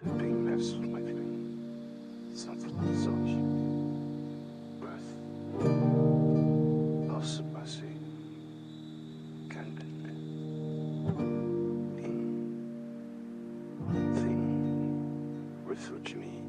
de bem versus mais bem, sans philosophe, birth, loss passé, can be thing, refuge me.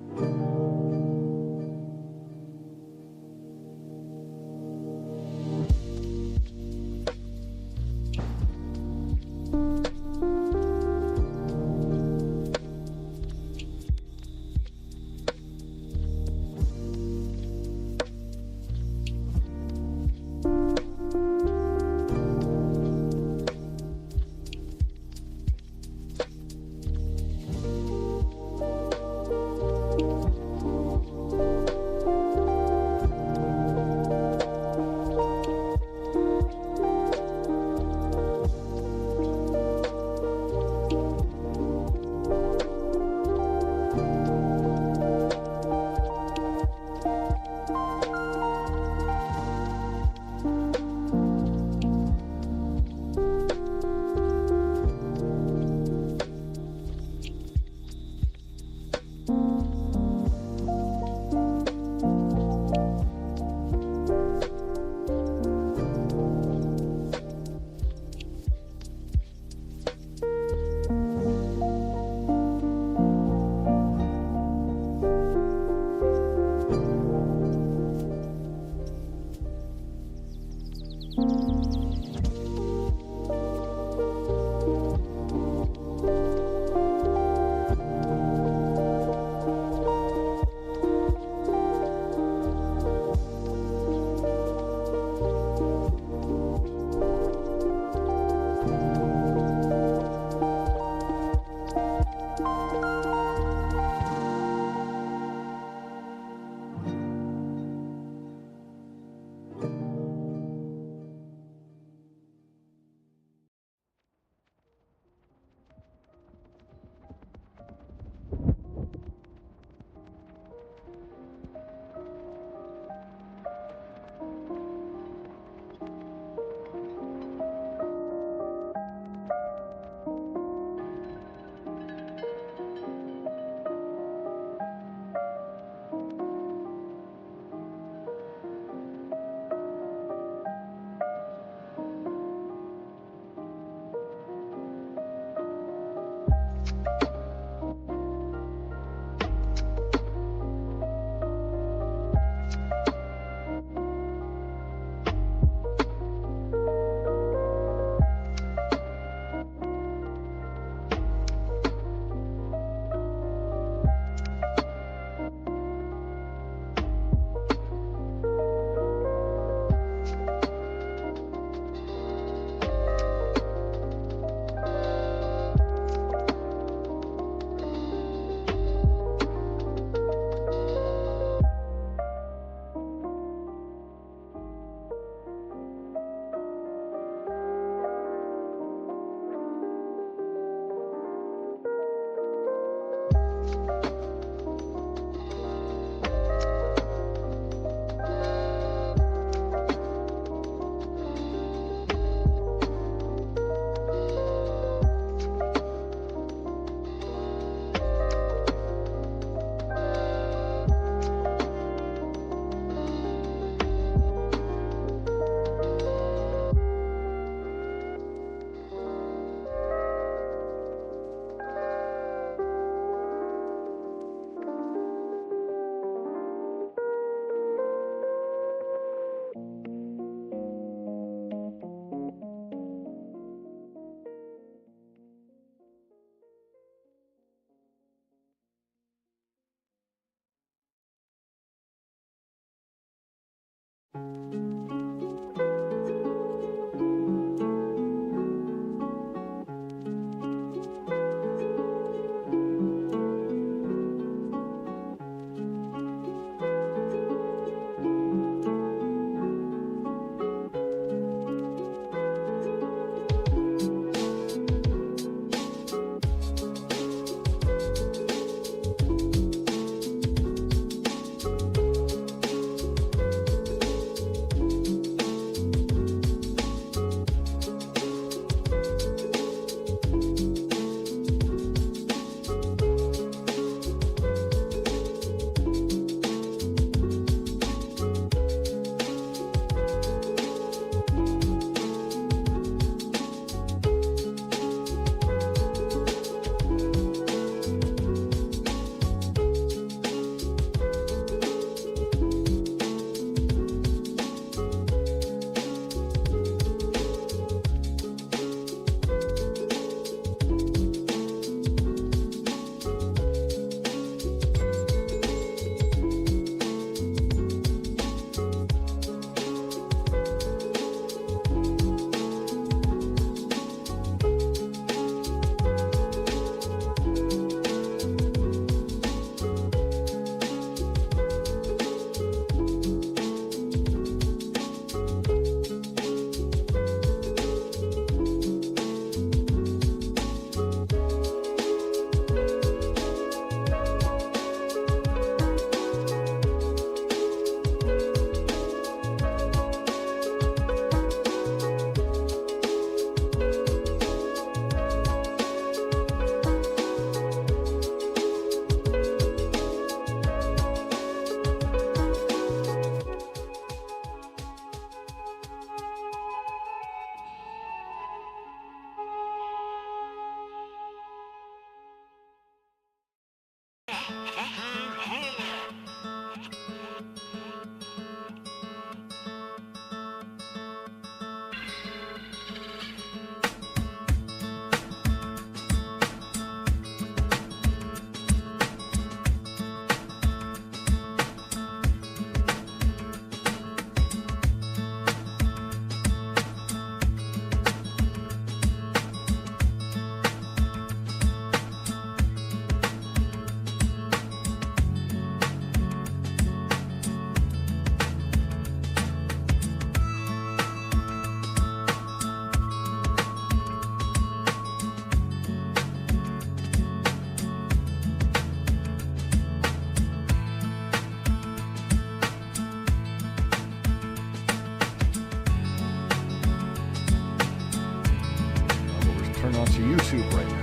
to YouTube right now.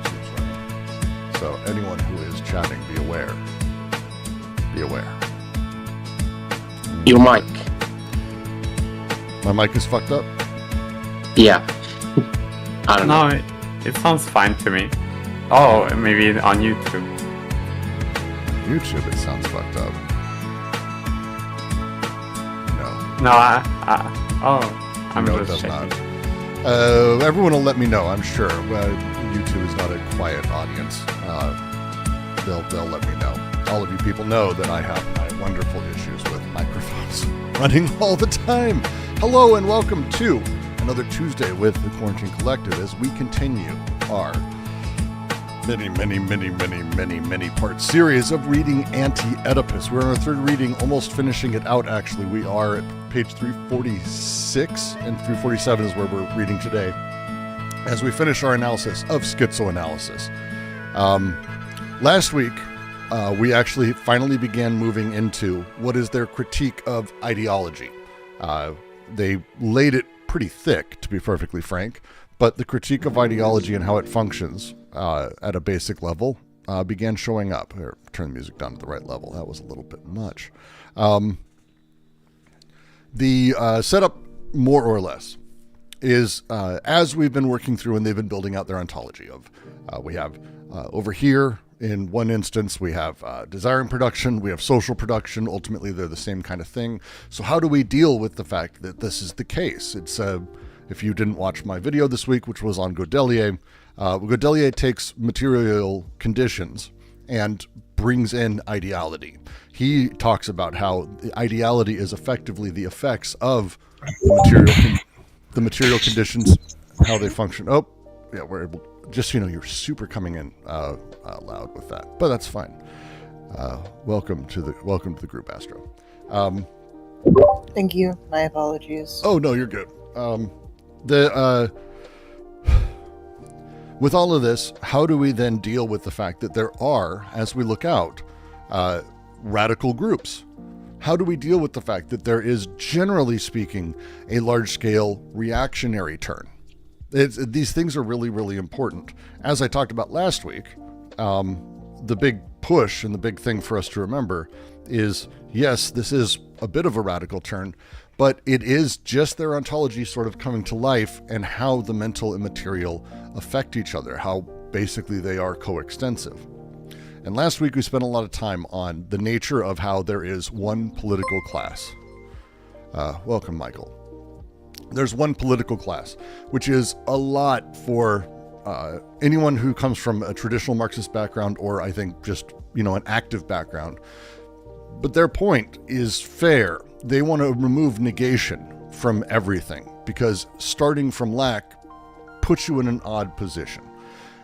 YouTube's running. So anyone who is chatting, be aware. Be aware. Your mic. My mic is fucked up? Yeah. I don't know. No, it sounds fine to me. Oh, maybe on YouTube. YouTube, it sounds fucked up. No. No, I'm No, it just does checking. not. Everyone will let me know, I'm sure. YouTube is not a quiet audience. They'll let me know. All of you people know that I have my wonderful issues with microphones running all the time. Hello and welcome to another Tuesday with the Quarantine Collective as we continue our many part series of reading Anti-Oedipus. We're on our third reading, almost finishing it out actually. We are at page 346 and 347 is where we're reading today as we finish our analysis of Schizoanalysis. Last week, we actually finally began moving into what is their critique of ideology. They laid it pretty thick, to be perfectly frank, but the critique of ideology and how it functions at a basic level began showing up. Here, turn the music down to the right level. That was a little bit much. The setup, more or less, is as we've been working through and they've been building out their ontology of, we have over here, in one instance, we have desiring production, we have social production. Ultimately, they're the same kind of thing. So how do we deal with the fact that this is the case? It's if you didn't watch my video this week, which was on Guattari, Guattari takes material conditions and brings in ideality. He talks about how the ideality is effectively the effects of the material conditions, how they function. Oh, yeah, we're able. Just so you know, you're super coming in loud with that, but that's fine. Welcome to the group, Astro. Thank you. My apologies. Oh no, you're good. With all of this, how do we then deal with the fact that there are, as we look out, radical groups? How do we deal with the fact that there is, generally speaking, a large-scale reactionary turn? These things are really, really important. As I talked about last week, the big push and the big thing for us to remember is, yes, this is a bit of a radical turn, but it is just their ontology sort of coming to life and how the mental and material affect each other, how basically they are coextensive. And last week we spent a lot of time on the nature of how there is one political class. Welcome, Michael. There's one political class, which is a lot for anyone who comes from a traditional Marxist background or I think just, an active background. But their point is fair. They want to remove negation from everything because starting from lack puts you in an odd position.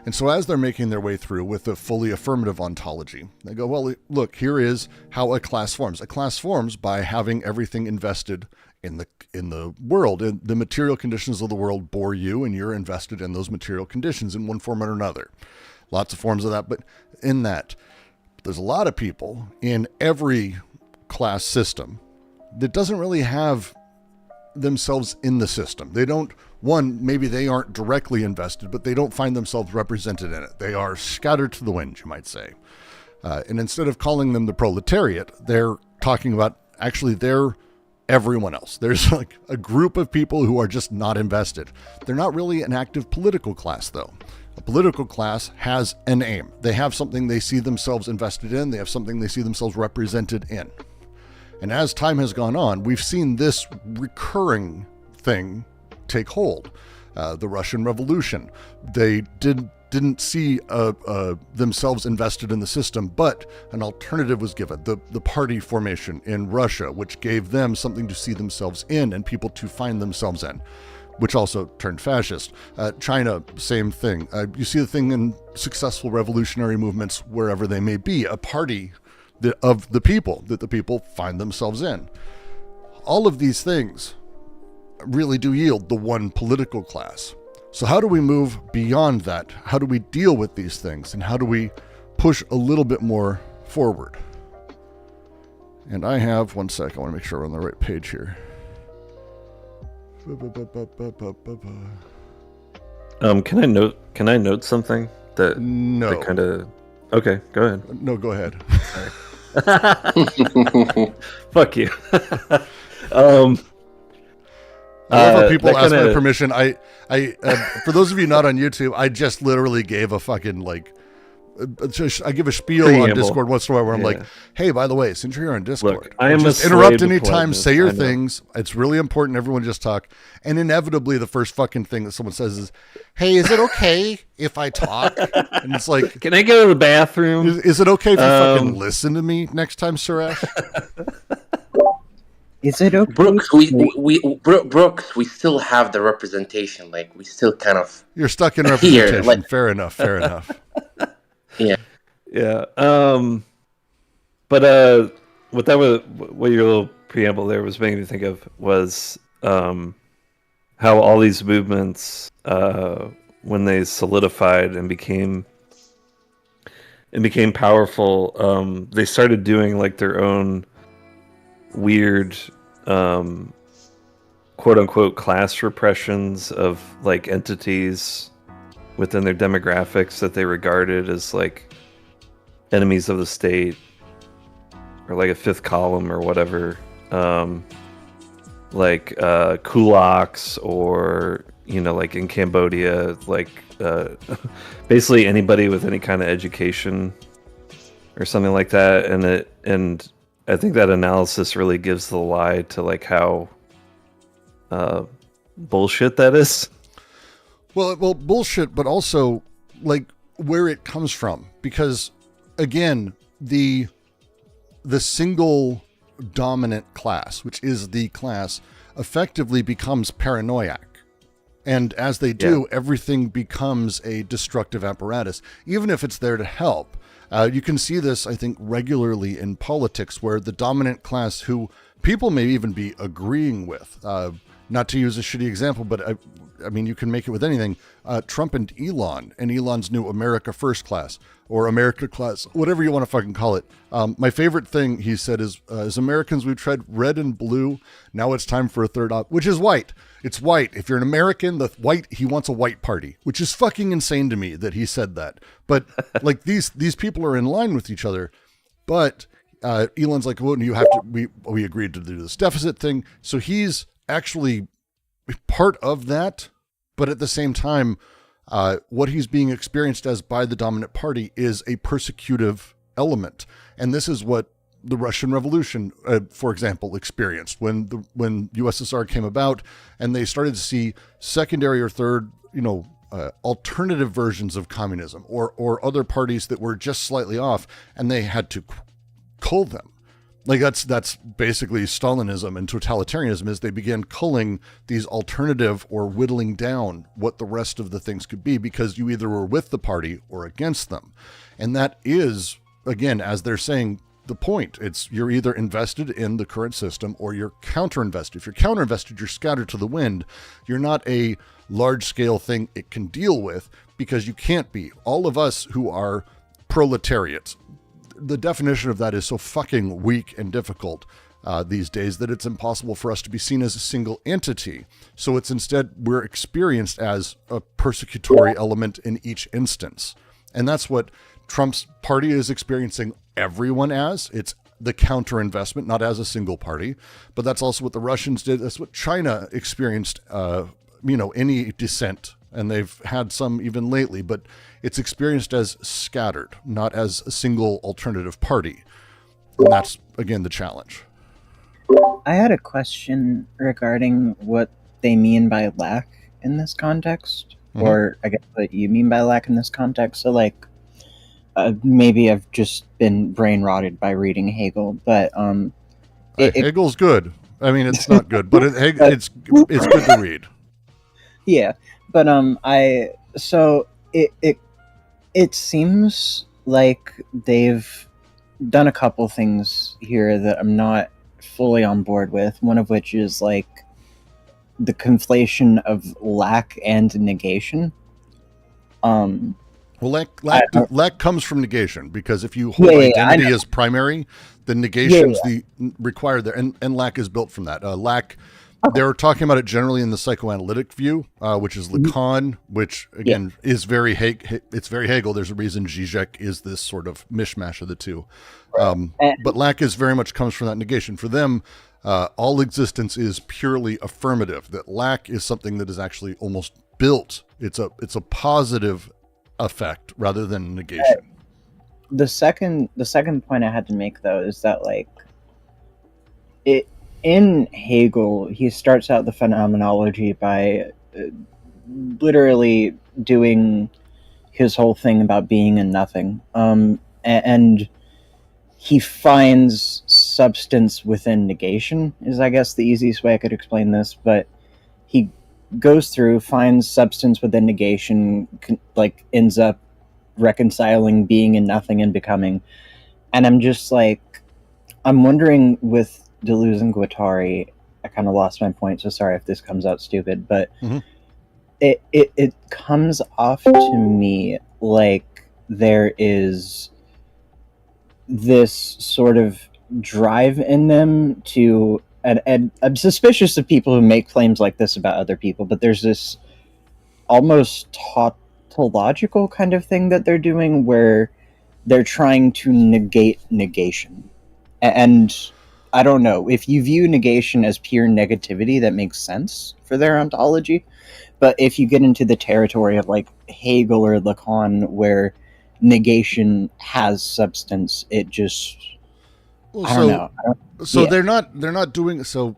And so as they're making their way through with a fully affirmative ontology, they go, well, look, here is how a class forms. A class forms by having everything invested in the world, and the material conditions of the world bore you, and you're invested in those material conditions in one form or another. Lots of forms of that, but in that, there's a lot of people in every class system that doesn't really have themselves in the system. They don't, maybe they aren't directly invested, but they don't find themselves represented in it. They are scattered to the wind, you might say. And instead of calling them the proletariat, they're talking about actually they're everyone else. There's like a group of people who are just not invested. They're not really an active political class, though. A political class has an aim. They have something they see themselves invested in. They have something they see themselves represented in. And as time has gone on, we've seen this recurring thing take hold. The Russian Revolution. They didn't see themselves invested in the system, but an alternative was given. The party formation in Russia, which gave them something to see themselves in and people to find themselves in, which also turned fascist. China, same thing. You see the thing in successful revolutionary movements wherever they may be, a party of the people that the people find themselves in. All of these things really do yield the one political class. So how do we move beyond that? How do we deal with these things? And how do we push a little bit more forward? And I have, one sec, I want to make sure we're on the right page here. Can I note something that No. that kind of? Okay, go ahead. No, go ahead. Fuck you. I love how people that ask my kinda- permission. I for those of you not on YouTube, I just literally gave a fucking I give a spiel on Preamble. Discord once in a while where I'm Yeah. like, hey, by the way, since you're here on Discord, Look, I am just a interrupt slave to anytime, politeness, say your I know. things. It's really important everyone just talk. And inevitably the first fucking thing that someone says is, hey, is it okay if I talk? And it's like, Can I go to the bathroom? is it okay if you fucking listen to me next time, Suresh? Is it okay? Brooks, Brooks, we still have the representation. Like, we still kind of. You're stuck in Here, representation. like- Fair enough. Fair enough. Yeah. But what your little preamble there was making me think of was how all these movements, when they solidified and became powerful, they started doing like their own weird, quote unquote, class repressions of like entities within their demographics that they regarded as like enemies of the state, or like a fifth column or whatever, like kulaks, or like in Cambodia, like basically anybody with any kind of education or something like that. And I think that analysis really gives the lie to like how bullshit that is. Well, bullshit, but also like where it comes from, because again, the single dominant class, which is the class, effectively becomes paranoiac. And as they do, everything becomes a destructive apparatus, even if it's there to help. You can see this, I think, regularly in politics, where the dominant class, who people may even be agreeing with, not to use a shitty example, but I mean, you can make it with anything. Trump and Elon's new America First class, or America class, whatever you want to fucking call it. My favorite thing he said is, as Americans, we tread red and blue. Now it's time for a third which is white. It's white. If you're an American, he wants a white party, which is fucking insane to me that he said that. But like these people are in line with each other. But Elon's like, well, you have to, we agreed to do this deficit thing. So he's actually part of that. But at the same time, what he's being experienced as by the dominant party is a persecutive element. And this is what the Russian Revolution, for example, experienced when USSR came about, and they started to see secondary or third, alternative versions of communism or other parties that were just slightly off, and they had to cull them. Like that's basically Stalinism and totalitarianism, is they began culling these alternative or whittling down what the rest of the things could be, because you either were with the party or against them. And that is, again, as they're saying, the point. It's you're either invested in the current system or you're counter-invested. If you're counter-invested, you're scattered to the wind. You're not a large-scale thing it can deal with, because you can't be. All of us who are proletariats, the definition of that is so fucking weak and difficult these days that it's impossible for us to be seen as a single entity. So it's instead, we're experienced as a persecutory element in each instance. And that's what Trump's party is experiencing everyone as. It's the counter-investment, not as a single party. But that's also what the Russians did. That's what China experienced, any dissent. And they've had some even lately, but it's experienced as scattered, not as a single alternative party. And that's, again, the challenge. I had a question regarding what they mean by lack in this context, or I guess what you mean by lack in this context. So, like, maybe I've just been brain rotted by reading Hegel, but Hegel's good. I mean, it's not good, but it's good to read. Yeah, but it seems like they've done a couple things here that I'm not fully on board with. One of which is like the conflation of lack and negation. Well, lack comes from negation, because if you hold identity as primary, then negation's the required there, and lack is built from that. Lack They're talking about it generally in the psychoanalytic view, which is Lacan, which again is very it's very Hegel. There's a reason Zizek is this sort of mishmash of the two. But Lacan very much comes from that negation. For them, all existence is purely affirmative. That lack is something that is actually almost built. It's a positive effect rather than negation. The second point I had to make, though, is that like in Hegel, he starts out the phenomenology by literally doing his whole thing about being and nothing, and he finds substance within negation, is I guess the easiest way I could explain this. But he goes through, finds substance within negation, like ends up reconciling being and nothing and becoming. And I'm just like, I'm wondering with Deleuze and Guattari, I kind of lost my point, so sorry if this comes out stupid, but it comes off to me like there is this sort of drive in them to, and I'm suspicious of people who make claims like this about other people, but there's this almost tautological kind of thing that they're doing where they're trying to negate negation. And I don't know, if you view negation as pure negativity, that makes sense for their ontology. But if you get into the territory of like Hegel or Lacan, where negation has substance, it just, I don't know. They're not doing so.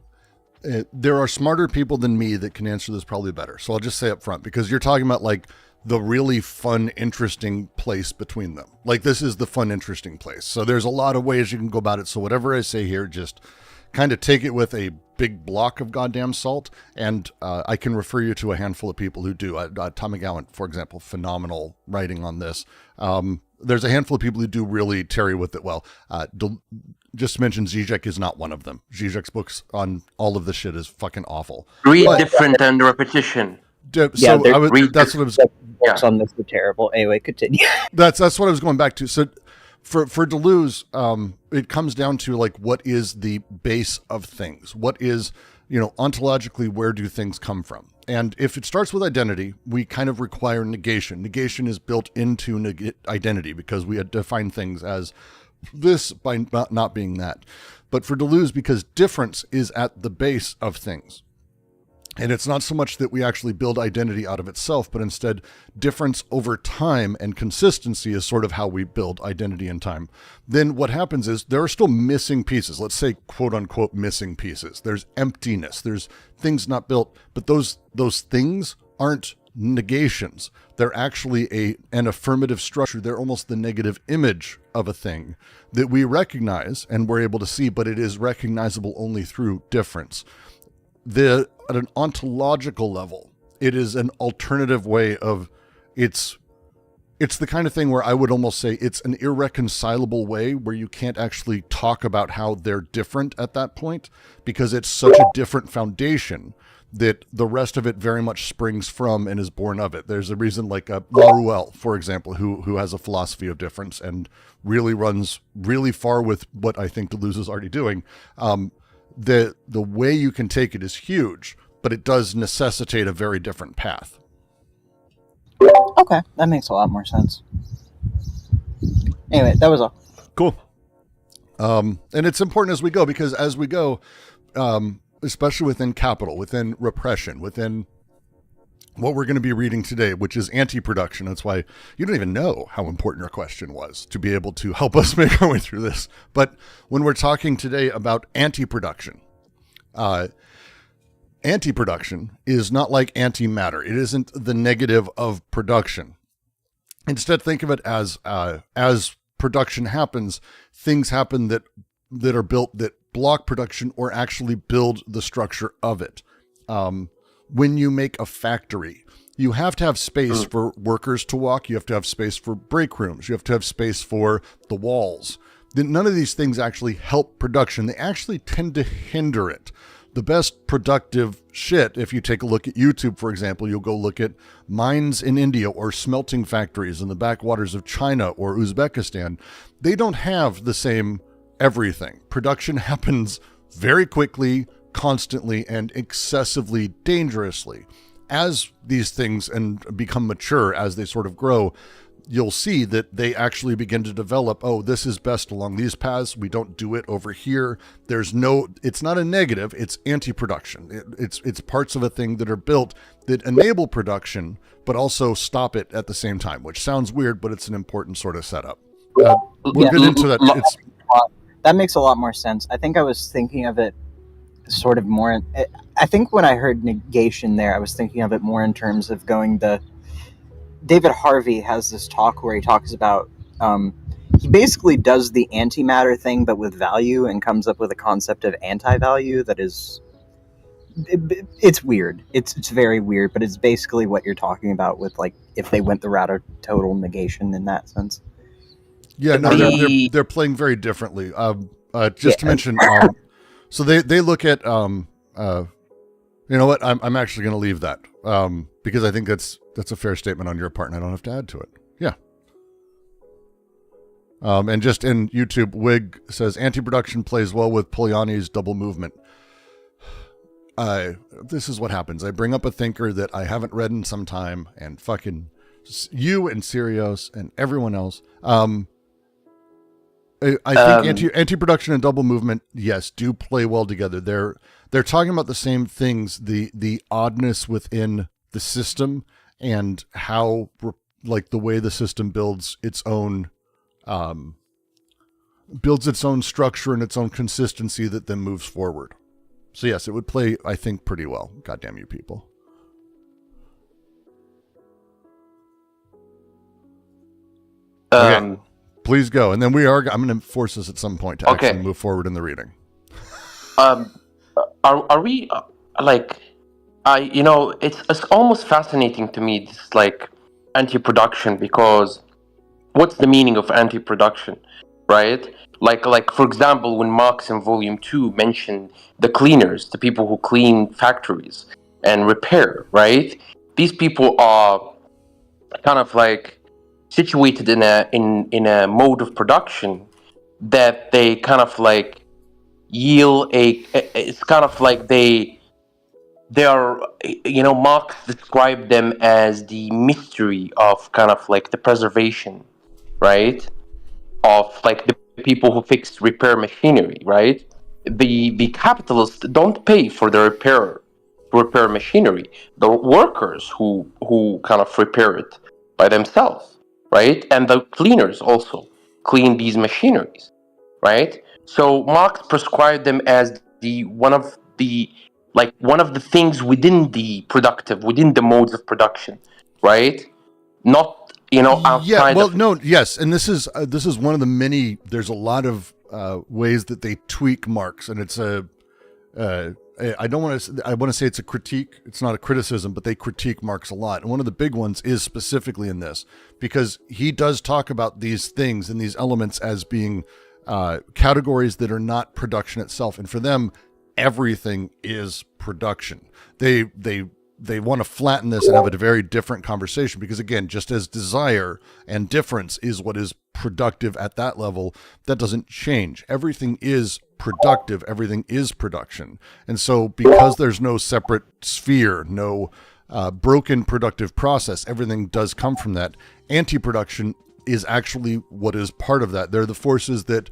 There are smarter people than me that can answer this probably better. So I'll just say up front, because you're talking about like the really fun, interesting place between them. Like this is the fun, interesting place. So there's a lot of ways you can go about it. So whatever I say here, just kind of take it with a big block of goddamn salt. And I can refer you to a handful of people who do. Tom McGowan, for example, phenomenal writing on this. There's a handful of people who do really tarry with it well. Just to mention, Zizek is not one of them. Zizek's books on all of this shit is fucking awful. Read different than repetition. That's what I was. Books on this are terrible. Anyway, continue. That's what I was going back to. So for Deleuze, it comes down to like, what is the base of things? What is, ontologically, where do things come from? And if it starts with identity, we kind of require negation. Negation is built into identity because we define things as this by not being that. But for Deleuze, because difference is at the base of things, and it's not so much that we actually build identity out of itself, but instead difference over time and consistency is sort of how we build identity in time. Then what happens is there are still missing pieces. Let's say, quote unquote, missing pieces. There's emptiness. There's things not built, but those things aren't negations. They're actually an affirmative structure. They're almost the negative image of a thing that we recognize and we're able to see, but it is recognizable only through difference. At an ontological level, it is an alternative way of it's the kind of thing where I would almost say it's an irreconcilable way where you can't actually talk about how they're different at that point, because it's such a different foundation that the rest of it very much springs from and is born of it. There's a reason like Laruelle, for example, who has a philosophy of difference and really runs really far with what I think Deleuze is already doing. The way you can take it is huge, but it does necessitate a very different path. Okay, that makes a lot more sense. Anyway, that was all. Cool. And it's important as we go, because as we go, especially within capital, within repression, within what we're going to be reading today, which is anti-production. That's why you don't even know how important your question was to be able to help us make our way through this. But when we're talking today about anti-production, anti-production is not like antimatter. It isn't the negative of production. Instead, think of it as production happens, things happen that are built that block production or actually build the structure of it. When you make a factory, you have to have space for workers to walk. You have to have space for break rooms. You have to have space for the walls. Then none of these things actually help production. They actually tend to hinder it. The best productive shit, if you take a look at YouTube, for example, you'll go look at mines in India or smelting factories in the backwaters of China or Uzbekistan. They don't have the same everything. Production happens very quickly, constantly and excessively dangerously. As these things and become mature, as they sort of grow, you'll see that they actually begin to develop, oh, this is best along these paths. We don't do it over here. It's not a negative, it's anti-production. It's parts of a thing that are built that enable production, but also stop it at the same time, which sounds weird, but it's an important sort of setup. We'll get into that. That makes a lot more sense. I think I was thinking of it sort of more. I think when I heard negation there, I was thinking of it more in terms of David Harvey has this talk where he talks about, he basically does the antimatter thing, but with value, and comes up with a concept of anti-value that is, it's weird. It's very weird, but it's basically what you're talking about with, like, if they went the route of total negation in that sense. Yeah, no, they're playing very differently. To mention, so they look at, you know what? I'm actually going to leave that because I think that's a fair statement on your part, and I don't have to add to it. Yeah. And just in YouTube, Wig says anti-production plays well with Polanyi's double movement. This is what happens. I bring up a thinker that I haven't read in some time, and fucking you and Sirius and everyone else. I think anti-production and double movement, yes, do play well together. They're talking about the same things, the oddness within the system and how, like, the way the system builds its own structure and its own consistency that then moves forward. So yes, it would play, I think, pretty well. Goddamn you people. Okay. Please go, and then I'm going to force us at some point to actually move forward in the reading. Are we it's almost fascinating to me, this like anti-production, because what's the meaning of anti-production, right? Like for example, when Marx in Volume 2 mentioned the cleaners, the people who clean factories and repair, right? These people are kind of like situated in a mode of production that they kind of like yield it's kind of like they are, Marx described them as the mystery of kind of like the preservation, right, of like the people who fix repair machinery, right? The capitalists don't pay for the repair machinery. The workers who kind of repair it by themselves, right? And the cleaners also clean these machineries, right? So Marx prescribed them as one of the things within the modes of production, right? Not outside. Yeah, well, no, yes, and this is one of the many. There's a lot of ways that they tweak Marx, and it's I want to say it's a critique. It's not a criticism, but they critique Marx a lot. And one of the big ones is specifically in this, because he does talk about these things and these elements as being categories that are not production itself. And for them, everything is production. They want to flatten this and have a very different conversation, because again, just as desire and difference is what is productive at that level, that doesn't change. Everything is productive. Everything is production. And so because there's no separate sphere, no broken productive process, everything does come from that. Anti-production is actually what is part of that. They're the forces that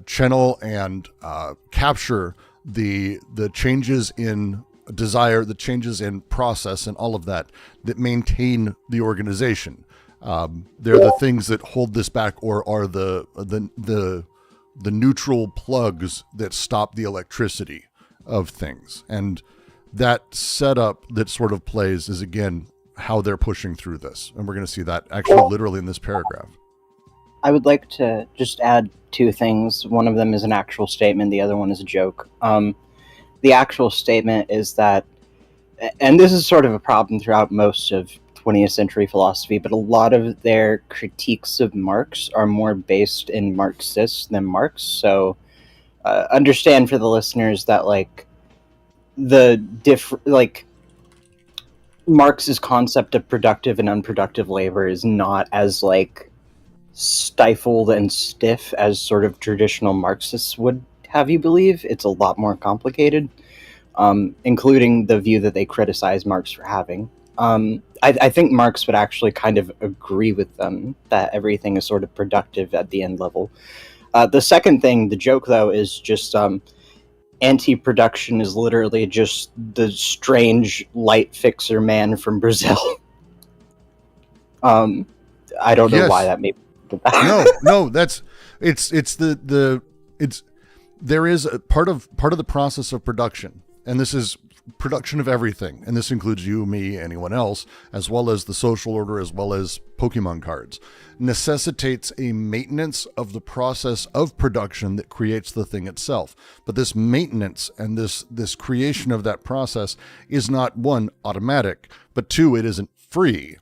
channel and capture the changes in desire, the changes in process, and all of that maintain the organization. They're the things that hold this back, or are the neutral plugs that stop the electricity of things. And that setup that sort of plays is, again, how they're pushing through this. And we're going to see that actually literally in this paragraph. I would like to just add two things. One of them is an actual statement. The other one is a joke. The actual statement is that, and this is sort of a problem throughout most of 20th century philosophy, but a lot of their critiques of Marx are more based in Marxists than Marx. So understand for the listeners that Marx's concept of productive and unproductive labor is not as stifled and stiff as sort of traditional Marxists would have you believe. It's a lot more complicated, including the view that they criticize Marx for having. I think Marx would actually kind of agree with them that everything is sort of productive at the end level. The second thing, the joke, though, is just anti-production is literally just the strange light fixer man from Brazil. I don't know why that made me no, that's there is a part of the process of production, and this is production of everything, and this includes you, me, anyone else, as well as the social order, as well as Pokemon cards, necessitates a maintenance of the process of production that creates the thing itself. But this maintenance and this creation of that process is not, one, automatic, but two, it isn't free.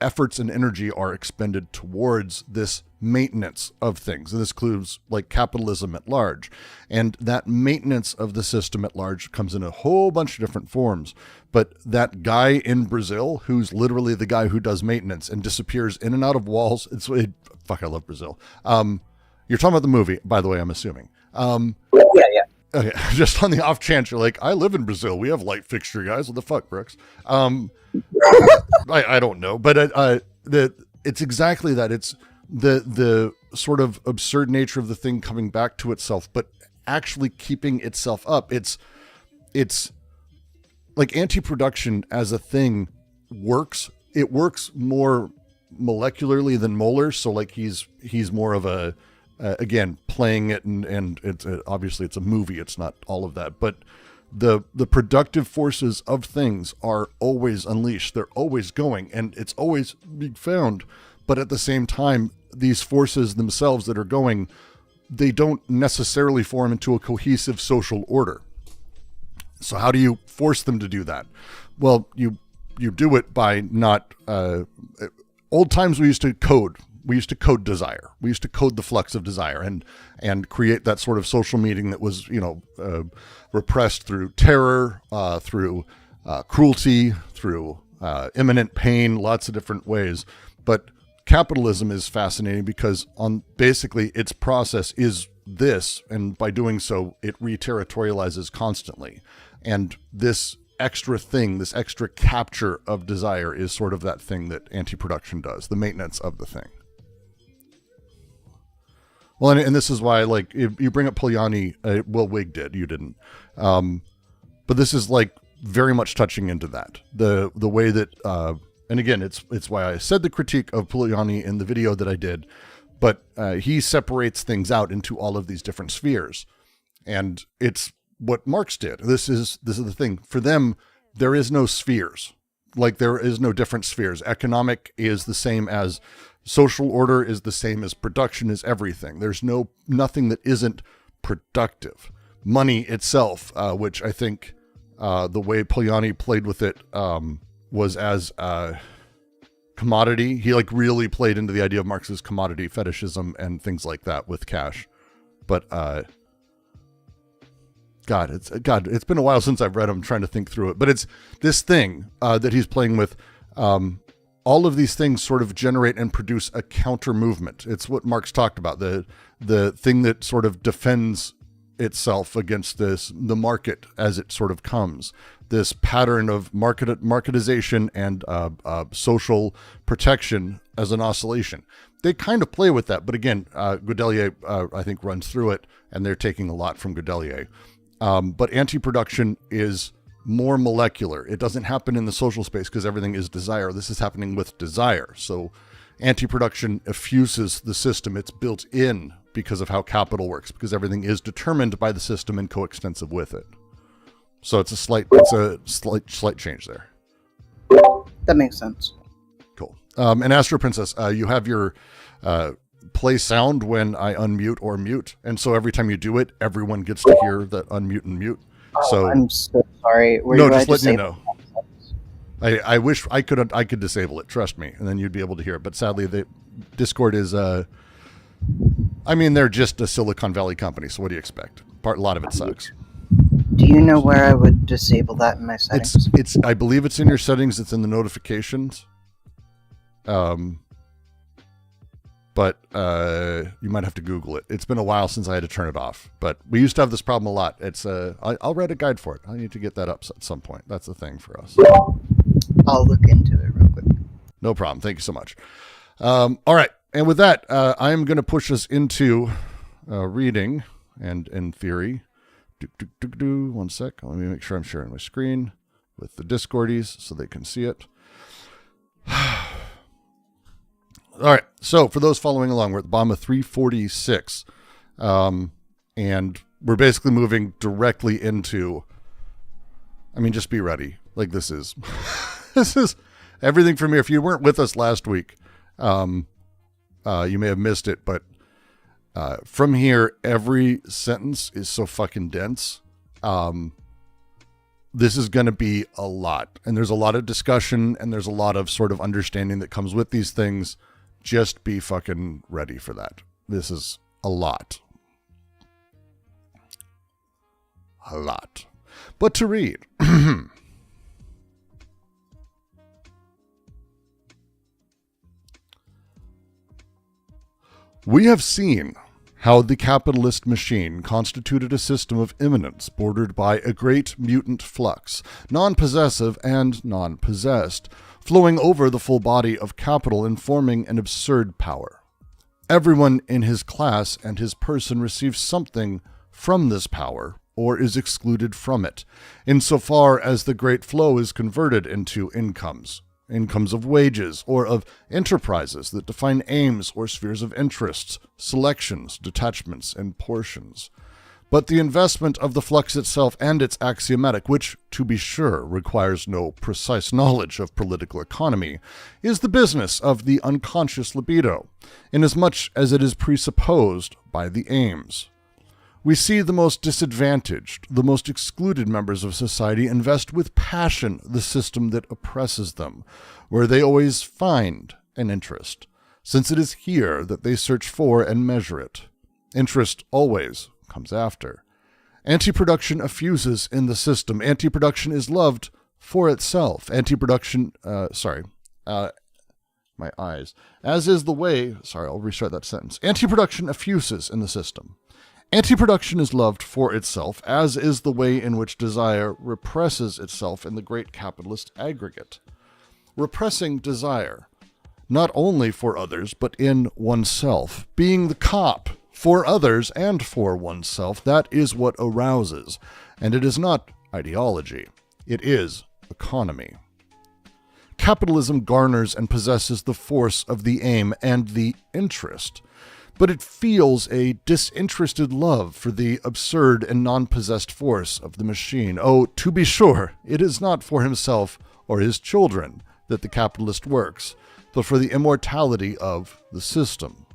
Efforts and energy are expended towards this maintenance of things, and this includes like capitalism at large. And that maintenance of the system at large comes in a whole bunch of different forms. But that guy in Brazil, who's literally the guy who does maintenance and disappears in and out of walls, I love Brazil. You're talking about the movie, by the way, I'm assuming. Yeah. Okay, just on the off chance you're like, I live in Brazil. We have light fixture guys. What the fuck, Brooks? I don't know, but it's exactly that. It's the sort of absurd nature of the thing coming back to itself, but actually keeping itself up. It's like anti-production as a thing works. It works more molecularly than molar. So like he's more of a again, playing it and it's obviously it's a movie. It's not all of that, but the productive forces of things are always unleashed. They're always going, and it's always being found. But at the same time, these forces themselves that are going, they don't necessarily form into a cohesive social order. So how do you force them to do that? Well, you do it by not, old times we used to code. We used to code desire. We used to code the flux of desire and create that sort of social meeting that was, repressed through terror, through cruelty, through imminent pain, lots of different ways. But capitalism is fascinating because on basically its process is this, and by doing so, it re-territorializes constantly. And this extra thing, this extra capture of desire is sort of that thing that anti-production does, the maintenance of the thing. Well, and this is why, like, if you bring up Polanyi, Wig did, you didn't. But this is like very much touching into that. The way that, and again, it's why I said the critique of Polanyi in the video that I did, but he separates things out into all of these different spheres. And it's what Marx did. This is the thing. For them, there is no spheres. Like, there is no different spheres. Economic is the same as social order, is the same as production, is everything. There's nothing that isn't productive. Money itself, which I think the way Polanyi played with it was as a commodity. He like really played into the idea of Marx's commodity fetishism and things like that with cash. But it's been a while since I've read him, trying to think through it. But it's this thing that he's playing with. All of these things sort of generate and produce a counter movement. It's what Marx talked about, the thing that sort of defends itself against the market as it sort of comes. This pattern of marketization and social protection as an oscillation. They kind of play with that, but again, Godelier I think runs through it, and they're taking a lot from Godelier. But anti-production is more molecular. It doesn't happen in the social space because everything is desire. This is happening with desire. So anti-production effuses the system. It's built in because of how capital works, because everything is determined by the system and coextensive with it. So it's a slight change there. That makes sense. Cool. And Astro Princess, you have your play sound when I unmute or mute, and so every time you do it, everyone gets to hear that unmute and mute. So I'm so sorry. Just letting you know. I wish I could disable it. Trust me, and then you'd be able to hear it. But sadly, the Discord is they're just a Silicon Valley company. So what do you expect? A lot of it sucks. Do you know where I would disable that in my settings? It's I believe it's in your settings. It's in the notifications. but you might have to Google it. It's been a while since I had to turn it off, but we used to have this problem a lot. It's I'll write a guide for it. I need to get that up at some point. That's the thing for us. I'll look into it real quick. No problem. Thank you so much. All right. And with that, I am going to push us into reading and in theory. One sec. Let me make sure I'm sharing my screen with the Discordies so they can see it. All right. So for those following along, we're at the bottom of 346. And we're basically moving directly into, I mean, just be ready. Like this is, this is everything from here. If you weren't with us last week, you may have missed it, but from here, every sentence is so fucking dense. This is going to be a lot. And there's a lot of discussion and there's a lot of sort of understanding that comes with these things. Just be fucking ready for that. This is a lot. A lot. But to read. We have seen how the capitalist machine constituted a system of immanence bordered by a great mutant flux, non-possessive and non-possessed, flowing over the full body of capital and forming an absurd power. Everyone in his class and his person receives something from this power, or is excluded from it, insofar as the great flow is converted into incomes of wages, or of enterprises that define aims or spheres of interests, selections, detachments, and portions. But the investment of the flux itself and its axiomatic, which, to be sure, requires no precise knowledge of political economy, is the business of the unconscious libido, inasmuch as it is presupposed by the aims. We see the most disadvantaged, the most excluded members of society invest with passion the system that oppresses them, where they always find an interest, since it is here that they search for and measure it. Interest always comes after. Anti-production effuses in the system. Anti-production is loved for itself. Anti-production, my eyes. As is the way, I'll restart that sentence. Anti-production effuses in the system. Anti-production is loved for itself, as is the way in which desire represses itself in the great capitalist aggregate. Repressing desire, not only for others, but in oneself. Being the cop for others and for oneself, that is what arouses. And it is not ideology. It is economy. Capitalism garners and possesses the force of the aim and the interest, but it feels a disinterested love for the absurd and non-possessed force of the machine. Oh, to be sure, it is not for himself or his children that the capitalist works, but for the immortality of the system.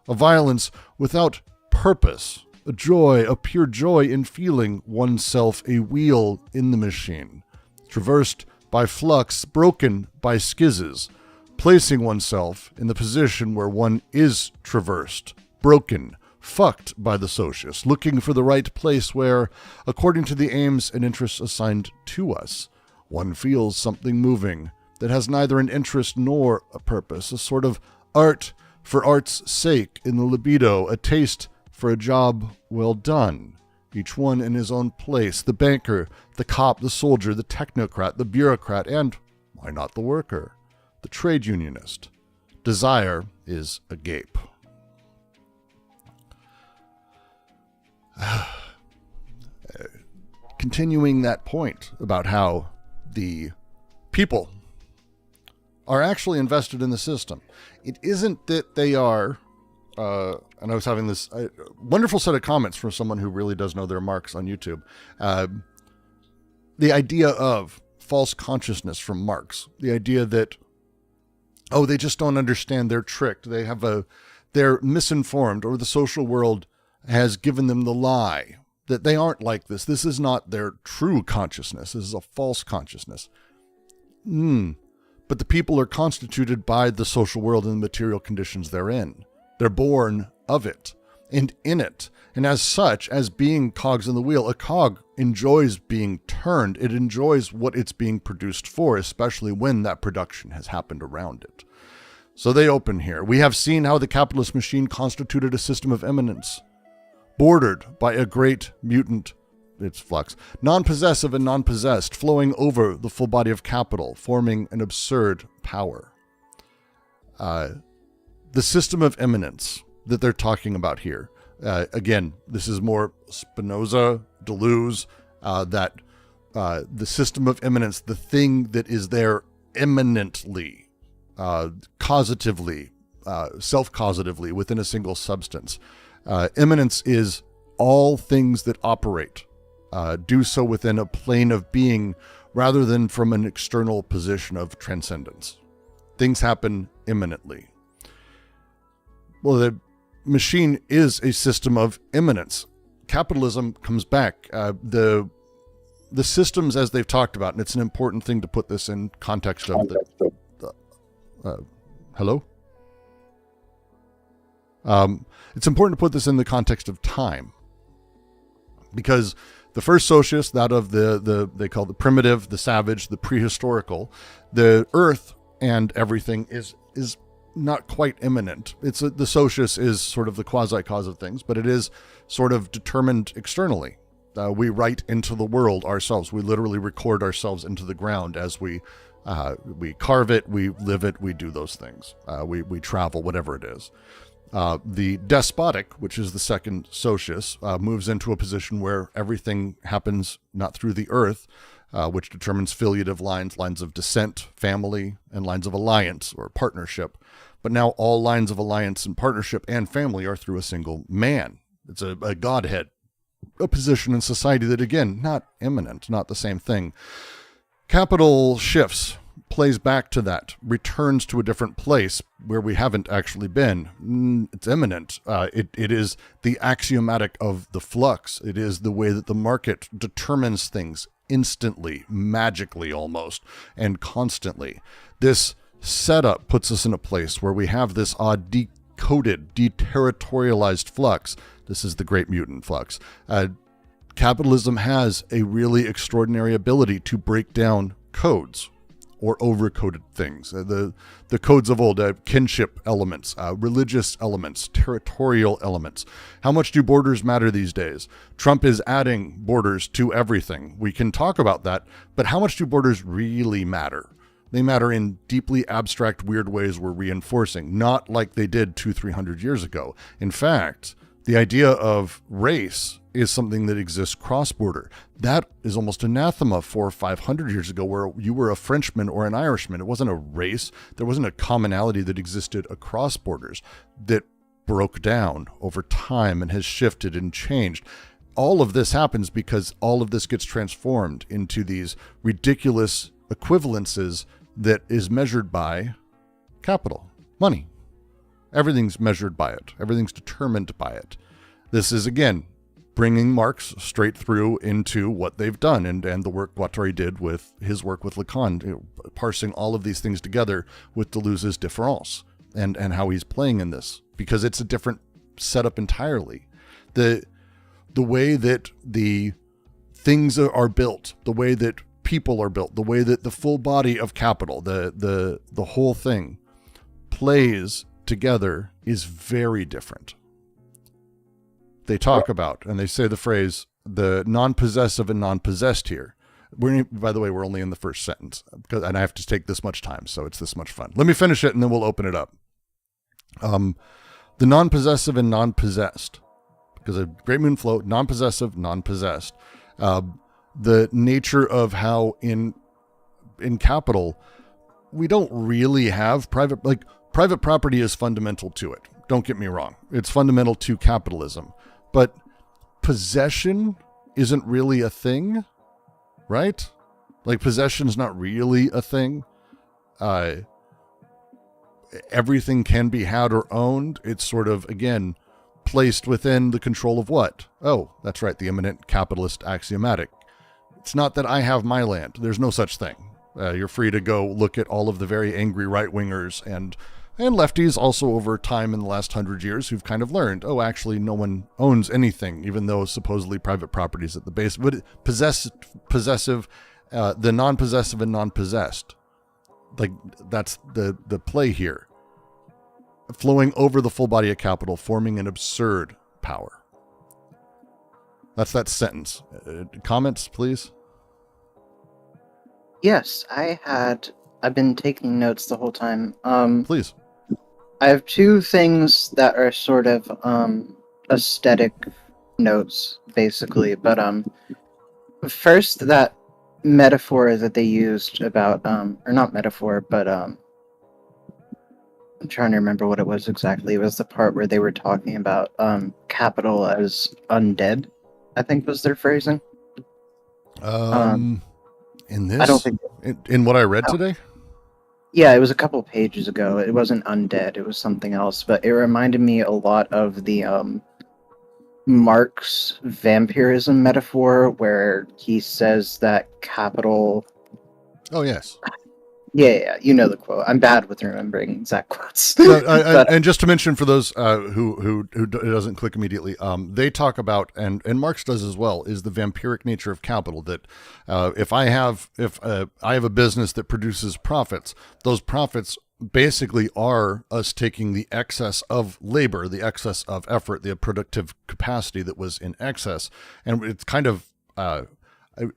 A violence without purpose, a joy, a pure joy in feeling oneself a wheel in the machine, traversed by flux, broken by schizzes, placing oneself in the position where one is traversed, broken, fucked by the socius, looking for the right place where, according to the aims and interests assigned to us, one feels something moving that has neither an interest nor a purpose, a sort of art for art's sake in the libido, a taste for a job well done, each one in his own place, the banker, the cop, the soldier, the technocrat, the bureaucrat, and, why not the worker? The trade unionist. Desire is agape. Continuing that point about how the people are actually invested in the system. It isn't that they are, and I was having this wonderful set of comments from someone who really does know their marks on YouTube. The idea of false consciousness from Marx. The idea that they just don't understand. They're tricked. They're misinformed, or the social world has given them the lie that they aren't like this. This is not their true consciousness. This is a false consciousness. But the people are constituted by the social world and the material conditions they're in. They're born of it and in it. And as such, as being cogs in the wheel, a cog enjoys being turned. It enjoys what it's being produced for, especially when that production has happened around it. So they open here. We have seen how the capitalist machine constituted a system of immanence, bordered by a great mutant, its flux, non-possessive and non-possessed, flowing over the full body of capital, forming an absurd power. The system of immanence that they're talking about here, again, this is more Spinoza, Deleuze, that the system of immanence, the thing that is there immanently, causatively, self-causatively within a single substance. Immanence is all things that operate, do so within a plane of being rather than from an external position of transcendence. Things happen immanently. Well, the machine is a system of immanence. Capitalism comes back. The systems, as they've talked about, and it's an important thing to put this in context of hello? It's important to put this in the context of time, because the first socius, that of they call the primitive, the savage, the prehistorical, the earth and everything is not quite immanent. The socius is sort of the quasi-cause of things, but it is sort of determined externally. We write into the world ourselves. We literally record ourselves into the ground as we carve it, we live it, we do those things. We travel, whatever it is. The despotic, which is the second socius, moves into a position where everything happens not through the earth, which determines filiative lines of descent, family, and lines of alliance or partnership. But now all lines of alliance and partnership and family are through a single man. It's a godhead, a position in society that, again, not immanent, not the same thing. Capital shifts, plays back to that, returns to a different place where we haven't actually been. It's immanent. It is the axiomatic of the flux. It is the way that the market determines things instantly, magically almost, and constantly. This setup puts us in a place where we have this odd decoded, deterritorialized flux. This is the great mutant flux. Capitalism has a really extraordinary ability to break down codes or over-coded things. The codes of old, kinship elements, religious elements, territorial elements. How much do borders matter these days? Trump is adding borders to everything. We can talk about that, but how much do borders really matter? They matter in deeply abstract, weird ways we're reinforcing, not like they did 200-300 years ago. In fact, the idea of race is something that exists cross-border. That is almost anathema 400 or 500 years ago, where you were a Frenchman or an Irishman. It wasn't a race. There wasn't a commonality that existed across borders that broke down over time and has shifted and changed. All of this happens because all of this gets transformed into these ridiculous equivalences that is measured by capital, money. Everything's measured by it. Everything's determined by it. This is, again, bringing Marx straight through into what they've done and the work Guattari did with his work with Lacan, parsing all of these things together with Deleuze's différance and how he's playing in this, because it's a different setup entirely. The way that the things are built, the way that people are built, the way that the full body of capital, the whole thing plays together is very different. They talk about, and they say the phrase, the non-possessive and non-possessed here. By the way, we're only in the first sentence, and I have to take this much time, so it's this much fun. Let me finish it, and then we'll open it up. The non-possessive and non-possessed, because a great moon flow, non-possessive, non-possessed. The nature of how in capital, we don't really have private property is fundamental to it. Don't get me wrong. It's fundamental to capitalism. But possession isn't really a thing, right? Like, possession's not really a thing. Everything can be had or owned. It's sort of, again, placed within the control of what? Oh, that's right, the immanent capitalist axiomatic. It's not that I have my land. There's no such thing. You're free to go look at all of the very angry right-wingers and lefties also over time in the last 100 years who've kind of learned, oh, actually no one owns anything, even though supposedly private property is at the base. But possessive, the non-possessive and non-possessed, like, that's the play here. flowing over the full body of capital, forming an absurd power. That's that sentence. Comments, please? Yes, I've been taking notes the whole time. Please. I have two things that are sort of aesthetic notes, basically. But first, that metaphor that they used about or not metaphor, but I'm trying to remember what it was exactly. It was the part where they were talking about capital as undead, I think was their phrasing. In this, I don't think in what I read today. Yeah, it was a couple pages ago. It wasn't undead, it was something else, but it reminded me a lot of the Marx vampirism metaphor where he says that capital... Oh, yes. Yeah, you know the quote. I'm bad with remembering exact quotes. And just to mention for those who it doesn't click immediately, they talk about, and Marx does as well, is the vampiric nature of capital. That if I have a business that produces profits, those profits basically are us taking the excess of labor, the excess of effort, the productive capacity that was in excess, and it's kind of.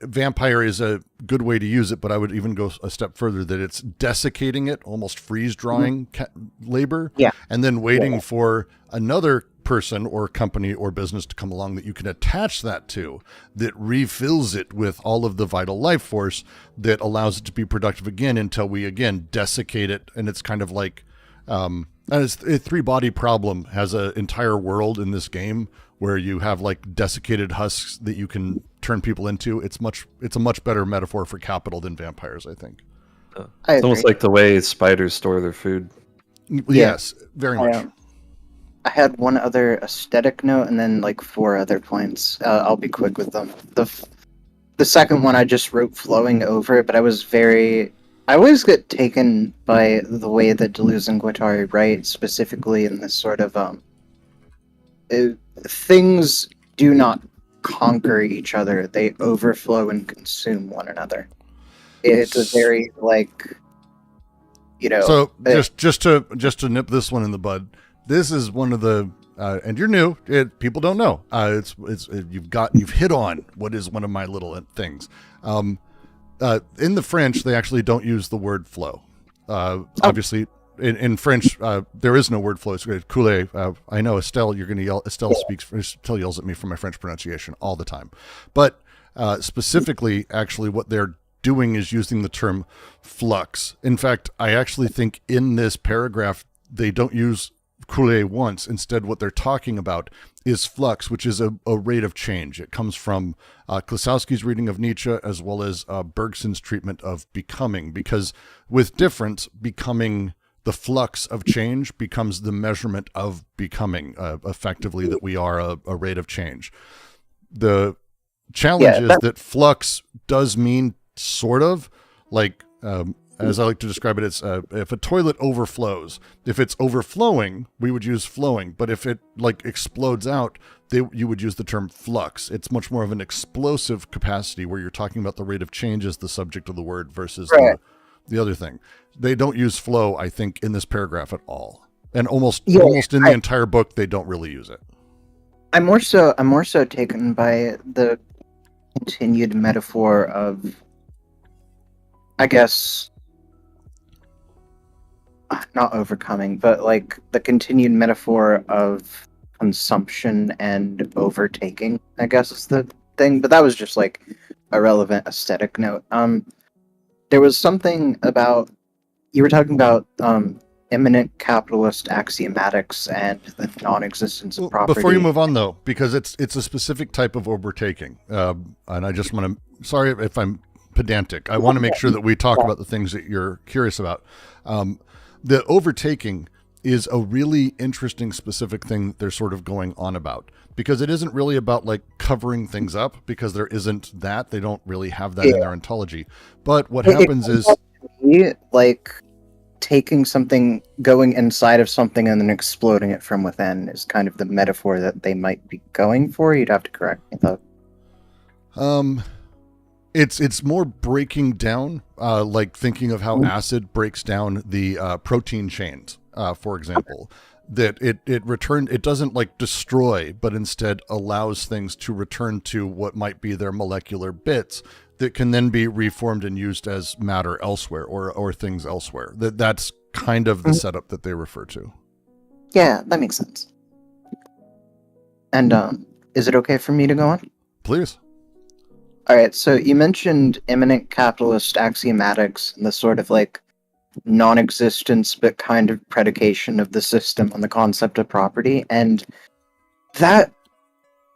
Vampire is a good way to use it, but I would even go a step further that it's desiccating it, almost freeze drying labor, and then waiting for another person or company or business to come along that you can attach that to, that refills it with all of the vital life force that allows it to be productive again until we again desiccate it. And it's kind of like, and it's a 3-body problem has an entire world in this game where you have like desiccated husks that you can turn people into. It's a much better metaphor for capital than vampires, I think. It's almost like the way spiders store their food. Yes, very much. I had one other aesthetic note and then like 4 other points. I'll be quick with them. The second one I just wrote flowing over, but I always get taken by the way that Deleuze and Guattari write, specifically in this sort of things do not conquer each other; they overflow and consume one another. It's a very So just to nip this one in the bud, this is one of the and you're new. People don't know. You've hit on what is one of my little things. In the French, they actually don't use the word flow. Obviously. In French, there is no word flow. It's couler. I know Estelle, you're going to yell. Estelle yells at me for my French pronunciation all the time. But specifically, actually, what they're doing is using the term flux. In fact, I actually think in this paragraph, they don't use couler once. Instead, what they're talking about is flux, which is a rate of change. It comes from Klosowski's reading of Nietzsche as well as Bergson's treatment of becoming, because with difference, becoming... the flux of change becomes the measurement of becoming, effectively, that we are a rate of change. The challenge is that flux does mean sort of like, as I like to describe it, it's if a toilet overflows. If it's overflowing, we would use flowing. But if it like explodes out, you would use the term flux. It's much more of an explosive capacity where you're talking about the rate of change as the subject of the word versus the other thing. They don't use flow, I think, in this paragraph at all, and almost in the entire book they don't really use it. I'm more so taken by the continued metaphor of, I guess, not overcoming, but like the continued metaphor of consumption and overtaking, I guess is the thing. But that was just like a relevant aesthetic note. There was something about, you were talking about imminent capitalist axiomatics and the non-existence of property. Before you move on, though, because it's a specific type of overtaking, and I just want to, sorry if I'm pedantic, I want to make sure that we talk about the things that you're curious about. The overtaking is a really interesting specific thing that they're sort of going on about, because it isn't really about like covering things up, because there isn't that. They don't really have that in their ontology. But what happens is like taking something, going inside of something and then exploding it from within is kind of the metaphor that they might be going for. You'd have to correct me though. It's more breaking down, like thinking of how acid breaks down the protein chains for example, that it doesn't like destroy, but instead allows things to return to what might be their molecular bits that can then be reformed and used as matter elsewhere or things elsewhere. That's kind of the setup that they refer to. Yeah, that makes sense. And is it okay for me to go on? Please. All right, so you mentioned imminent capitalist axiomatics and the sort of like non-existence but kind of predication of the system on the concept of property, and that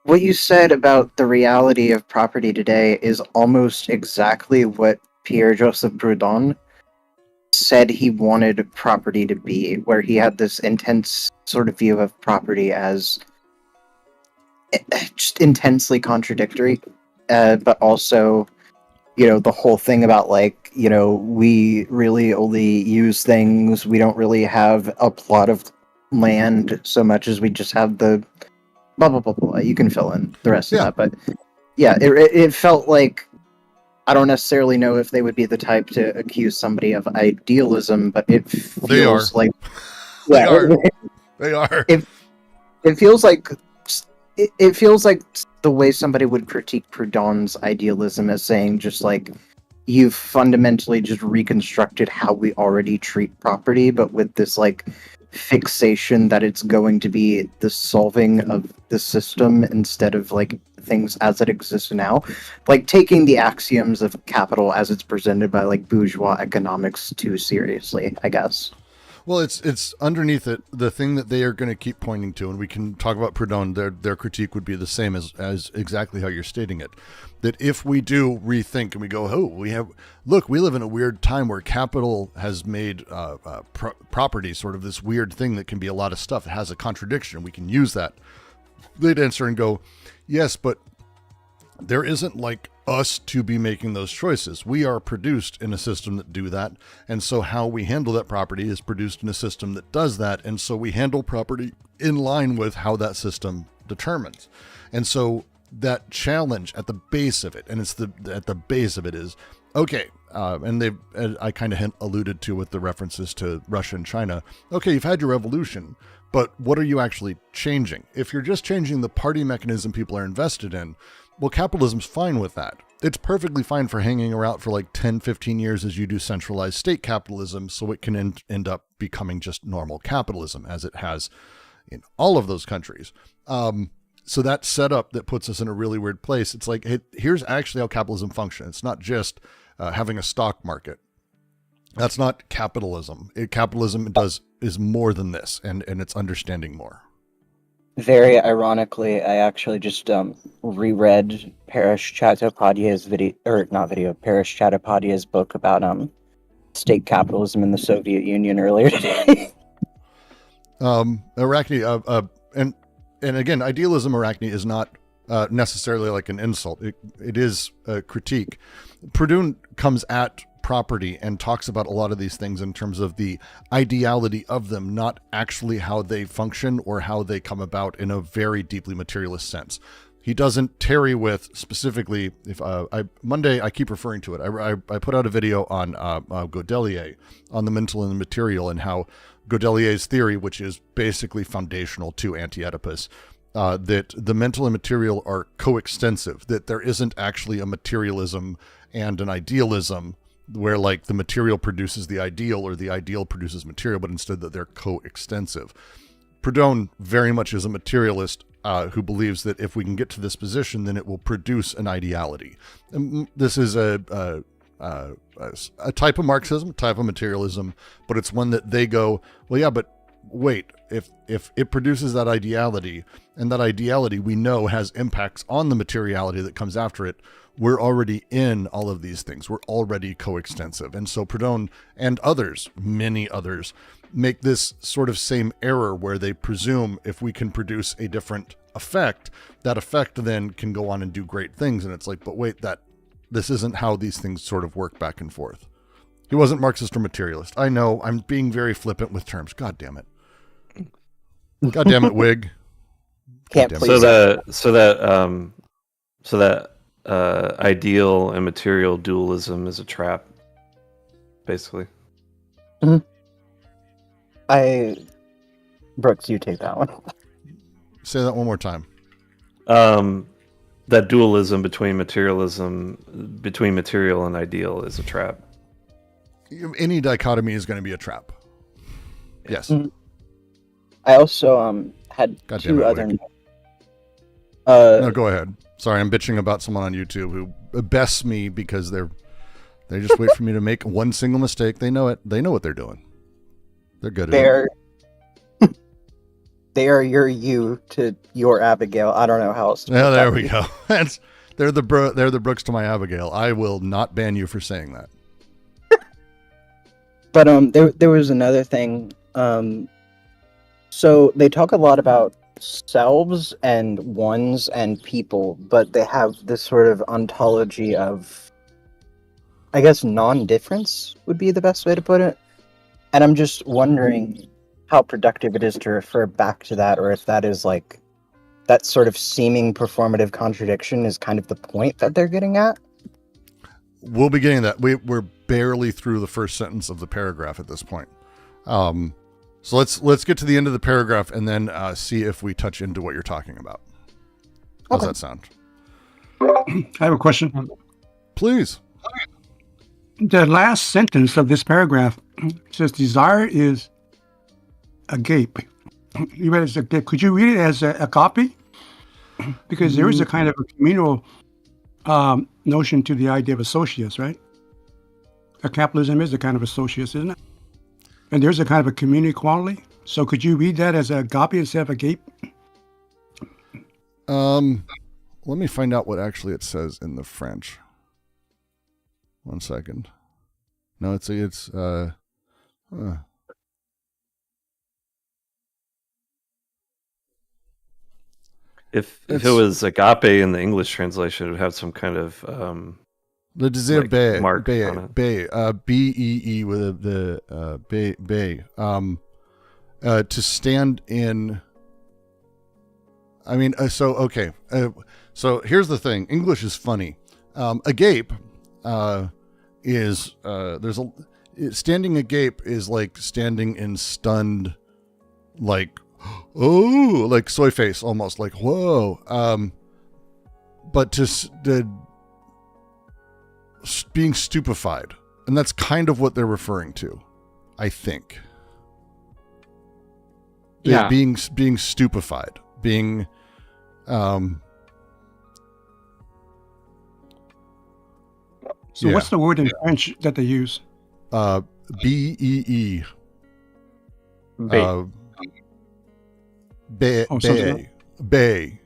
what you said about the reality of property today is almost exactly what Pierre-Joseph Proudhon said he wanted property to be, where he had this intense sort of view of property as just intensely contradictory, but also, you know, the whole thing about like, you know, we really only use things, we don't really have a plot of land so much as we just have the blah blah blah blah. You can fill in the rest of that, but yeah, it felt like, I don't necessarily know if they would be the type to accuse somebody of idealism, but it feels like they are. It feels like it feels like the way somebody would critique Proudhon's idealism as saying just like, you've fundamentally just reconstructed how we already treat property, but with this like fixation that it's going to be the solving of the system instead of like things as it exists now, like taking the axioms of capital as it's presented by like bourgeois economics too seriously, I guess. Well, it's underneath it, the thing that they are going to keep pointing to, and we can talk about Proudhon, their critique would be the same as exactly how you're stating it, that if we do rethink and we go, we live in a weird time where capital has made property sort of this weird thing that can be a lot of stuff. It has a contradiction. We can use that. They'd answer and go, yes, but there isn't like us to be making those choices. We are produced in a system that do that. And so how we handle that property is produced in a system that does that. And so we handle property in line with how that system determines. And so that challenge at the base of it, and at the base of it is, okay, and I kind of alluded to with the references to Russia and China. Okay, you've had your revolution, but what are you actually changing? If you're just changing the party mechanism people are invested in, well, capitalism's fine with that. It's perfectly fine for hanging around for like 10, 15 years as you do centralized state capitalism, so it can end up becoming just normal capitalism, as it has in all of those countries. So that setup that puts us in a really weird place. It's like, hey, here's actually how capitalism functions. It's not just having a stock market. That's not capitalism. Capitalism is more than this, and it's understanding more. Very ironically, I actually just reread Paresh Chattopadhyay's Paresh Chattopadhyay's book about state capitalism in the Soviet Union earlier today. Arachne, and again, idealism, Arachne, is not necessarily like an insult. It is a critique. Proudhon comes at property and talks about a lot of these things in terms of the ideality of them, not actually how they function or how they come about in a very deeply materialist sense. He doesn't tarry with specifically, if Monday, I keep referring to it. I put out a video on Godelier on the mental and the material, and how Godelier's theory, which is basically foundational to Anti-Oedipus, that the mental and material are coextensive, that there isn't actually a materialism and an idealism where like the material produces the ideal or the ideal produces material, but instead that they're coextensive. Proudhon very much is a materialist who believes that if we can get to this position, then it will produce an ideality. And this is a type of Marxism, a type of materialism, but it's one that they go, well, yeah, but wait, if it produces that ideality, and that ideality we know has impacts on the materiality that comes after it, we're already in all of these things. We're already coextensive. And so Proudhon and others, many others, make this sort of same error where they presume if we can produce a different effect, that effect then can go on and do great things. And it's like, but wait, this isn't how these things sort of work back and forth. He wasn't Marxist or materialist. I know, I'm being very flippant with terms. God damn it. God damn it, Wig. Can't please. So that ideal and material dualism is a trap, basically. Mm-hmm. Brooks, you take that one. Say that one more time. That dualism between material and ideal is a trap. Any dichotomy is going to be a trap. Yes. I also had Goddamn two it, other. Wick. No, go ahead. Sorry, I'm bitching about someone on YouTube who bests me because they just wait for me to make one single mistake. They know it. They know what they're doing. They're good at it. They are your you to your Abigail. I don't know how else to Yeah, put there that. we go. They're the Brooks to my Abigail. I will not ban you for saying that. But there was another thing. So they talk a lot about selves and ones and people, but they have this sort of ontology of, I guess, non-difference would be the best way to put it. And I'm just wondering how productive it is to refer back to that, or if that is like that sort of seeming performative contradiction is kind of the point that they're getting at. We'll be getting that. We're barely through the first sentence of the paragraph at this point. So let's get to the end of the paragraph and then see if we touch into what you're talking about. How's that sound? I have a question. Please. The last sentence of this paragraph says desire is agape. You read it as agape. Could you read it as a copy? Because there is a kind of a communal notion to the idea of associates, right? Capitalism is a kind of associates, isn't it? And there's a kind of a community quality. So could you read that as a copy instead of a gape? Let me find out what actually it says in the French. 1 second. No, it's If it was agape in the English translation, it would have some kind of Le désir like bé, mark bé, on it. bé, B-E-E with the bé, bé. To stand in. I mean, okay. So here's the thing. English is funny. Agape is standing agape is like standing in stunned, like, oh, like soy face, almost like whoa. But to being stupefied, and that's kind of what they're referring to, I think. Yeah. Being stupefied, being So what's the word in French that they use? B-E-E. Bay. Bay, Oh, something bay, bay.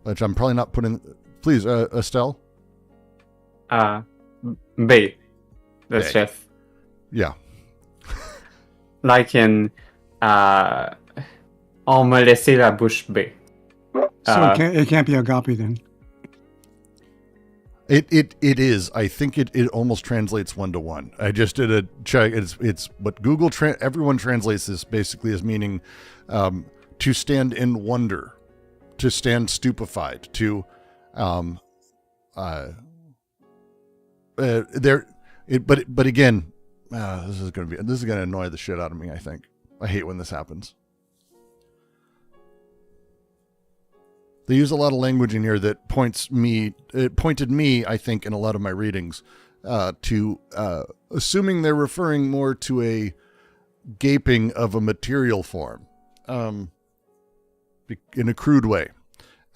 Which I'm probably not putting. Please, Estelle. Bay. That's Bay. just Yeah. like in on me laisser la bouche bée. So it can't be agape then. It is. I think it almost translates 1-to-1. I just did a check. It's what Google everyone translates this basically as meaning to stand in wonder, to stand stupefied, to but again, this is gonna annoy the shit out of me. I think I hate when this happens. They use a lot of language in here that pointed me, I think, in a lot of my readings, to assuming they're referring more to a gaping of a material form, in a crude way.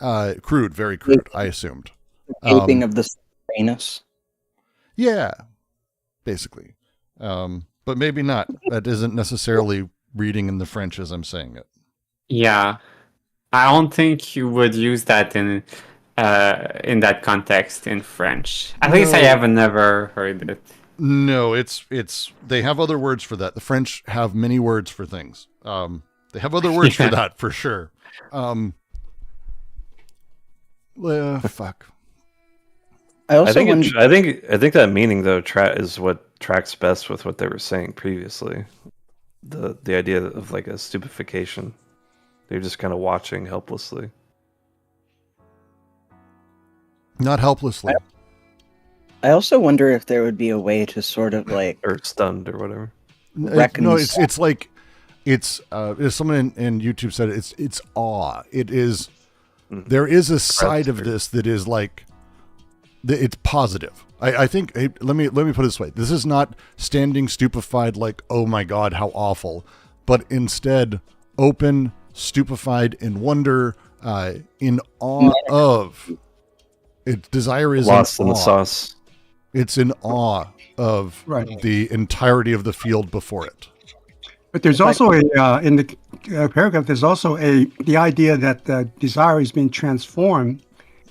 Very crude, I assumed. Gaping of the anus. Yeah, basically. But maybe not. That isn't necessarily reading in the French as I'm saying it. Yeah, I don't think you would use that in that context in French. At least I have never heard it. No, it's they have other words for that. The French have many words for things. They have other words for that for sure. Fuck. I think wonder- I think that meaning though is what tracks best with what they were saying previously. The idea of like a stupefaction. They're just kind of watching helplessly. Not helplessly. I also wonder if there would be a way to sort of like Or stunned or whatever. No, it's like it's as someone in YouTube said, it's awe. It is. There is a side of this that is like, it's positive. I think. Let me put it this way. This is not standing stupefied like, oh my God, how awful, but instead open, stupefied in wonder, in awe of. Its desire is Lost in in the awe. sauce. It's in awe of the entirety of the field before it. But there's also in the paragraph. There's also the idea that desire is being transformed,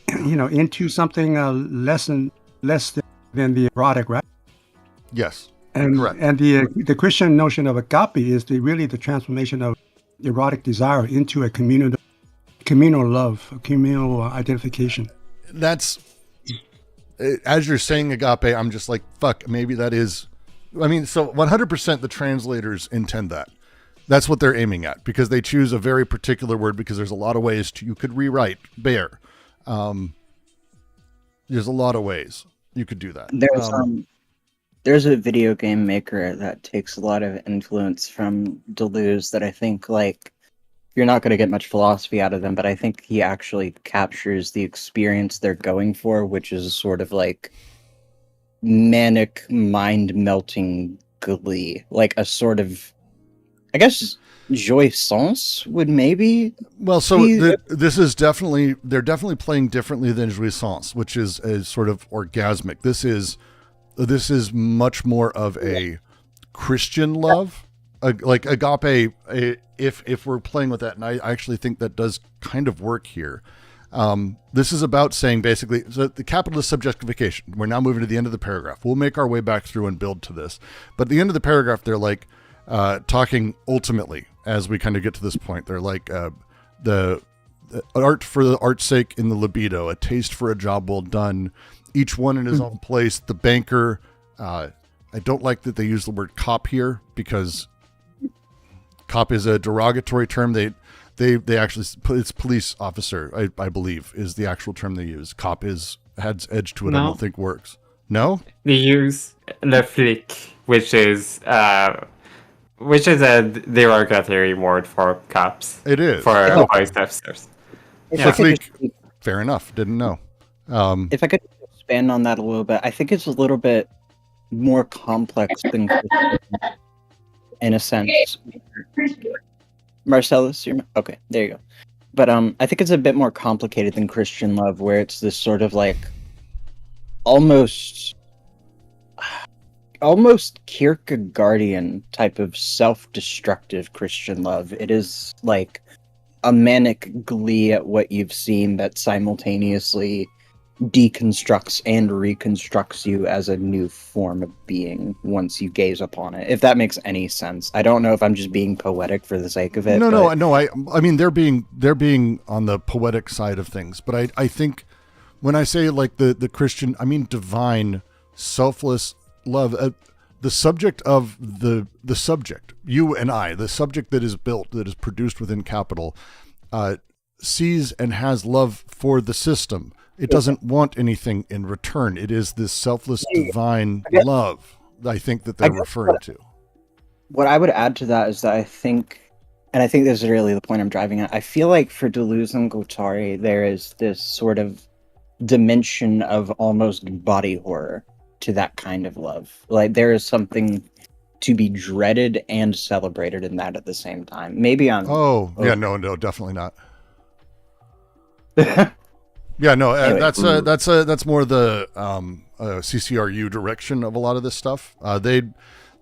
into something less than the erotic, right? Yes, and correct. And the Christian notion of agape is really the transformation of erotic desire into a communal love, a communal identification. That's, as you're saying agape, I'm just like, fuck, maybe that is. I mean, so 100% the translators intend that. That's what they're aiming at, because they choose a very particular word, because there's a lot of ways you could rewrite bear. There's a lot of ways you could do that. There's a video game maker that takes a lot of influence from Deleuze that I think, like, you're not going to get much philosophy out of them, but I think he actually captures the experience they're going for, which is sort of like manic, mind-melting glee. Like a sort of, I guess, jouissance would maybe. Well, so this is definitely, they're definitely playing differently than jouissance, which is a sort of orgasmic. This is much more of a Christian love, like agape. If we're playing with that, and I actually think that does kind of work here. This is about saying basically, so the capitalist subjectification. We're now moving to the end of the paragraph. We'll make our way back through and build to this. But at the end of the paragraph, they're like talking ultimately, as we kind of get to this point. They're like the art for the art's sake in the libido, a taste for a job well done, each one in his own place. The banker. I don't like that they use the word cop here, because cop is a derogatory term. They actually, it's police officer, I believe, is the actual term they use. Cop has edge to it. No. I don't think works. No? They use le flic, which is a derogatory word for cops. It is. For police officers. Fair enough. Didn't know. If I could expand on that a little bit, I think it's a little bit more complex than Christian, in a sense. Marcellus, okay, there you go. But I think it's a bit more complicated than Christian love, where it's this sort of like almost Kierkegaardian type of self-destructive Christian love. It is like a manic glee at what you've seen that simultaneously deconstructs and reconstructs you as a new form of being once you gaze upon it. If that makes any sense. I don't know if I'm just being poetic for the sake of it. No. I mean, they're being on the poetic side of things, but I think when I say like the Christian, I mean divine, selfless love. The subject of the subject, you and I, the subject that is built, that is produced within capital, sees and has love for the system. It doesn't want anything in return. It is this selfless, divine love, I think, that they're referring to. What I would add to that is that I think, and I think this is really the point I'm driving at, I feel like for Deleuze and Guattari, there is this sort of dimension of almost body horror to that kind of love. Like, there is something to be dreaded and celebrated in that at the same time. Maybe I'm... Yeah, no, definitely not. Yeah, no, Anyway. that's more the CCRU direction of a lot of this stuff. They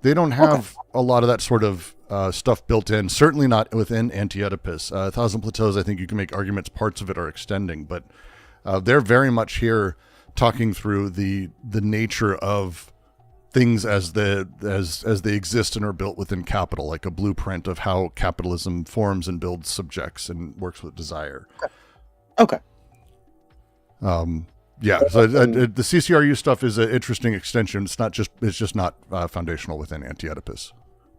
don't have a lot of that sort of stuff built in. Certainly not within Anti-Oedipus. Thousand Plateaus, I think you can make arguments parts of it are extending, but they're very much here talking through the nature of things as they exist and are built within capital, like a blueprint of how capitalism forms and builds subjects and works with desire. Okay. Yeah, so the CCRU stuff is an interesting extension. It's just not foundational within Anti-Oedipus.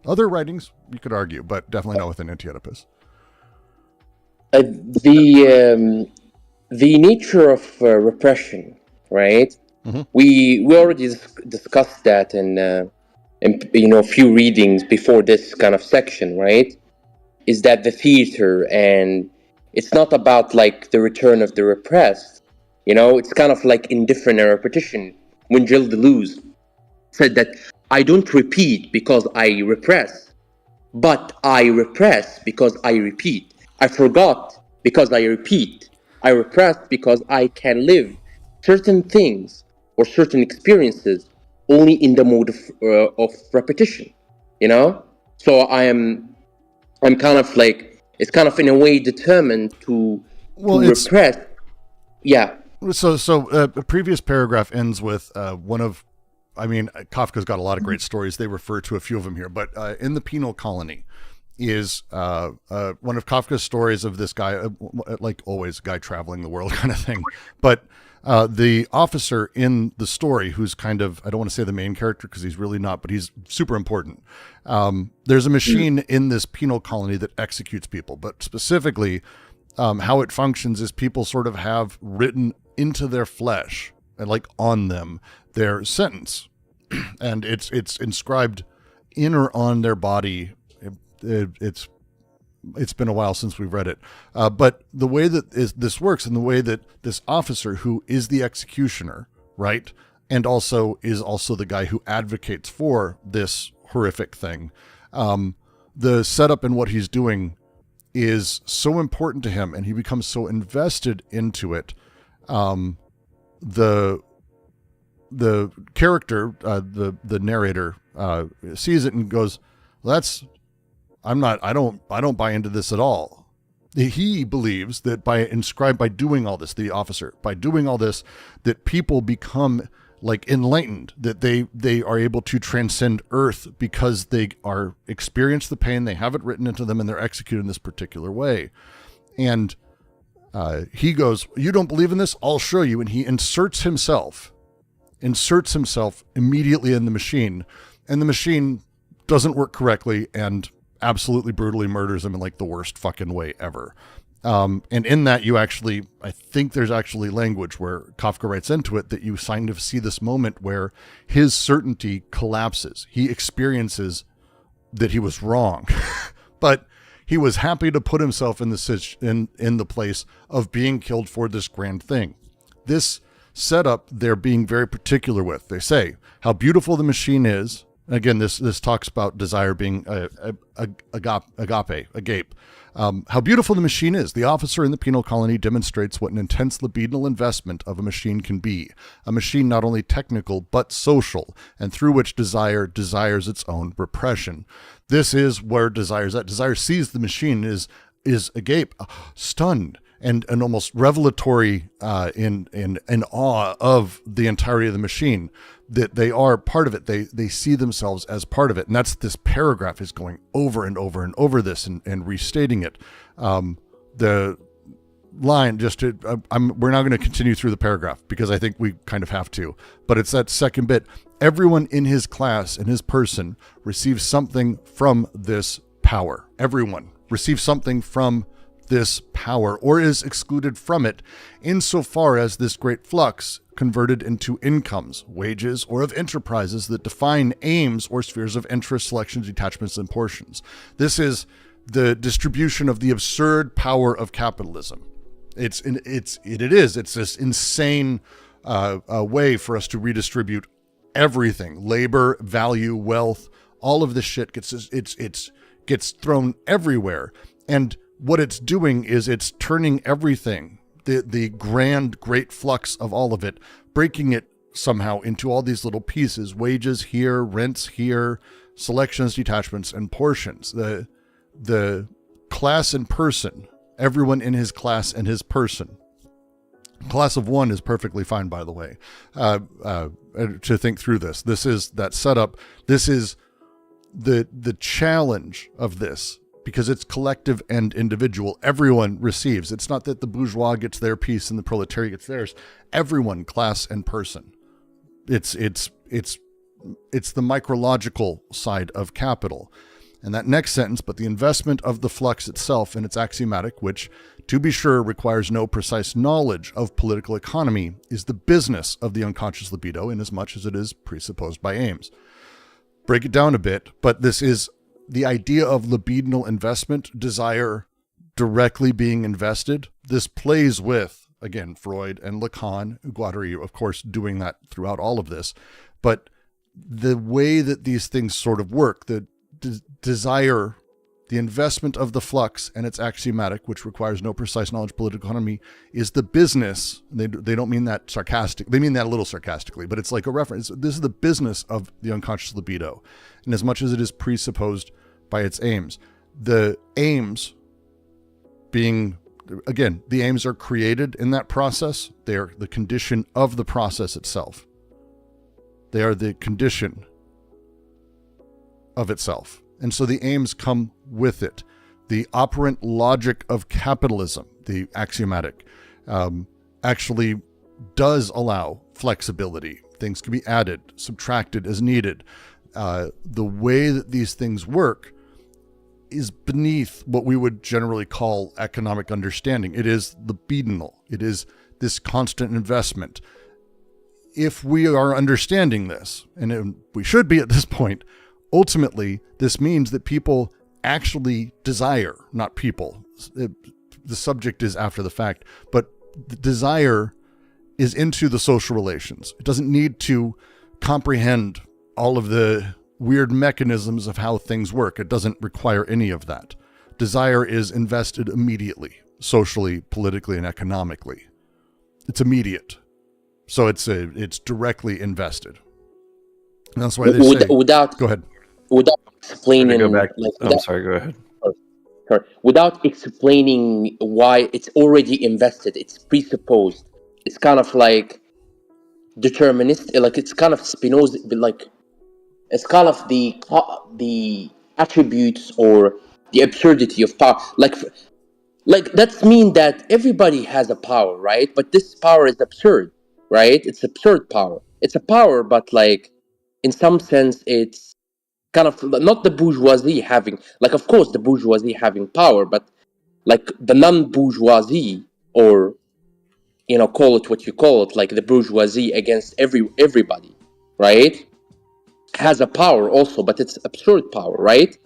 Other writings you could argue, but definitely not within Anti-Oedipus. The nature of repression, right? Mm-hmm. We already discussed that in a few readings before this kind of section, right? is that the theater, and it's not about like the return of the repressed. You know, it's kind of like indifferent and repetition. When Gilles Deleuze said that I don't repeat because I repress, but I repress because I repeat. I forgot because I repeat. I repress because I can live certain things or certain experiences only in the mode of repetition, you know? So I'm kind of like, it's kind of in a way determined to repress. Yeah. So a previous paragraph ends with Kafka's got a lot of great stories. They refer to a few of them here, but in the penal colony is one of Kafka's stories of this guy, like always, guy traveling the world kind of thing. But the officer in the story, who's kind of, I don't want to say the main character because he's really not, but he's super important. There's a machine in this penal colony that executes people, but specifically how it functions is people sort of have written into their flesh and like on them their sentence, and it's inscribed in or on their body. It's been a while since we've read it, but the way that this works, and the way that this officer, who is the executioner, right, and also is also the guy who advocates for this horrific thing, the setup and what he's doing is so important to him, and he becomes so invested into it. The character, the narrator, sees it and goes, I don't buy into this at all. He believes that by doing all this, the officer, by doing all this, that people become like enlightened, that they are able to transcend earth because they are experience the pain, they have it written into them, and they're executed in this particular way. And he goes, you don't believe in this? I'll show you. And he inserts himself immediately in the machine, and the machine doesn't work correctly and absolutely brutally murders him in like the worst fucking way ever. And in that, I think there's actually language where Kafka writes into it that you kind of see this moment where his certainty collapses. He experiences that he was wrong, but he was happy to put himself in the place of being killed for this grand thing. This setup they're being very particular with. They say how beautiful the machine is. Again, this talks about desire being agape. How beautiful the machine is. The officer in the penal colony demonstrates what an intense libidinal investment of a machine can be. A machine not only technical, but social, and through which desire desires its own repression. This is where desire is at. Desire sees the machine is agape, stunned, and almost revelatory in awe of the entirety of the machine, that they are part of it. They see themselves as part of it. And that's, this paragraph is going over and over and over this and restating it. The line, we're not going to continue through the paragraph because I think we kind of have to, but it's that second bit. Everyone in his class and his person receives something from this power. Everyone receives something from this power, or is excluded from it, insofar as this great flux converted into incomes, wages, or of enterprises that define aims or spheres of interest, selections, detachments, and portions. This is the distribution of the absurd power of capitalism. It's this insane way for us to redistribute everything: labor, value, wealth. All of this shit gets thrown everywhere, and what it's doing is it's turning everything, the grand, great flux of all of it, breaking it somehow into all these little pieces: wages here, rents here, selections, detachments, and portions. The class and person, everyone in his class and his person. Class of one is perfectly fine, by the way, to think through this. This is that setup. This is the challenge of this, because it's collective and individual. Everyone receives. It's not that the bourgeois gets their piece and the proletariat gets theirs. Everyone, class and person. It's the micrological side of capital. And that next sentence, but the investment of the flux itself, and its axiomatic, which, to be sure, requires no precise knowledge of political economy, is the business of the unconscious libido, inasmuch as it is presupposed by aims. Break it down a bit, but this is the idea of libidinal investment, desire directly being invested, this plays with, again, Freud and Lacan, Guattari, of course, doing that throughout all of this. But the way that these things sort of work, the desire, the investment of the flux, and it's axiomatic, which requires no precise knowledge of political economy, is the business. They don't mean that sarcastic. They mean that a little sarcastically, but it's like a reference. This is the business of the unconscious libido, and as much as it is presupposed by its aims. The aims being, again, the aims are created in that process. They are the condition of the process itself. They are the condition of itself. And so the aims come with it. The operant logic of capitalism, the axiomatic, actually does allow flexibility. Things can be added, subtracted as needed. The way that these things work is beneath what we would generally call economic understanding. It is libidinal. It is this constant investment. If we are understanding this, and we should be at this point, ultimately, this means that people actually desire, not people. The subject is after the fact, but the desire is into the social relations. It doesn't need to comprehend all of the weird mechanisms of how things work. It doesn't require any of that. Desire is invested immediately, socially, politically, and economically. It's immediate. So it's directly invested. And that's why they say... Go ahead. Without explaining... Go back. I'm sorry, go ahead. Sorry. Without explaining why it's already invested, it's presupposed. It's kind of like deterministic, like it's kind of Spinoza, like it's kind of the attributes or the absurdity of power. Like that means that everybody has a power, right? But this power is absurd, right? It's absurd power. It's a power, but like in some sense, it's kind of not the bourgeoisie having, like, of course, the bourgeoisie having power, but like the non-bourgeoisie, or call it what you call it, like the bourgeoisie against everybody, right? Has a power also, but it's absurd power, right?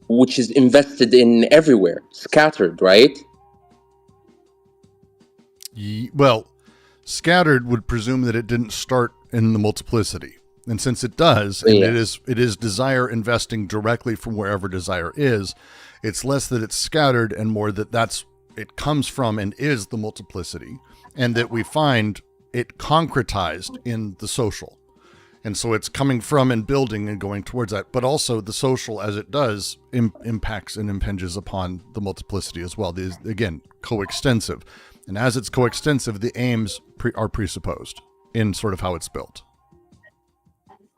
Which is invested in everywhere, scattered, right? Well, scattered would presume that it didn't start in the multiplicity. And since it does, and it is desire investing directly from wherever desire is, it's less that it's scattered and more that it comes from and is the multiplicity, and that we find it concretized in the social. And so it's coming from and building and going towards that, but also the social, as it does, impacts and impinges upon the multiplicity as well. These, again, coextensive. And as it's coextensive, the aims are presupposed in sort of how it's built.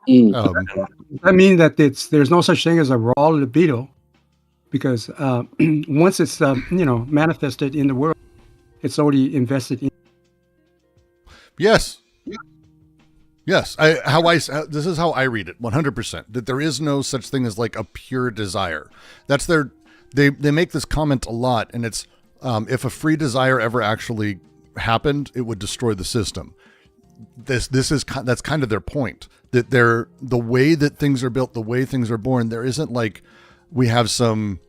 I mean that there's no such thing as a raw libido, because once it's manifested in the world, it's already invested in. Yes. Yes, this is how I read it, 100%. That there is no such thing as like a pure desire. That's they make this comment a lot, and it's if a free desire ever actually happened, it would destroy the system. That's kind of their point. That the way that things are built, the way things are born, there isn't like we have some,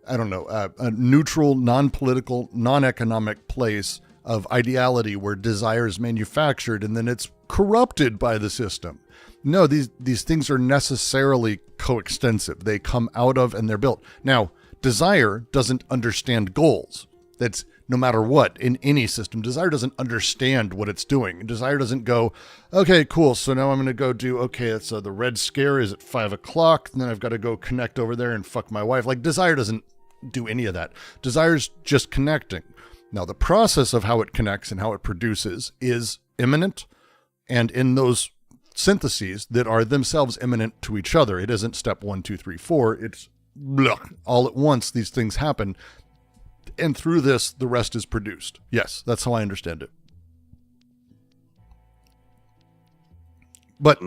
I don't know, a neutral, non-political, non-economic place of ideality where desire is manufactured and then it's corrupted by the system. No, these things are necessarily coextensive. They come out of and they're built. Now, desire doesn't understand goals. That's no matter what in any system. Desire doesn't understand what it's doing. Desire doesn't go, okay, cool. So now I'm going to go do, okay, it's the red scare is at 5:00. And then I've got to go connect over there and fuck my wife. Like desire doesn't do any of that. Desire's just connecting. Now, the process of how it connects and how it produces is immanent, and in those syntheses that are themselves immanent to each other. It isn't step 1, 2, 3, 4. It's all at once these things happen, and through this, the rest is produced. Yes, that's how I understand it. But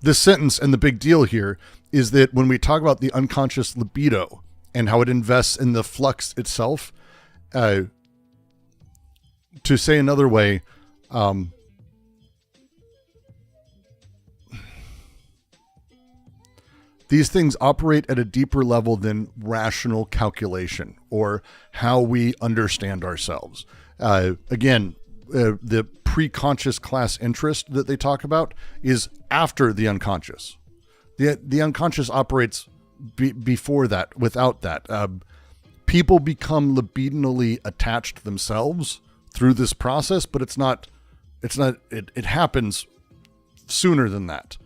this sentence and the big deal here is that when we talk about the unconscious libido and how it invests in the flux itself, to say another way, These things operate at a deeper level than rational calculation or how we understand ourselves. Again, the pre-conscious class interest that they talk about is after the unconscious. The unconscious operates before that, without that. People become libidinally attached themselves through this process, but it happens sooner than that.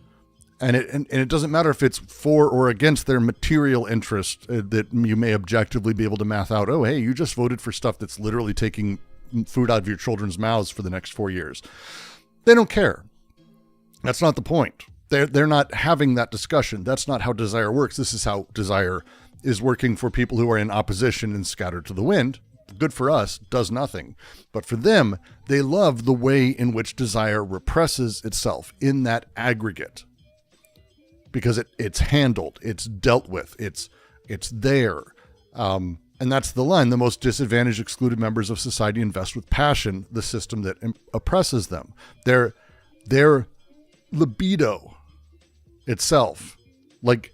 And it doesn't matter if it's for or against their material interest that you may objectively be able to math out. Oh, hey, you just voted for stuff that's literally taking food out of your children's mouths for the next 4 years. They don't care. That's not the point. They're not having that discussion. That's not how desire works. This is how desire is working for people who are in opposition and scattered to the wind. Good for us, does nothing. But for them, they love the way in which desire represses itself in that aggregate. Because it's handled, it's dealt with, it's there. And that's the line. The most disadvantaged, excluded members of society invest with passion the system that oppresses them. Their libido itself, like,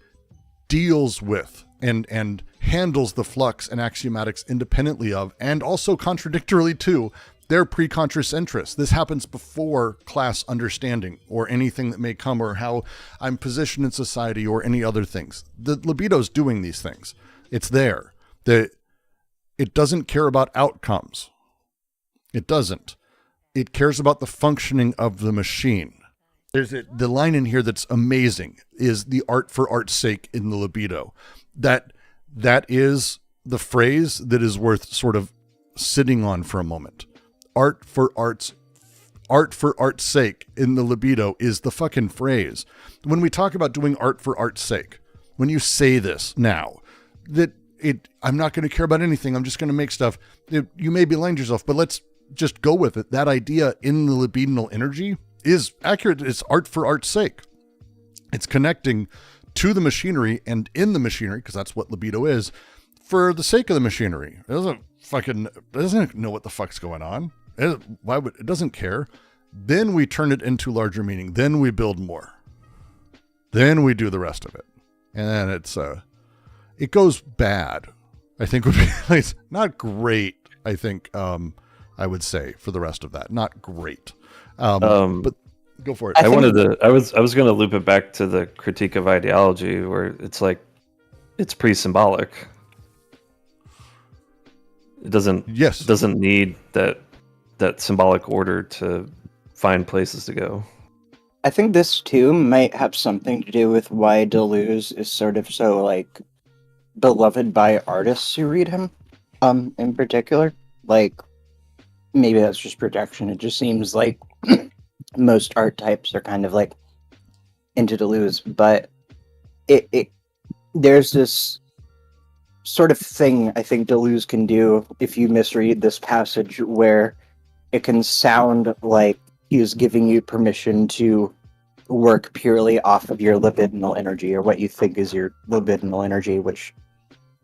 deals with and handles the flux and axiomatics independently of, and also contradictorily to, their pre-conscious interests. This happens before class understanding or anything that may come, or how I'm positioned in society or any other things. The libido's doing these things. It's there. It doesn't care about outcomes. It doesn't. It cares about the functioning of the machine. There's the line in here that's amazing is the art for art's sake in the libido. That is the phrase that is worth sort of sitting on for a moment. Art for art's sake in the libido is the fucking phrase. When we talk about doing art for art's sake, when you say this now, I'm not going to care about anything. I'm just going to make stuff. You may be lying to yourself, but let's just go with it. That idea in the libidinal energy is accurate. It's art for art's sake. It's connecting to the machinery and in the machinery, because that's what libido is, for the sake of the machinery. It doesn't know what the fuck's going on. It doesn't care. Then we turn it into larger meaning. Then we build more. Then we do the rest of it. And then it goes bad. I think would be it's not great. I think I would say for the rest of that, not great. But go for it. I was going to loop it back to the critique of ideology, where it's like it's pre-symbolic. It doesn't need that symbolic order to find places to go. I think this too might have something to do with why Deleuze is sort of so like beloved by artists who read him, in particular. Like, maybe that's just projection. It just seems like most art types are kind of like into Deleuze, but there's this sort of thing I think Deleuze can do if you misread this passage, where it can sound like he's giving you permission to work purely off of your libidinal energy, or what you think is your libidinal energy, which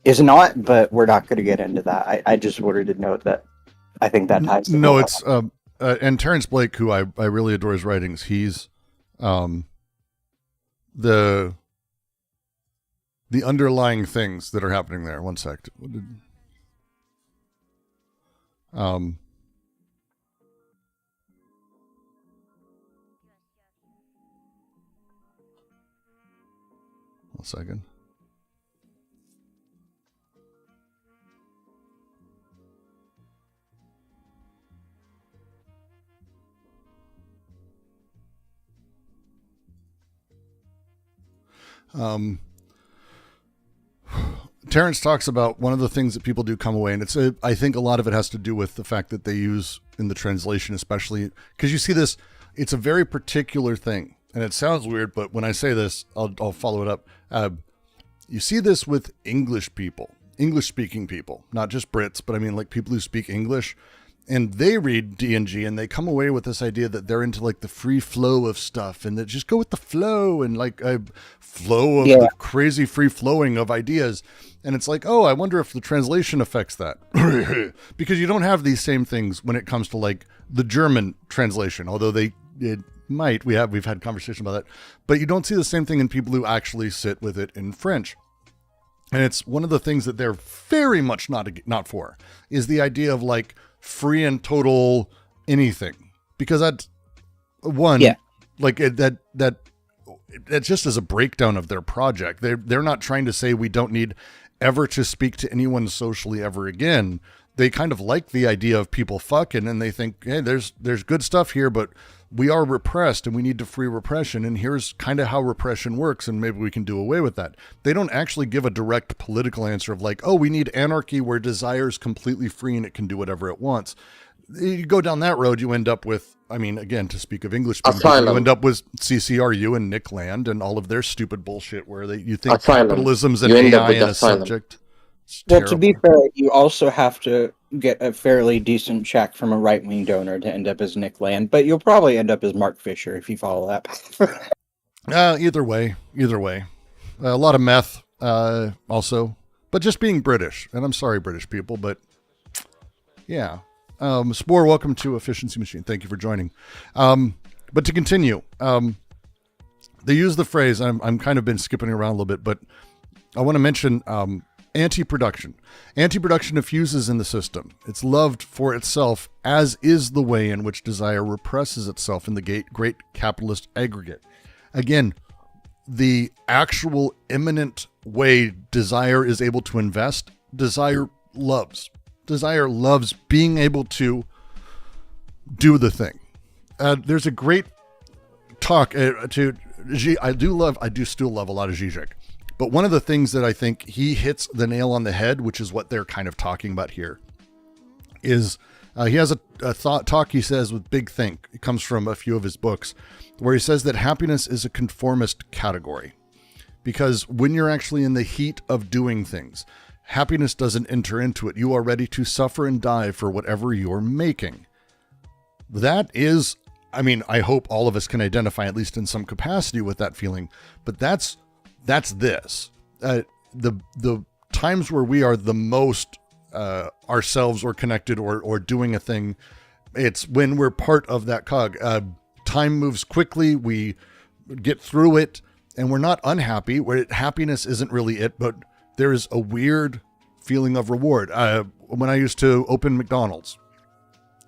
is not, but we're not going to get into that. I just wanted to note that I think that ties to no, it's and Terrence Blake, who I really adore his writings, he's the underlying things that are happening there. One sec. One second. Terrence talks about one of the things that people do come away, and I think a lot of it has to do with the fact that they use in the translation, especially because you see this, it's a very particular thing, and it sounds weird, but when I say this, I'll follow it up. You see this with English people, English-speaking people, not just Brits, but I mean like people who speak English, and they read D&G and they come away with this idea that they're into like the free flow of stuff, and that just go with the flow and like a flow of the crazy free flowing of ideas. And it's like, oh, I wonder if the translation affects that. Because you don't have these same things when it comes to like the German translation, although might. We've had conversation about that, but you don't see the same thing in people who actually sit with it in French. And it's one of the things that they're very much not for, is the idea of like free and total anything, because that's one, like that just is a breakdown of their project. They're not trying to say we don't need ever to speak to anyone socially ever again. They kind of like the idea of people fucking, and they think, hey, there's good stuff here, but we are repressed and we need to free repression, and here's kind of how repression works, and maybe we can do away with that. They don't actually give a direct political answer of like, oh, we need anarchy where desire is completely free and it can do whatever it wants. You go down that road, you end up with, I mean, again, to speak of English people, you end up with CCRU and Nick Land and all of their stupid bullshit where you think capitalism's an AI and a subject. Well, to be fair, you also have to get a fairly decent check from a right-wing donor to end up as Nick Land, but you'll probably end up as Mark Fisher if you follow that path. Either way. A lot of meth also, but just being British. And I'm sorry, British people, but yeah. Spore, welcome to Efficiency Machine. Thank you for joining. But to continue, they use the phrase, I'm kind of been skipping around a little bit, but I want to mention anti-production. Anti-production diffuses in the system. It's loved for itself, as is the way in which desire represses itself in the great capitalist aggregate. Again, the actual imminent way desire is able to invest, desire loves. Desire loves being able to do the thing. There's a great talk to I do still love a lot of Zizek. But one of the things that I think he hits the nail on the head, which is what they're kind of talking about here, is he has a talk he says with Big Think. It comes from a few of his books, where he says that happiness is a conformist category. Because when you're actually in the heat of doing things, happiness doesn't enter into it. You are ready to suffer and die for whatever you're making. That is, I mean, I hope all of us can identify at least in some capacity with that feeling, but that's this. The times where we are the most ourselves or connected or doing a thing, it's when we're part of that cog. Time moves quickly, we get through it, and we're not unhappy. Happiness isn't really it, but there is a weird feeling of reward. When I used to open McDonald's,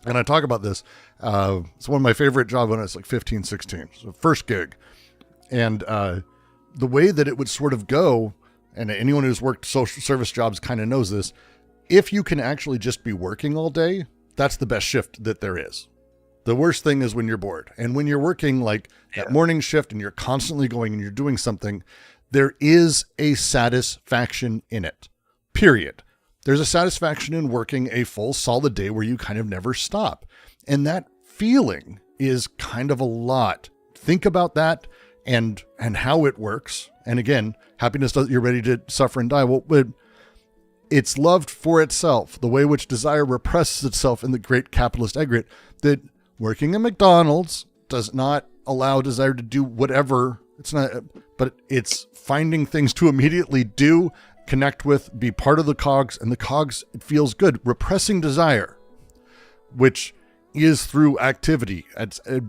and I talk about this, it's one of my favorite jobs when I was like 15, 16. So first gig. And the way that it would sort of go, and anyone who's worked social service jobs kind of knows this, if you can actually just be working all day, that's the best shift that there is. The worst thing is when you're bored. And when you're working like that morning shift and you're constantly going and you're doing something, there is a satisfaction in it, period. There's a satisfaction in working a full solid day where you kind of never stop. And that feeling is kind of a lot. Think about that and how it works. And again, happiness doesn't, you're ready to suffer and die. Well, it's loved for itself, the way which desire represses itself in the great capitalist aggregate, that working at McDonald's does not allow desire to do whatever. It's not, but it's finding things to immediately do, connect with, be part of the cogs, and the cogs, it feels good. Repressing desire, which is through activity.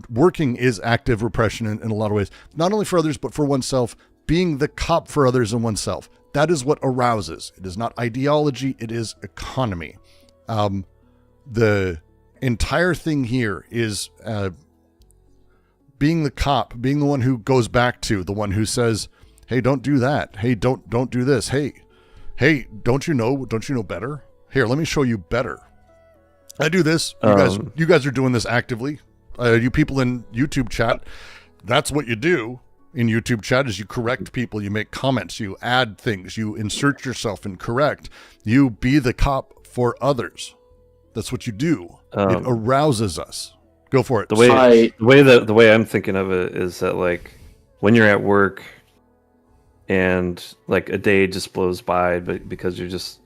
Working is active repression in a lot of ways, not only for others, but for oneself, being the cop for others and oneself. That is what arouses. It is not ideology, it is economy. The entire thing here is being the cop, being the one who goes back to, the one who says, hey, don't do that. Hey, don't do this. Hey, don't you know better? Here, let me show you better. I do this. You guys are doing this actively. You people in YouTube chat, that's what you do in YouTube chat, is you correct people, you make comments, you add things, you insert yourself and correct. You be the cop for others. That's what you do. It arouses us. Go for it. The way I'm thinking of it is that, like, when you're at work and like a day just blows by, but because you're just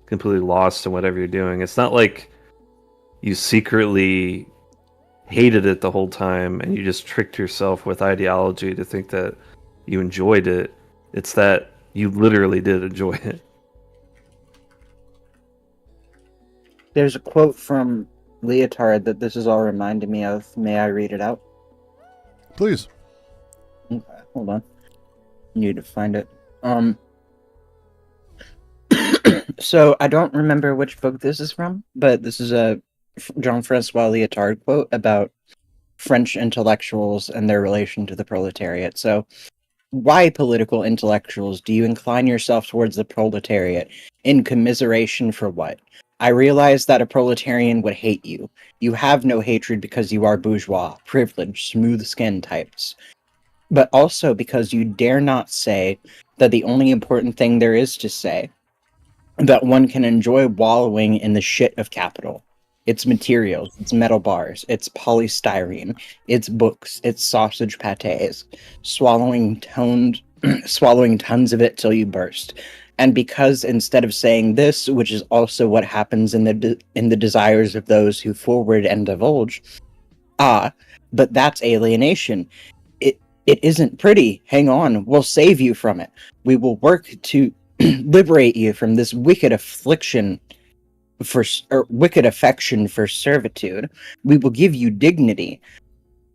completely lost in whatever you're doing, it's not like you secretly hated it the whole time and you just tricked yourself with ideology to think that you enjoyed it. It's that you literally did enjoy it. There's a quote from Leotard that this is all reminding me of. May I read it out? Please. Okay, hold on. Need to find it. So I don't remember which book this is from, but this is a Jean-Francois Lyotard quote about French intellectuals and their relation to the proletariat. So, why, political intellectuals, do you incline yourself towards the proletariat? In commiseration for what? I realize that a proletarian would hate you. You have no hatred because you are bourgeois, privileged, smooth-skinned types. But also because you dare not say that the only important thing there is to say, that one can enjoy wallowing in the shit of capital. Its materials, its metal bars, its polystyrene, its books, its sausage patés, swallowing tons of it till you burst. And because instead of saying this, which is also what happens in the desires of those who forward and divulge, but that's alienation. It isn't pretty. Hang on, we'll save you from it. We will work to liberate you from this wicked affection for servitude. We will give you dignity.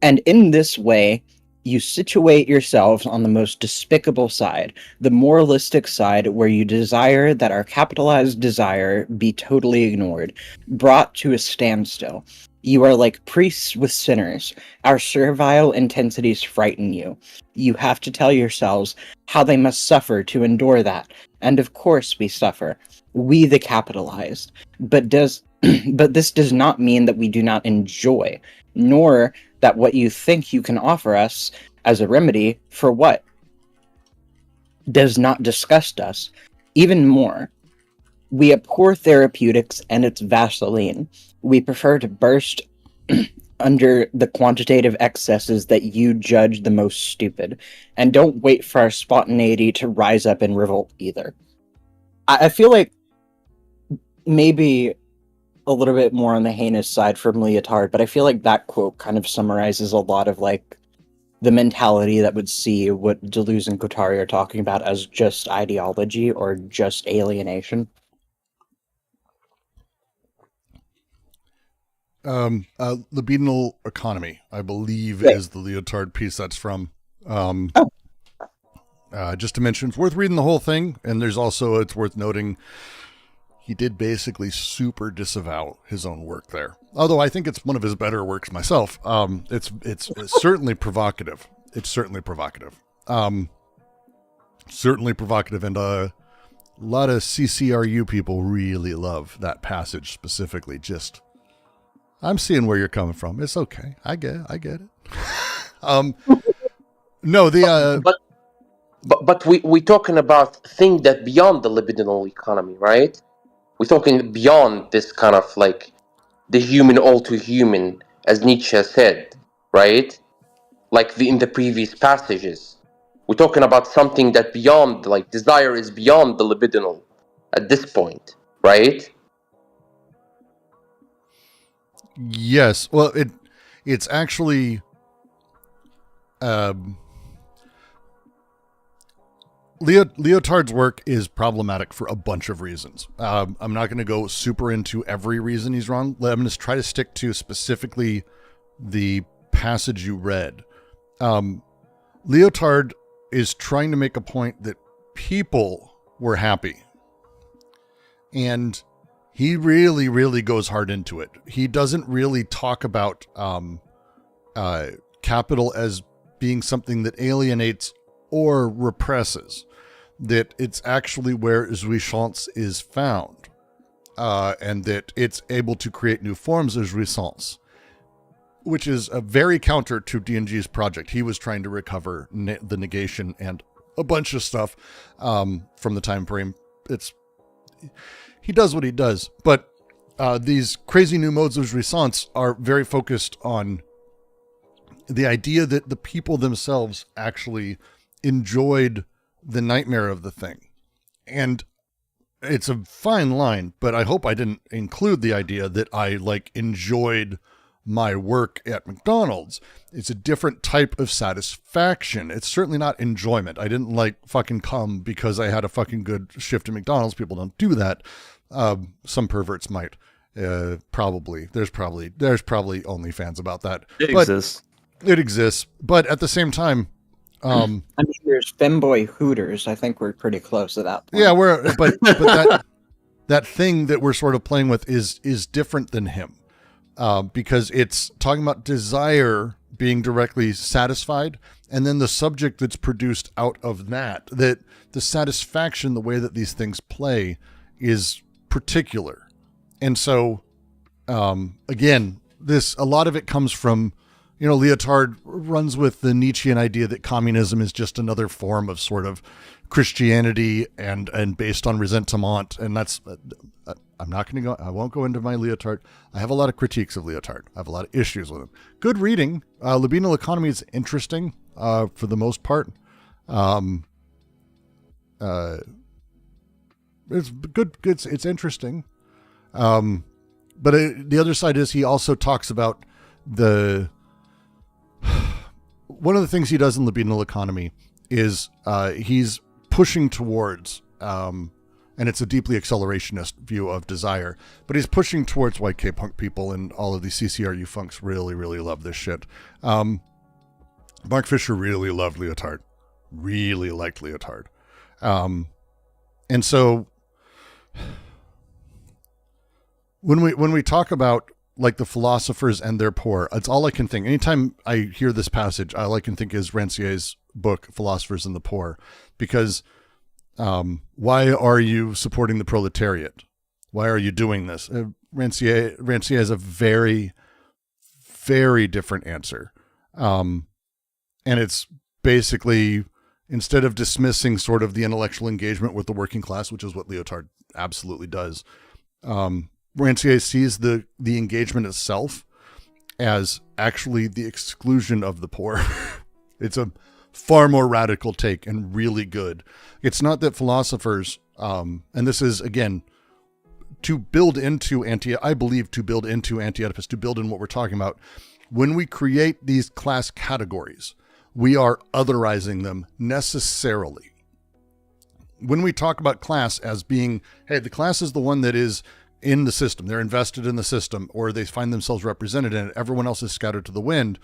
And in this way, you situate yourselves on the most despicable side, the moralistic side, where you desire that our capitalized desire be totally ignored, brought to a standstill. You are like priests with sinners. Our servile intensities frighten you. You have to tell yourselves how they must suffer to endure that. And of course we suffer. We the capitalized. But this does not mean that we do not enjoy, nor that what you think you can offer us as a remedy for what does not disgust us. Even more, we abhor therapeutics and its Vaseline. We prefer to burst under the quantitative excesses that you judge the most stupid, and don't wait for our spontaneity to rise up in revolt either. I feel like maybe a little bit more on the heinous side from Lyotard, but I feel like that quote kind of summarizes a lot of like the mentality that would see what Deleuze and Guattari are talking about as just ideology or just alienation. Libidinal economy, I believe, is the Lyotard piece that's from. Just to mention, it's worth reading the whole thing, and there's also, it's worth noting, he did basically super disavow his own work there. Although I think it's one of his better works myself. It's certainly provocative. It's certainly provocative. Certainly provocative, and a lot of CCRU people really love that passage specifically. Just, I'm seeing where you're coming from. It's okay. I get it. No, But we're talking about things that beyond the libidinal economy, right? We're talking beyond this kind of like the human all too human, as Nietzsche said, right? Like in the previous passages. We're talking about something that beyond, like desire is beyond the libidinal at this point, right? Yes. Well, it's actually Lyotard's work is problematic for a bunch of reasons. I'm not going to go super into every reason he's wrong. I'm going to try to stick to specifically the passage you read. Lyotard is trying to make a point that people were happy. And he really, really goes hard into it. He doesn't really talk about capital as being something that alienates or represses. That it's actually where jouissance is found, and that it's able to create new forms of jouissance, which is a very counter to D&G's project. He was trying to recover the negation and a bunch of stuff from the time frame. He does what he does, but these crazy new modes of jouissance are very focused on the idea that the people themselves actually enjoyed the nightmare of the thing. And it's a fine line, but I hope I didn't include the idea that I enjoyed my work at McDonald's. It's a different type of satisfaction. It's certainly not enjoyment. I didn't fucking come because I had a fucking good shift at McDonald's. People don't do that. Some perverts might. Probably. There's probably OnlyFans about that. It exists. It exists, but at the same time, I mean, there's femboy hooters. I think we're pretty close to that point. yeah, but that thing that we're sort of playing with is different than him, because it's talking about desire being directly satisfied, and then the subject that's produced out of that the satisfaction, the way that these things play, is particular. And so, again, a lot of it comes from, Lyotard runs with the Nietzschean idea that communism is just another form of sort of Christianity and based on ressentiment. And that's, I won't go into my Lyotard. I have a lot of critiques of Lyotard. I have a lot of issues with him. Good reading. Libidinal Economy is interesting, for the most part. It's good. It's interesting. But the other side is he also talks about one of the things he does in Libidinal Economy is he's pushing towards, and it's a deeply accelerationist view of desire, but he's pushing towards why K-punk people and all of these CCRU funks really, really love this shit. Mark Fisher really loved Lyotard, really liked Lyotard. And so when we talk about like the philosophers and their poor, it's all I can think. Anytime I hear this passage, all I can think is Rancier's book, Philosophers and the Poor, because why are you supporting the proletariat? Why are you doing this? Rancier has a very, very different answer. And it's basically, instead of dismissing sort of the intellectual engagement with the working class, which is what Lyotard absolutely does, Rancier sees the engagement itself as actually the exclusion of the poor. It's a far more radical take and really good. It's not that philosophers, and this is, again, to build into Anti-Oedipus, to build in what we're talking about. When we create these class categories, we are otherizing them necessarily. When we talk about class as being, hey, the class is the one that is in the system, they're invested in the system, or they find themselves represented in it, everyone else is scattered to the wind.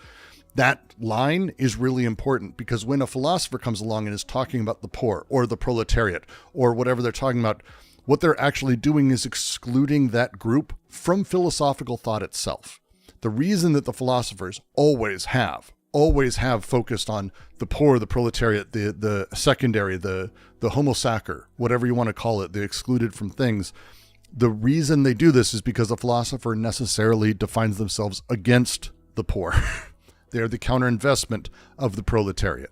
That line is really important, because when a philosopher comes along and is talking about the poor or the proletariat or whatever they're talking about, what they're actually doing is excluding that group from philosophical thought itself. The reason that the philosophers always have focused on the poor, the proletariat, the secondary, the homo sacer, whatever you want to call it, the excluded from things. The reason they do this is because the philosopher necessarily defines themselves against the poor. They're the counter-investment of the proletariat.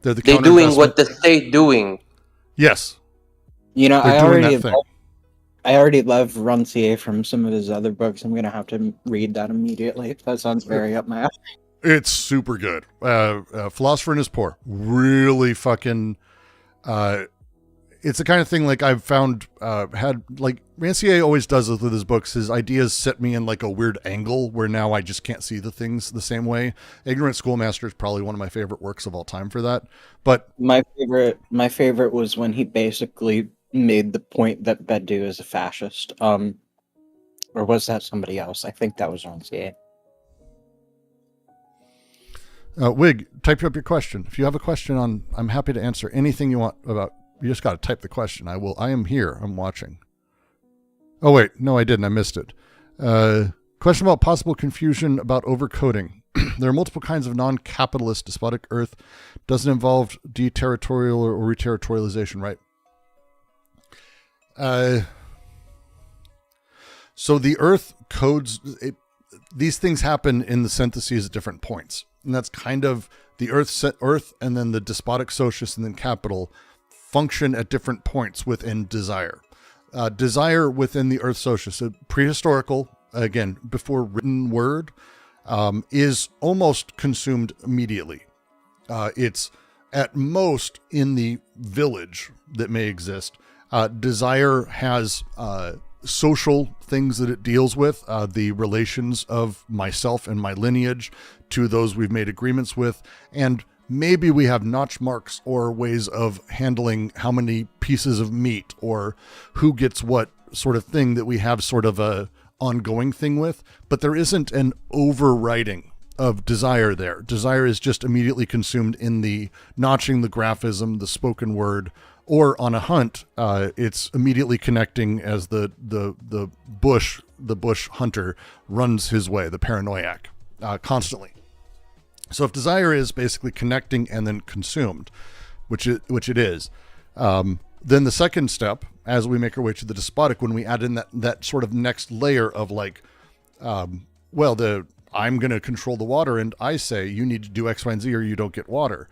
They're doing what the state doing. Yes. I already love Rancier from some of his other books. I'm going to have to read that immediately. That sounds very up my alley. It's super good. Philosopher and His Poor. Really fucking... it's the kind of thing like I've found like Rancier always does with his books. His ideas set me in like a weird angle where now I just can't see the things the same way. Ignorant Schoolmaster is probably one of my favorite works of all time for that. But my favorite was when he basically made the point that Badiou is a fascist. Or was that somebody else? I think that was Rancier. Wig, type up your question. If you have a question I'm happy to answer anything you want about. You just got to type the question. I am here. I'm watching. Oh, wait. No, I didn't. I missed it. Question about possible confusion about overcoding. There are multiple kinds of non-capitalist despotic Earth. Doesn't involve deterritorial or reterritorialization, right? So the Earth codes, these things happen in the syntheses at different points. And that's kind of the Earth and then the despotic socialist and then capital function at different points within desire. Desire within the Earth socialist, so prehistorical, again, before written word, is almost consumed immediately. It's at most in the village that may exist. Desire has social things that it deals with, the relations of myself and my lineage to those we've made agreements with, and maybe we have notch marks or ways of handling how many pieces of meat or who gets what sort of thing that we have sort of a ongoing thing with, but there isn't an overriding of desire there. Desire is just immediately consumed in the notching, the graphism, the spoken word, or on a hunt, it's immediately connecting as the bush hunter runs his way, the paranoiac, constantly. So if desire is basically connecting and then consumed, which it is, then the second step, as we make our way to the despotic, when we add in that sort of next layer of like, I'm going to control the water and I say you need to do X, Y, and Z or you don't get water.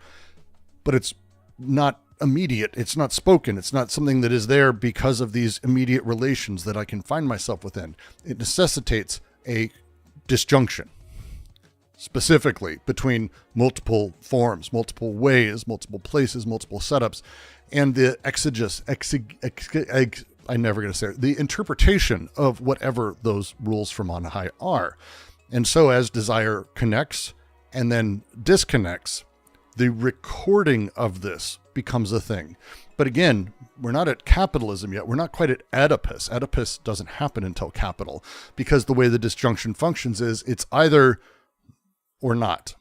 But it's not immediate. It's not spoken. It's not something that is there because of these immediate relations that I can find myself within. It necessitates a disjunction, specifically between multiple forms, multiple ways, multiple places, multiple setups, and the the interpretation of whatever those rules from on high are. And so as desire connects and then disconnects, the recording of this becomes a thing. But again, we're not at capitalism yet. We're not quite at Oedipus. Oedipus doesn't happen until capital, because the way the disjunction functions is it's either or not.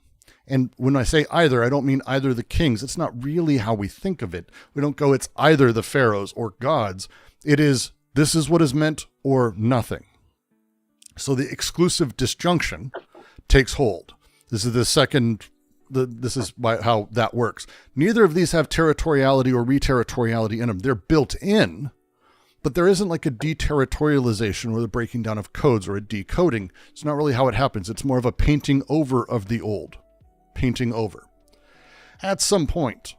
And when I say either, I don't mean either the kings. It's not really how we think of it. We don't go, it's either the pharaohs or gods. It is, this is what is meant or nothing. So the exclusive disjunction takes hold. This is the second. This is how that works. Neither of these have territoriality or reterritoriality in them. They're built in, but there isn't like a deterritorialization or the breaking down of codes or a decoding. It's not really how it happens. It's more of a painting over of the old. Painting over. At some point,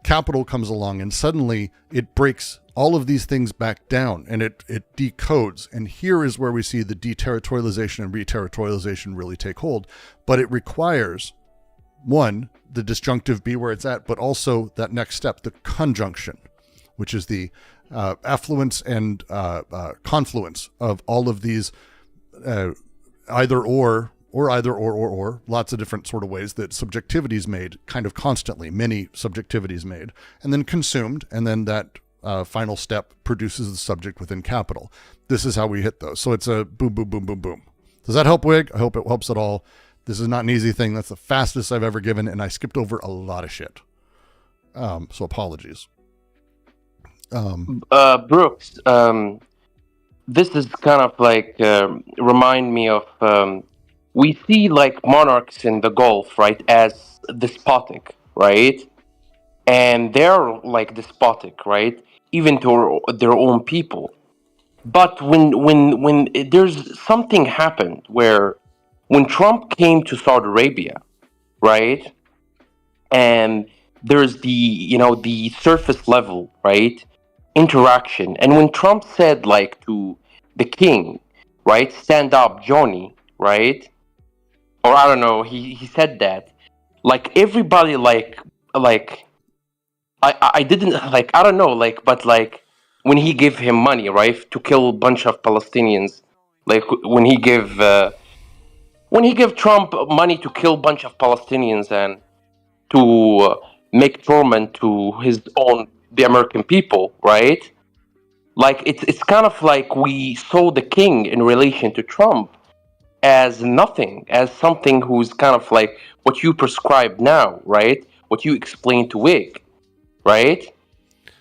capital comes along and suddenly it breaks all of these things back down and it decodes. And here is where we see the deterritorialization and reterritorialization really take hold. But it requires, one, the disjunctive be where it's at, but also that next step, the conjunction, which is the affluence and confluence of all of these either or either or, lots of different sort of ways that subjectivity is made kind of constantly, many subjectivities made, and then consumed, and then that final step produces the subject within capital. This is how we hit those. So it's a boom, boom, boom, boom, boom. Does that help, Wig? I hope it helps at all. This is not an easy thing. That's the fastest I've ever given, and I skipped over a lot of shit. So apologies. Brooks, this is kind of like remind me of we see like monarchs in the Gulf, right, as despotic, right, and they're like despotic, right, even to their own people. But when there's something happened where when Trump came to Saudi Arabia, right, and there's the surface level, right, interaction. And when Trump said like to the king, right, stand up, Johnny, right, or I don't know, he said that, like everybody like I didn't like, I don't know, like, but like when he gave him money, right, to kill a bunch of Palestinians, like when he gave Trump money to kill a bunch of Palestinians and to make torment to the American people, right? Like it's kind of like we saw the king in relation to Trump as nothing, as something who's kind of like what you prescribe now, right? What you explain to Wig, right?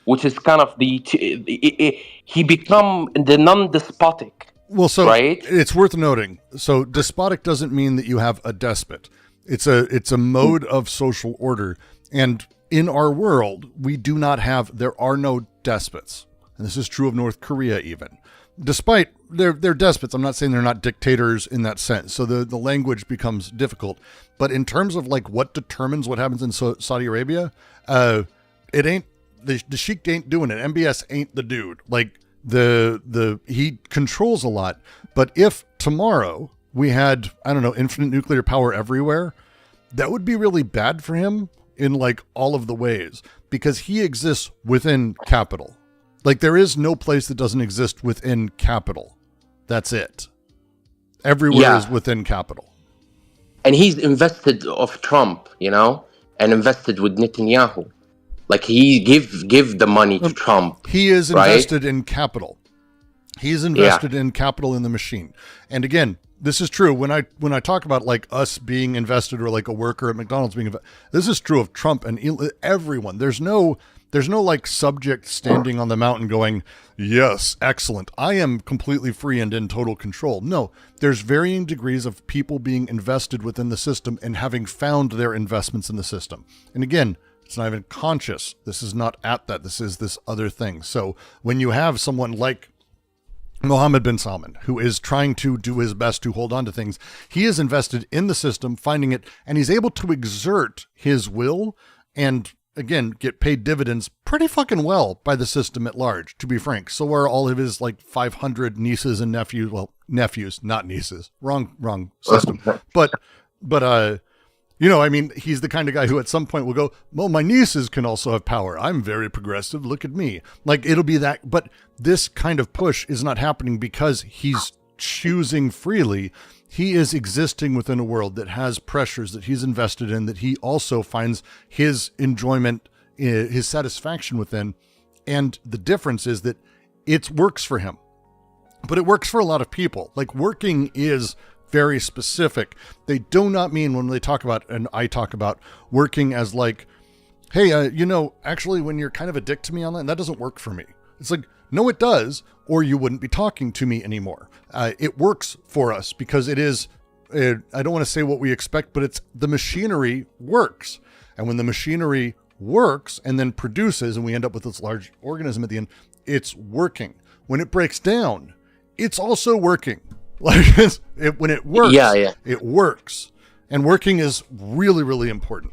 Which is kind of he become the non-despotic. Well, so right? It's worth noting. So despotic doesn't mean that you have a despot. It's a mode of social order. And in our world, there are no despots. And this is true of North Korea even. Despite they're despots, I'm not saying they're not dictators in that sense. So the language becomes difficult. But in terms of like what determines what happens in Saudi Arabia, it ain't, the sheik ain't doing it. MBS ain't the dude. Like he controls a lot. But if tomorrow we had, I don't know, infinite nuclear power everywhere, that would be really bad for him in like all of the ways, because he exists within capital. Like there is no place that doesn't exist within capital. That's it. Everywhere is within capital. And he's invested of Trump, and invested with Netanyahu. Like he give the money to Trump. He is invested in capital. He is invested in capital in the machine. And again, This is true. When I talk about like us being invested or like a worker at McDonald's being invested, this is true of Trump and everyone. There's no like subject standing on the mountain going, yes, excellent. I am completely free and in total control. No, there's varying degrees of people being invested within the system and having found their investments in the system. And again, it's not even conscious. This is not at that. This is this other thing. So when you have someone like Mohammed bin Salman, who is trying to do his best to hold on to things, he is invested in the system, finding it, and he's able to exert his will and, again, get paid dividends pretty fucking well by the system at large, to be frank. So are all of his like 500 nieces and nephews, well, nephews, not nieces, wrong system. But you know, I mean, he's the kind of guy who at some point will go, well, my nieces can also have power. I'm very progressive. Look at me. Like, it'll be that. But this kind of push is not happening because he's choosing freely. He is existing within a world that has pressures that he's invested in, that he also finds his enjoyment, his satisfaction within. And the difference is that it works for him. But it works for a lot of people. Like, working is very specific. They do not mean when they talk about, and I talk about working as like, hey, you know, actually when you're kind of a dick to me online, that doesn't work for me. It's like, no, it does, or you wouldn't be talking to me anymore. It works for us because it is, I don't want to say what we expect, but it's the machinery works. And when the machinery works and then produces, and we end up with this large organism at the end, it's working. When it breaks down, it's also working. Like when it works, it works. And working is really, really important.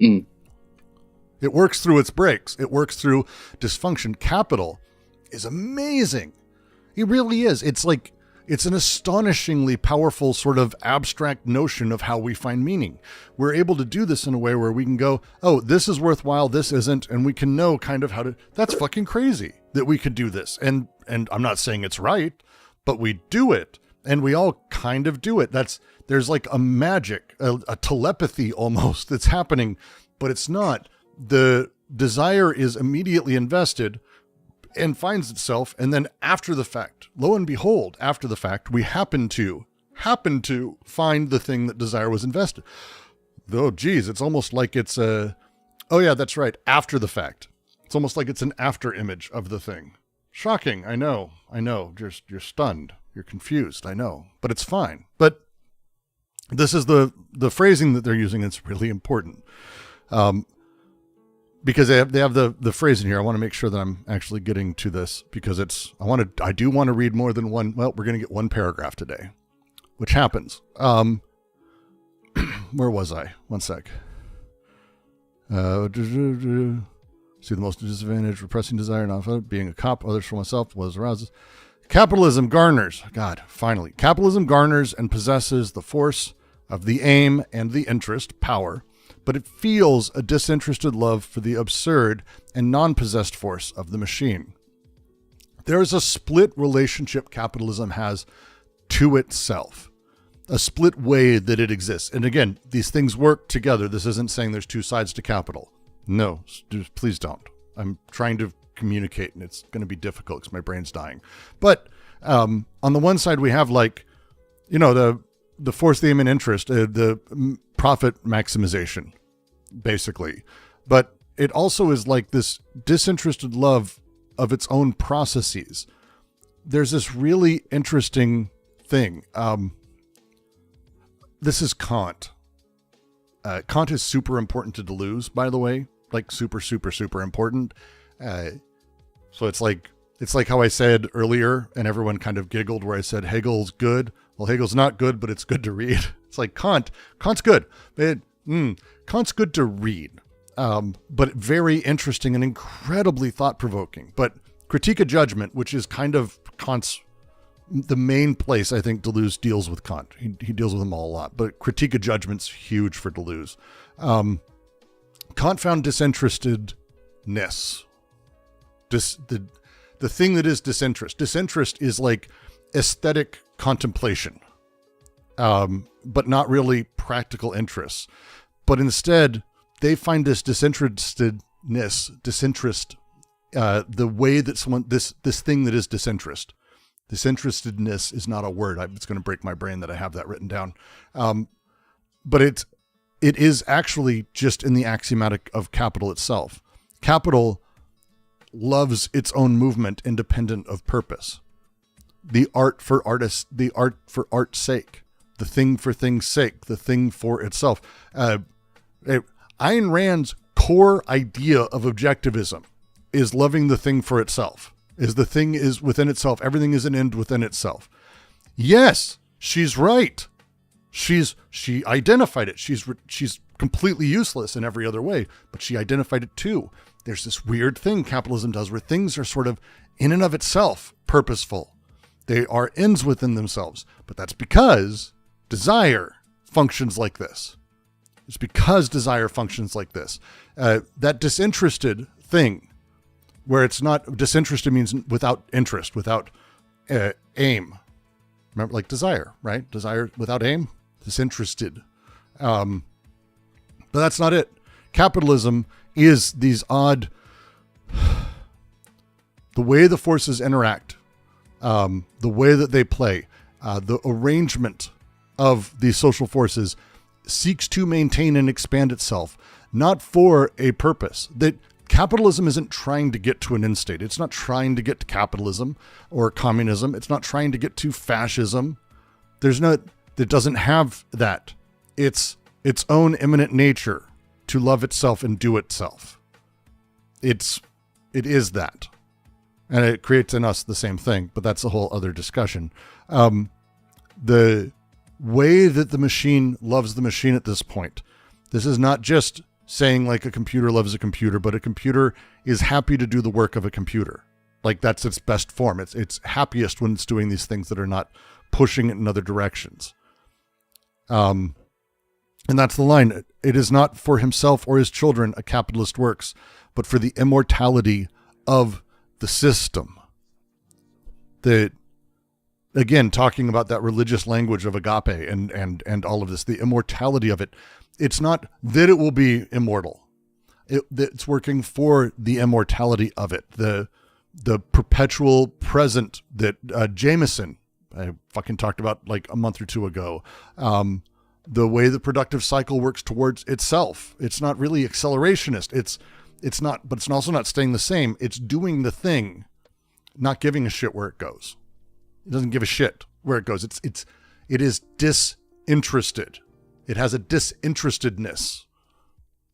Mm. It works through its breaks. It works through dysfunction. Capital is amazing. It really is. It's like, it's an astonishingly powerful sort of abstract notion of how we find meaning. We're able to do this in a way where we can go, oh, this is worthwhile, this isn't, and we can know kind of how to, that's fucking crazy that we could do this. And I'm not saying it's right, but we do it, and we all kind of do it. There's like a magic, a telepathy almost that's happening, but it's not. The desire is immediately invested and finds itself, and then after the fact, lo and behold, after the fact, we happen to find the thing that desire was invested. Oh, geez, it's almost like it's oh yeah, that's right, after the fact. It's almost like it's an after image of the thing. Shocking, I know. You're stunned. You're confused, I know. But it's fine. But this is the phrasing that they're using. It's really important. Because they have the phrase in here. I want to make sure that I'm actually getting to this because I do want to read more than one. Well, we're going to get one paragraph today, which happens. Where was I? One sec. See the most disadvantage, repressing desire, not being a cop, others for myself was arouses. Capitalism garners, capitalism garners and possesses the force of the aim and the interest, power, but it feels a disinterested love for the absurd and non-possessed force of the machine. There is a split relationship capitalism has to itself, a split way that it exists. And again, these things work together. This isn't saying there's two sides to capital. No, please don't. I'm trying to communicate, and it's going to be difficult because my brain's dying. But on the one side, we have like, you know, the force, the aim, and interest, the profit maximization, basically. But it also is like this disinterested love of its own processes. There's this really interesting thing. This is Kant. Kant is super important to Deleuze, by the way. Like super, super, super important. So it's like how I said earlier, and everyone kind of giggled where I said Hegel's good. Well, Hegel's not good, but it's good to read. It's like Kant's good. Kant's good to read, but very interesting and incredibly thought-provoking. But Critique of Judgment, which is kind of Kant's the main place I think Deleuze deals with Kant. He deals with them all a lot, but Critique of Judgment's huge for Deleuze. Kant found disinterestedness. The thing that is disinterest. Disinterest is like aesthetic contemplation, but not really practical interests. But instead, they find this disinterest, the way that someone, this thing that is disinterest, Disinterestedness is not a word. It's going to break my brain that I have that written down. But it is actually just in the axiomatic of capital itself. Capital loves its own movement independent of purpose. The art for artists, the art for art's sake, the thing for thing's sake, the thing for itself. Ayn Rand's core idea of objectivism is loving the thing for itself. Is the thing is within itself. Everything is an end within itself. Yes, she's right. She identified it. She's completely useless in every other way, but she identified it too. There's this weird thing capitalism does where things are sort of in and of itself purposeful. They are ends within themselves, but that's because desire functions like this. It's because desire functions like this. That disinterested thing, where it's not, disinterested means without interest, without aim. Remember, like desire, right? Desire without aim, disinterested. But that's not it. Capitalism is these odd, the way the forces interact, the way that they play, the arrangement of these social forces seeks to maintain and expand itself, not for a purpose. That capitalism isn't trying to get to an end state. It's not trying to get to capitalism or communism. It's not trying to get to fascism. It doesn't have that. It's its own immanent nature to love itself and do itself. It is that. And it creates in us the same thing, but that's a whole other discussion. The way that the machine loves the machine at this point, this is not just saying like a computer loves a computer, but a computer is happy to do the work of a computer. Like that's its best form. It's happiest when it's doing these things that are not pushing it in other directions. And that's the line. It is not for himself or his children a capitalist works, but for the immortality of the system. Again, talking about that religious language of agape and all of this, the immortality of it. It's not that it will be immortal. It's working for the immortality of it. The perpetual present that Jameson, I fucking talked about like a month or two ago. The way the productive cycle works towards itself. It's not really accelerationist. It's not, but it's also not staying the same. It's doing the thing, not giving a shit where it goes. It doesn't give a shit where it goes. It is disinterested. It has a disinterestedness.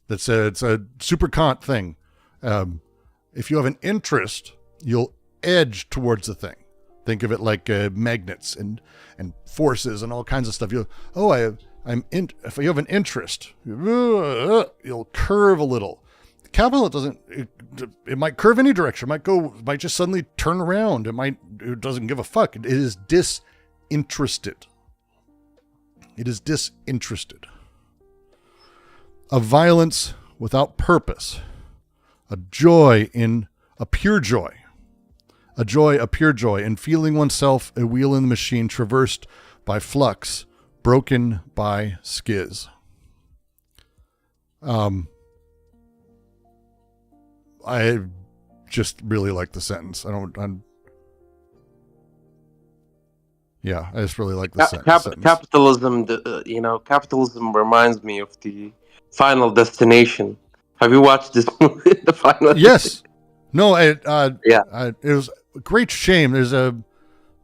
It's a super Kant thing. If you have an interest, you'll edge towards the thing. Think of it like magnets and forces and all kinds of stuff. If you have an interest, you'll curve a little. Capital, it might curve any direction. It might just suddenly turn around. It doesn't give a fuck. It is disinterested. It is disinterested. A violence without purpose. A joy in a pure joy. A pure joy in feeling oneself a wheel in the machine traversed by flux, broken by schiz. I just really like the sentence. I just really like the sentence. Capitalism, capitalism reminds me of the Final Destination. Have you watched this movie, The Final? Yes. No, it was a great shame. There's a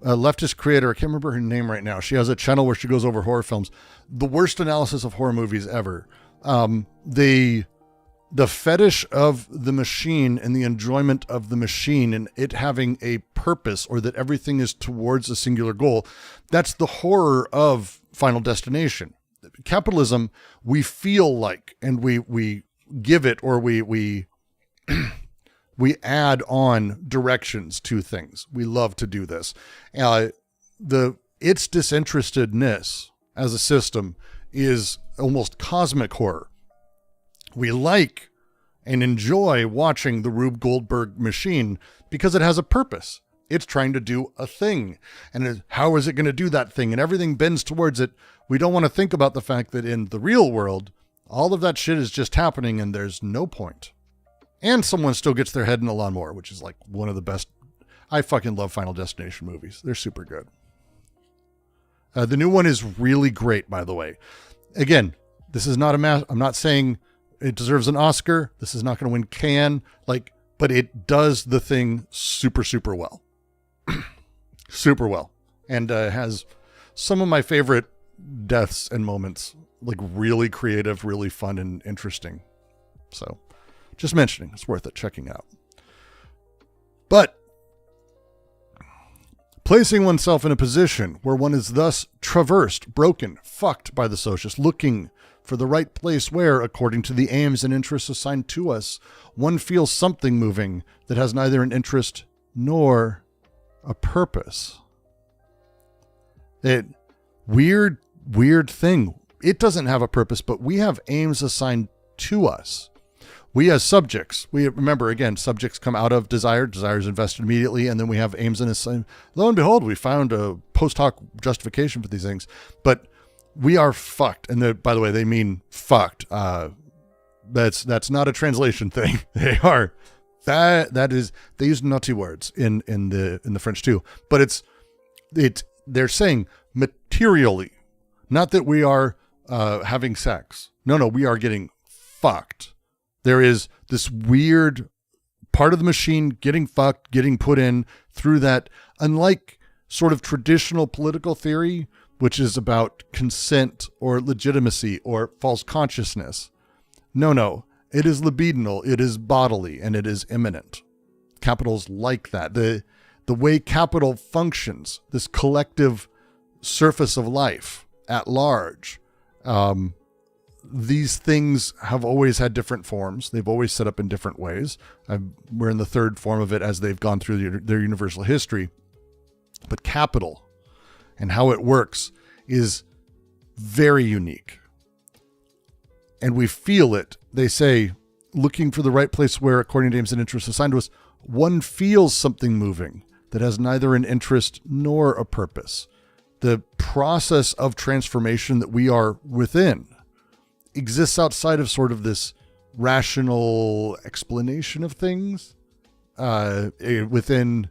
leftist creator. I can't remember her name right now. She has a channel where she goes over horror films. The worst analysis of horror movies ever. The fetish of the machine and the enjoyment of the machine and it having a purpose or that everything is towards a singular goal. That's the horror of Final Destination. Capitalism, we feel like, and we give it or we add on directions to things. We love to do this. Its disinterestedness as a system is almost cosmic horror. We like and enjoy watching the Rube Goldberg machine because it has a purpose. It's trying to do a thing. And how is it going to do that thing? And everything bends towards it. We don't want to think about the fact that in the real world, all of that shit is just happening and there's no point. And someone still gets their head in a lawnmower, which is like one of the best. I fucking love Final Destination movies. They're super good. The new one is really great, by the way. Again, this is not I'm not saying it deserves an Oscar. This is not going to win Cannes, but it does the thing super, super well. Super well. And has some of my favorite deaths and moments, really creative, really fun and interesting. So just mentioning, it's worth it checking out. But placing oneself in a position where one is thus traversed, broken, fucked by the socialist, looking for the right place where, according to the aims and interests assigned to us, one feels something moving that has neither an interest nor a purpose. Weird thing. It doesn't have a purpose, but we have aims assigned to us. We as subjects, remember again, subjects come out of desire. Desire is invested immediately, and then we have aims and assigned. Lo and behold, we found a post hoc justification for these things. But we are fucked, and by the way, they mean fucked. That's not a translation thing. They are. That is. They use naughty words in the French too. But they're saying materially, not that we are having sex. No, we are getting fucked. There is this weird part of the machine getting fucked, getting put in through that, unlike sort of traditional political theory, which is about consent or legitimacy or false consciousness. No, it is libidinal, it is bodily, and it is immanent. Capital's like that. The way capital functions, this collective surface of life at large, these things have always had different forms. They've always set up in different ways. We're in the third form of it as they've gone through their universal history. But capital and how it works is very unique. And we feel it. They say, looking for the right place where, according to aims and interests assigned to us, one feels something moving that has neither an interest nor a purpose. The process of transformation that we are within exists outside of sort of this rational explanation of things, within,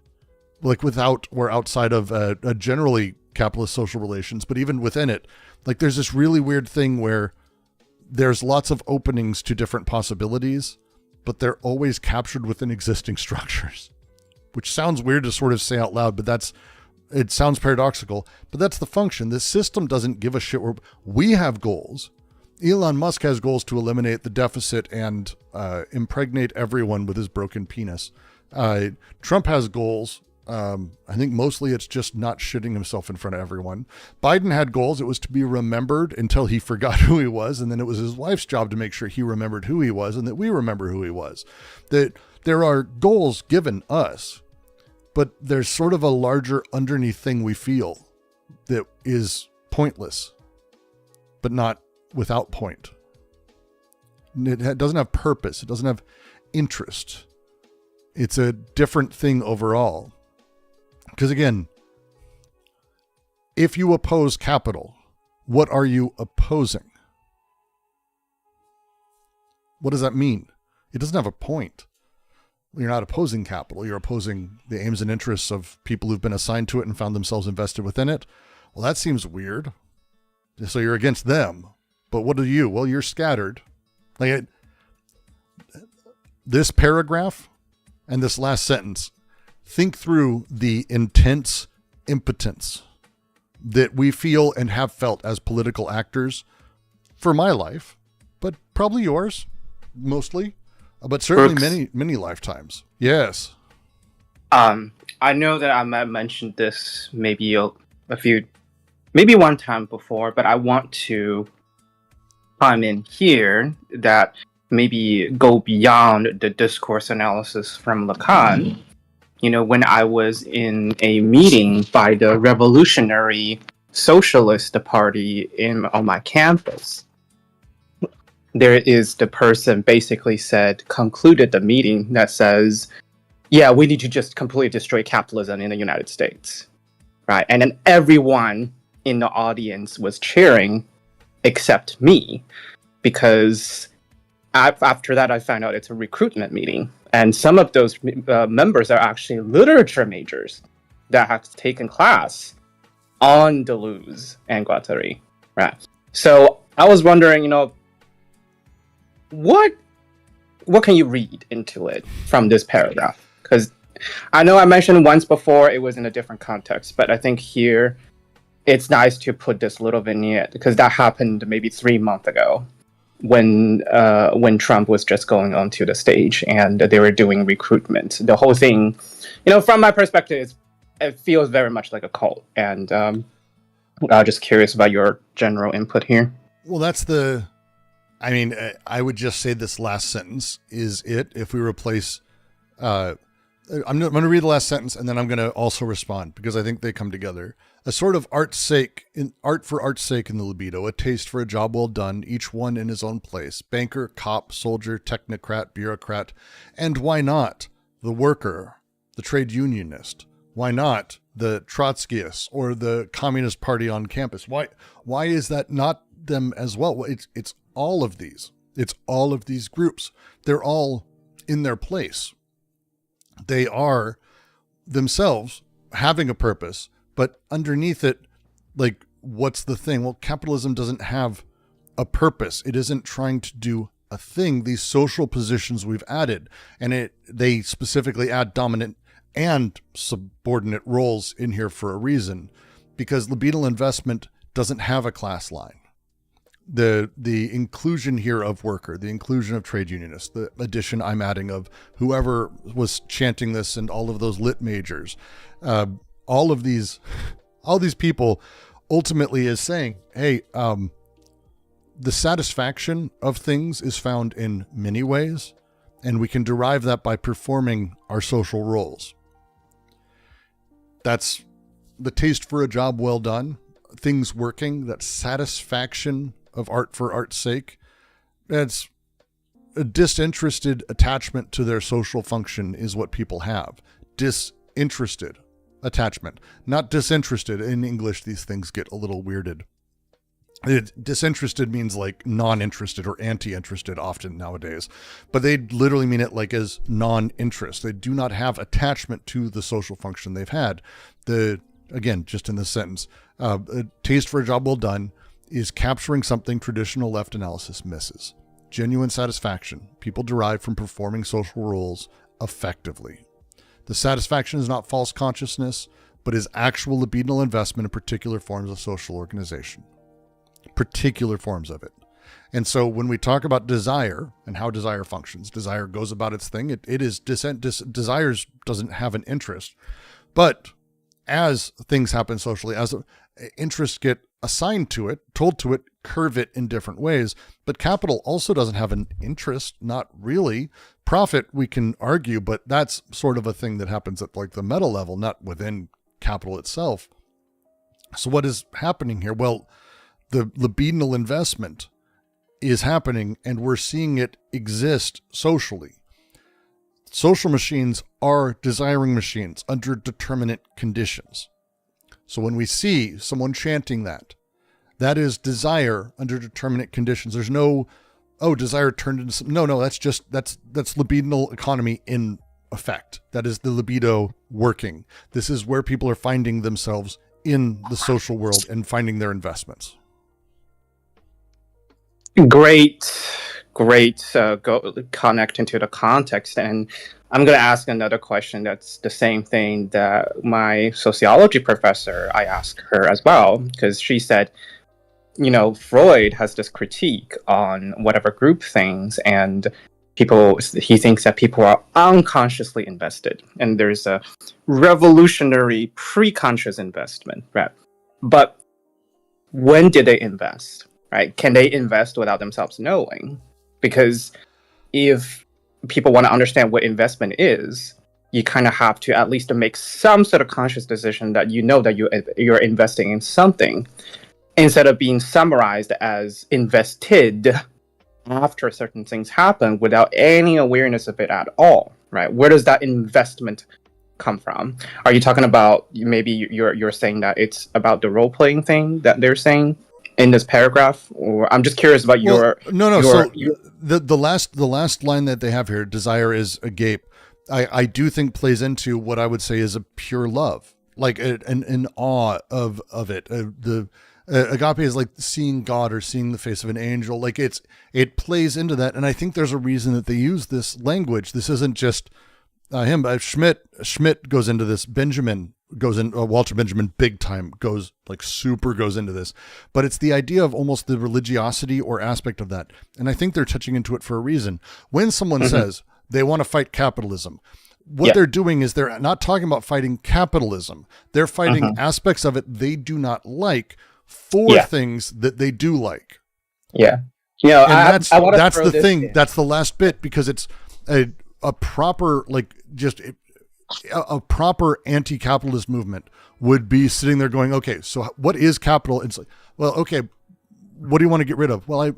without or outside of a generally capitalist social relations, but even within it, there's this really weird thing where there's lots of openings to different possibilities, but they're always captured within existing structures, which sounds weird to sort of say out loud, but it sounds paradoxical, but that's the function. This system doesn't give a shit where we have goals. Elon Musk has goals to eliminate the deficit and impregnate everyone with his broken penis. Trump has goals. I think mostly it's just not shitting himself in front of everyone. Biden had goals. It was to be remembered until he forgot who he was. And then it was his wife's job to make sure he remembered who he was and that we remember who he was. That there are goals given us, but there's sort of a larger underneath thing we feel that is pointless, but not without point. It doesn't have purpose. It doesn't have interest. It's a different thing overall. Because again, if you oppose capital, what are you opposing? What does that mean? It doesn't have a point. You're not opposing capital. You're opposing the aims and interests of people who've been assigned to it and found themselves invested within it. Well, that seems weird. So you're against them. But what are you? Well, you're scattered. This paragraph and this last sentence, think through the intense impotence that we feel and have felt as political actors for my life, but probably yours, mostly, but certainly Brooks. many lifetimes. Yes. I know that I might have mentioned this maybe maybe one time before, but I want to chime in here that maybe go beyond the discourse analysis from Lacan. When I was in a meeting by the Revolutionary Socialist Party on my campus, there is the person basically concluded the meeting that says, yeah, we need to just completely destroy capitalism in the United States, right? And then everyone in the audience was cheering except me, because after that I found out it's a recruitment meeting. And some of those members are actually literature majors that have taken class on Deleuze and Guattari, right? So I was wondering, what can you read into it from this paragraph? Because I know I mentioned once before it was in a different context, but I think here it's nice to put this little vignette because that happened maybe 3 months ago when Trump was just going onto the stage and they were doing recruitment. The whole thing, from my perspective, it feels very much like a cult. And I'm just curious about your general input here. Well, I would just say this last sentence is it. If we replace, I'm going to read the last sentence and then I'm going to also respond because I think they come together. A sort of art for art's sake in the libido, a taste for a job well done, each one in his own place. Banker, cop, soldier, technocrat, bureaucrat, and why not the worker, the trade unionist? Why not the Trotskyist or the Communist Party on campus? Why is that not them as well? Well, it's all of these. It's all of these groups. They're all in their place. They are themselves having a purpose, but underneath it, like, what's the thing? Well, capitalism doesn't have a purpose. It isn't trying to do a thing. These social positions we've added, and they specifically add dominant and subordinate roles in here for a reason, because libidinal investment doesn't have a class line. The inclusion here of worker, the inclusion of trade unionists, the addition I'm adding of whoever was chanting this and all of those lit majors, all these people ultimately is saying, hey, the satisfaction of things is found in many ways, and we can derive that by performing our social roles. That's the taste for a job well done, things working, that satisfaction of art for art's sake. That's a disinterested attachment to their social function is what people have. Disinterested attachment, not disinterested. In English, these things get a little weirded. Disinterested means like non-interested or anti-interested often nowadays, but they literally mean it like as non-interest. They do not have attachment to the social function they've had. Again, just in this sentence, a taste for a job well done is capturing something traditional left analysis misses. Genuine satisfaction people derive from performing social roles effectively. The satisfaction is not false consciousness, but is actual libidinal investment in particular forms of social organization. Particular forms of it. And so when we talk about desire and how desire functions, desire goes about its thing. It is desires doesn't have an interest, but as things happen socially, as interests get assigned to it, told to it, curve it in different ways. But capital also doesn't have an interest, not really. Profit, we can argue, but that's sort of a thing that happens at like the meta level, not within capital itself. So what is happening here? Well, the libidinal investment is happening and we're seeing it exist socially. Social machines are desiring machines under determinate conditions. So when we see someone chanting that is desire under determinate conditions. There's no, desire turned into something. No, that's libidinal economy in effect. That is the libido working. This is where people are finding themselves in the social world and finding their investments. Great connect into the context. And I'm going to ask another question that's the same thing that my sociology professor, I asked her as well, because she said, Freud has this critique on whatever group things, and he thinks that people are unconsciously invested, and there's a revolutionary pre-conscious investment, right? But when did they invest? Right? Can they invest without themselves knowing? Because if people want to understand what investment is, you kind of have to at least make some sort of conscious decision that that you're investing in something, instead of being summarized as invested after certain things happen without any awareness of it at all. Right? Where does that investment come from? Are you talking about, maybe you're saying that it's about the role-playing thing that they're saying? in this paragraph? Or I'm just curious about your. No. your- So the last line that they have here, desire is agape, I do think plays into what I would say is a pure love, like an awe of it. The agape is like seeing God or seeing the face of an angel. Like it plays into that, and I think there's a reason that they use this language. This isn't just him. Schmidt goes into this. Benjamin goes in. Walter Benjamin, big time, goes into this. But it's the idea of almost the religiosity or aspect of that, and I think they're touching into it for a reason. When someone says they want to fight capitalism, what they're doing is they're not talking about fighting capitalism. They're fighting aspects of it they do not like for things that they do like. Yeah. You know, And that's throw the this thing. in. That's the last bit, because it's a proper, a proper anti-capitalist movement would be sitting there going, okay, so what is capital? It's like, well, okay, what do you want to get rid of? Well, I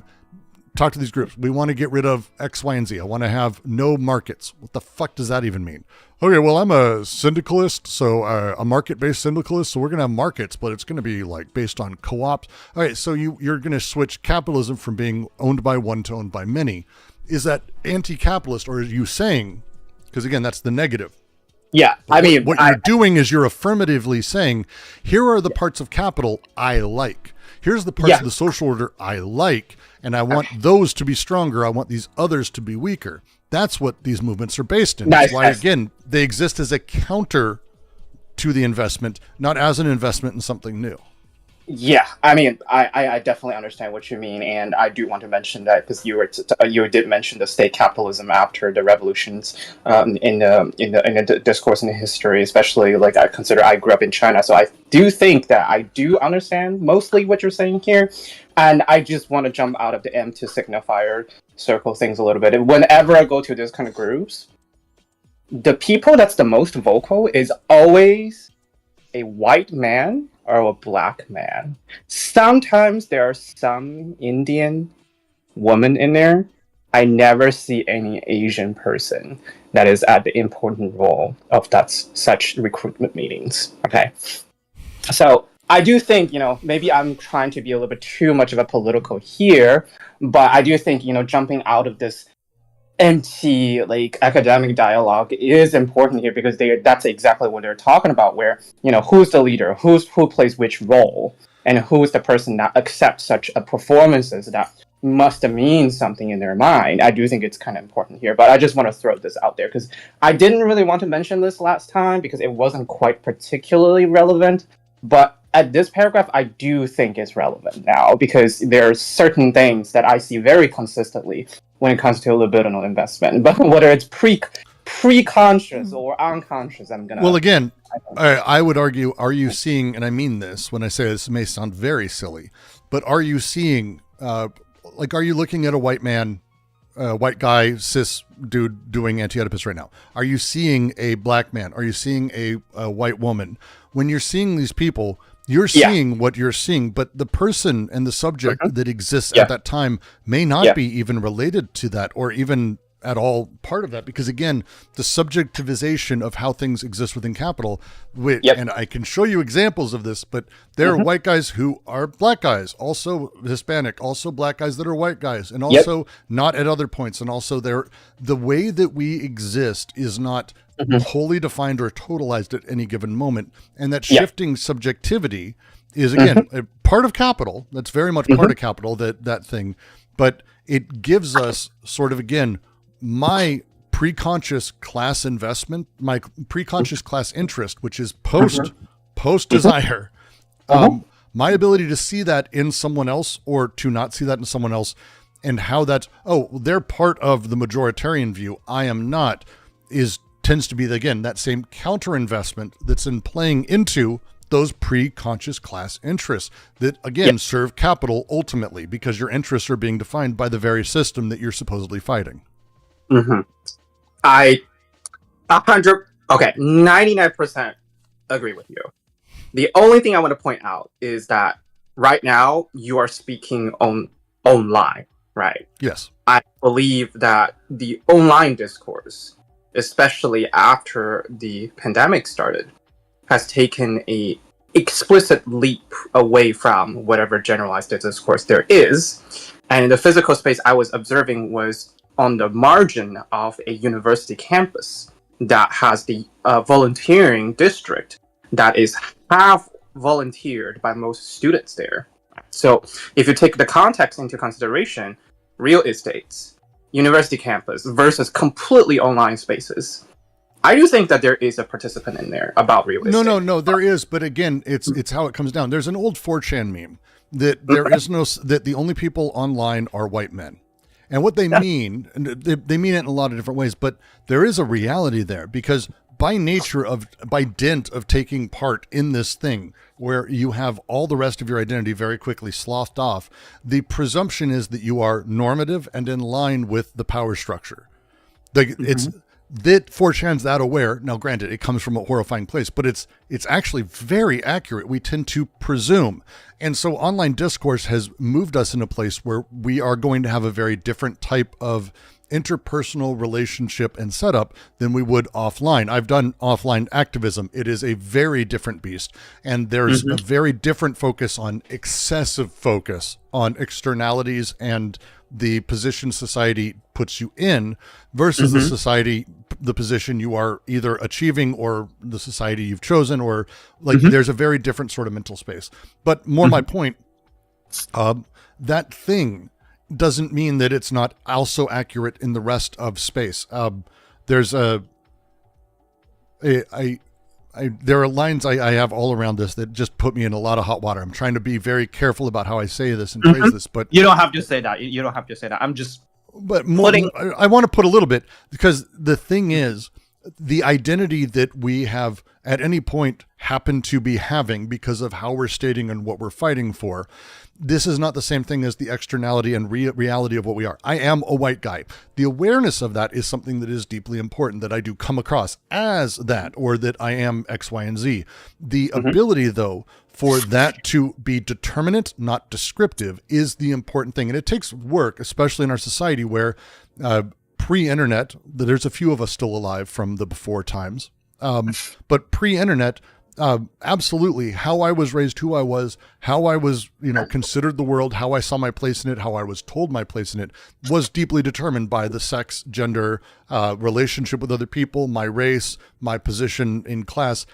talk to these groups. We want to get rid of X, Y, and Z. I want to have no markets. What the fuck does that even mean? Okay, well, I'm a syndicalist, so a market-based syndicalist, so we're going to have markets, but it's going to be like based on co-ops. All right, so you're going to switch capitalism from being owned by one to owned by many. Is that anti-capitalist, or are you saying, because again, that's the negative. Yeah, I mean, what you're doing is you're affirmatively saying, here are the parts of capital I like. Here's the parts of the social order I like, and I want those to be stronger. I want these others to be weaker. That's what these movements are based in. That's why, again, they exist as a counter to the investment, not as an investment in something new. Yeah, I mean, I definitely understand what you mean, and I do want to mention that because you did mention the state capitalism after the revolutions in the discourse in the history, especially like I grew up in China, so I do think that I do understand mostly what you're saying here, and I just want to jump out of the M to signifier circle things a little bit. Whenever I go to these kind of groups, the people that's the most vocal is always a white man or a black man. Sometimes there are some Indian woman in there. I never see any Asian person that is at the important role of such recruitment meetings. Okay. So I do think, maybe I'm trying to be a little bit too much of a political here, but I do think, jumping out of this empty academic dialogue is important here because that's exactly what they're talking about, where who's the leader, who plays which role, and who's the person that accepts such a performances that must mean something in their mind. I do think it's kind of important here, but I just want to throw this out there because I didn't really want to mention this last time because it wasn't quite particularly relevant, but at this paragraph I do think it's relevant now because there are certain things that I see very consistently when it comes to libidinal investment, but whether it's pre-conscious or unconscious, Well, again, I would argue, are you seeing, and I mean this when I say this may sound very silly, but are you seeing, are you looking at a white man, white guy, cis dude doing Anti-Oedipus right now? Are you seeing a black man? Are you seeing a white woman? When you're seeing these people, you're seeing what you're seeing, but the person and the subject that exists at that time may not be even related to that or even at all part of that. Because again, the subjectivization of how things exist within capital, and I can show you examples of this, but there are white guys who are black guys, also Hispanic, also black guys that are white guys, and also not at other points. And also the way that we exist is not wholly defined or totalized at any given moment. And that shifting subjectivity is, again, a part of capital. That's very much part of capital, that thing. But it gives us sort of, again, my pre-conscious class investment, my pre-conscious class interest, which is post desire, my ability to see that in someone else or to not see that in someone else, and how that's, they're part of the majoritarian view, I am not, tends to be, again, that same counter investment that's in playing into those pre-conscious class interests that, again, serve capital ultimately because your interests are being defined by the very system that you're supposedly fighting. 99% agree with you. The only thing I want to point out is that right now you are speaking online, right? Yes. I believe that the online discourse, especially after the pandemic started, has taken a explicit leap away from whatever generalized discourse there is. And in the physical space I was observing was on the margin of a university campus that has the volunteering district that is half volunteered by most students there. So if you take the context into consideration, real estates, university campus versus completely online spaces, I do think that there is a participant in there about real estate. No, there is. But again, it's how it comes down. There's an old 4chan meme that there is no, that the only people online are white men. And what they mean, they mean it in a lot of different ways, but there is a reality there because by dint of taking part in this thing where you have all the rest of your identity very quickly slothed off, the presumption is that you are normative and in line with the power structure. It's that 4chan's that aware. Now, granted, it comes from a horrifying place, but it's actually very accurate. We tend to presume. And so online discourse has moved us in a place where we are going to have a very different type of interpersonal relationship and setup than we would offline. I've done offline activism. It is a very different beast. And there's a very different focus on excessive focus on externalities and the position society puts you in versus the position you are either achieving or the society you've chosen, or like there's a very different sort of mental space. But more my point, that thing doesn't mean that it's not also accurate in the rest of space. There's there are lines I have all around this that just put me in a lot of hot water. I'm trying to be very careful about how I say this and phrase this, but You don't have to say that. You don't have to say that. I'm just but more, I want to put a little bit, because the thing is, the identity that we have at any point happen to be having because of how we're stating and what we're fighting for, this is not the same thing as the externality and reality of what we are. I am a white guy. The awareness of that is something that is deeply important, that I do come across as that, or that I am X, Y, and Z. The ability, though, for that to be determinate, not descriptive, is the important thing. And it takes work, especially in our society where pre-internet, there's a few of us still alive from the before times, but pre-internet, absolutely, how I was raised, who I was, how I was, considered the world, how I saw my place in it, how I was told my place in it, was deeply determined by the sex, gender, relationship with other people, my race, my position in class.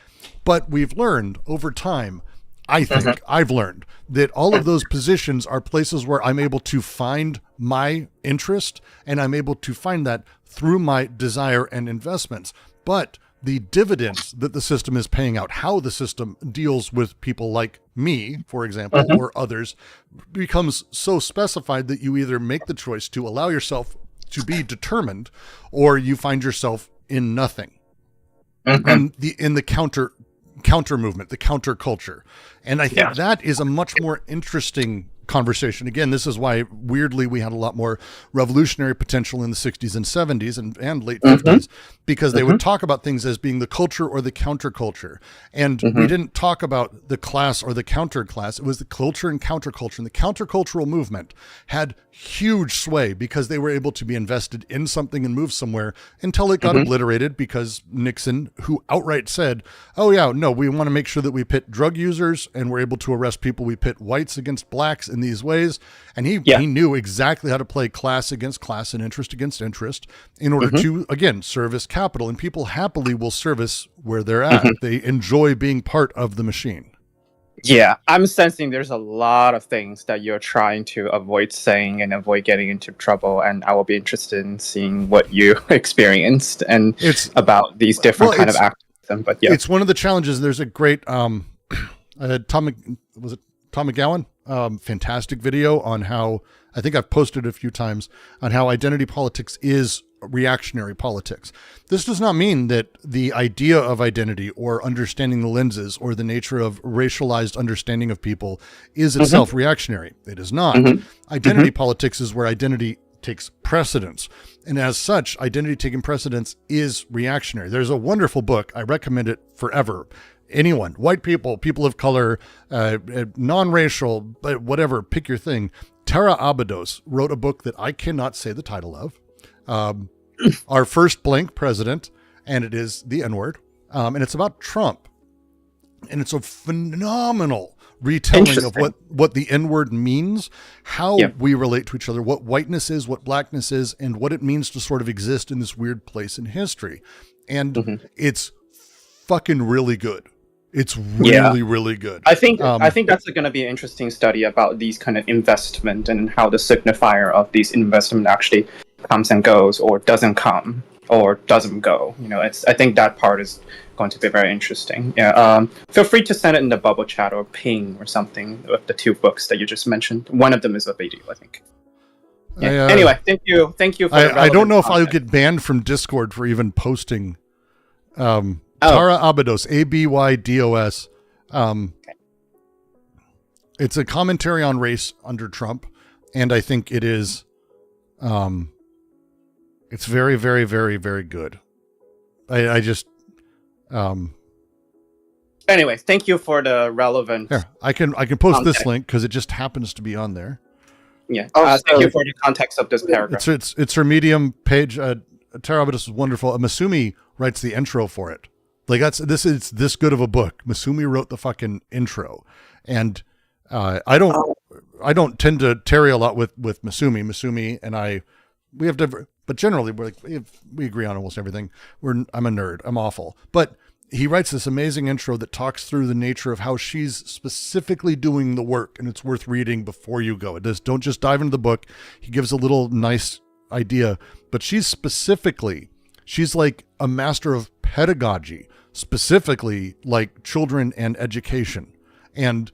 But we've learned over time, I think I've learned that all of those positions are places where I'm able to find my interest, and I'm able to find that through my desire and investments. But the dividends that the system is paying out, how the system deals with people like me, for example, or others, becomes so specified that you either make the choice to allow yourself to be determined, or you find yourself in nothing. And in the counter movement, the counterculture. And I think that is a much more interesting conversation. Again, this is why weirdly we had a lot more revolutionary potential in the 60s and 70s and late 50s, because they would talk about things as being the culture or the counterculture. And we didn't talk about the class or the counterclass. It was the culture and counterculture. And the countercultural movement had huge sway because they were able to be invested in something and move somewhere until it got obliterated because Nixon, who outright said, oh yeah, no, we want to make sure that we pit drug users and we're able to arrest people. We pit whites against blacks in these ways. And he knew exactly how to play class against class and interest against interest in order to, again, service capital. And people happily will service where they're at. They enjoy being part of the machine. Yeah, I'm sensing there's a lot of things that you're trying to avoid saying and avoid getting into trouble, and I will be interested in seeing what you experienced and about these different kind of activism. But yeah, it's one of the challenges. There's a great Tom McGowan, fantastic video on how, I think I've posted a few times, on how identity politics is reactionary politics. This does not mean that the idea of identity or understanding the lenses or the nature of racialized understanding of people is itself reactionary. It is not. Identity politics is where identity takes precedence. And as such, identity taking precedence is reactionary. There's a wonderful book. I recommend it forever. Anyone, white people, people of color, non-racial, but whatever, pick your thing. Tara Abados wrote a book that I cannot say the title of. Our First Blank President, and it is the N-word, and it's about Trump. And it's a phenomenal retelling of what the N-word means, how we relate to each other, what whiteness is, what blackness is, and what it means to sort of exist in this weird place in history. And it's fucking really good. It's really, really good. I think that's going to be an interesting study about these kind of investment and how the signifier of these investment actually comes and goes, or doesn't come, or doesn't go. You know, I think that part is going to be very interesting. Yeah. Feel free to send it in the bubble chat or ping or something of the two books that you just mentioned. One of them is a video, I think. Yeah. Anyway, thank you. For I don't know if I'll get banned from Discord for even posting. Tara Abydos, Abydos. It's a commentary on race under Trump, and I think it is. It's very, very, very, very good. I just. Anyway, thank you for the relevant. Here, I can post context. This link because it just happens to be on there. Yeah. Thank you for the context of this paragraph. It's her Medium page. Tara Abydos is wonderful. Masumi writes the intro for it. Like this is this good of a book. Masumi wrote the fucking intro, and I don't tend to tarry a lot with Masumi. Masumi and we have different, but generally we agree on almost everything. I'm a nerd. I'm awful, but he writes this amazing intro that talks through the nature of how she's specifically doing the work, and it's worth reading before you go. Don't just dive into the book. He gives a little nice idea, but she's like a master of pedagogy, specifically like children and education. And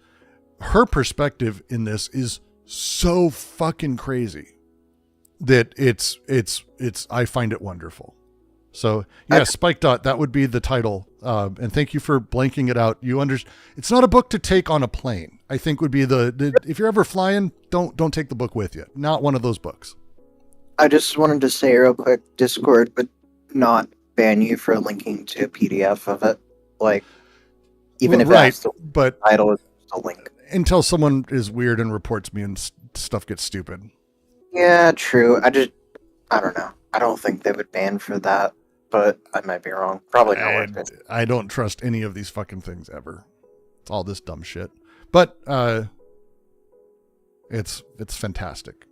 her perspective in this is so fucking crazy that it's I find it wonderful. So yeah, Spike Dot, that would be the title. And thank you for blanking it out. It's not a book to take on a plane. I think would be if you're ever flying, don't take the book with you. Not one of those books. I just wanted to say real quick, Discord would not ban you for linking to a PDF of it. Like, even if that's the title is a link. Until someone is weird and reports me and stuff gets stupid. Yeah, true. I don't know. I don't think they would ban for that, but I might be wrong. Probably not worth it. I don't trust any of these fucking things ever. It's all this dumb shit. But it's fantastic.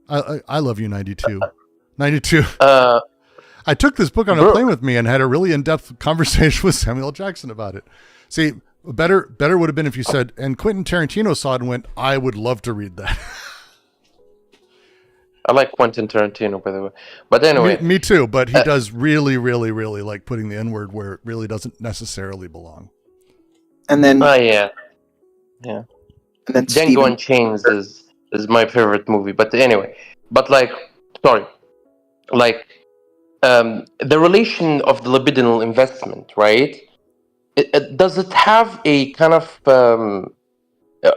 I love you, 92. 92. I took this book on a plane with me and had a really in-depth conversation with Samuel L. Jackson about it. See, better would have been if you said, and Quentin Tarantino saw it and went, I would love to read that. I like Quentin Tarantino, by the way. But anyway. Me too, but he does really, really, really like putting the N-word where it really doesn't necessarily belong. And then... yeah. And then Django Unchained is my favorite movie. But anyway. But the relation of the libidinal investment, right? Does it have a kind of...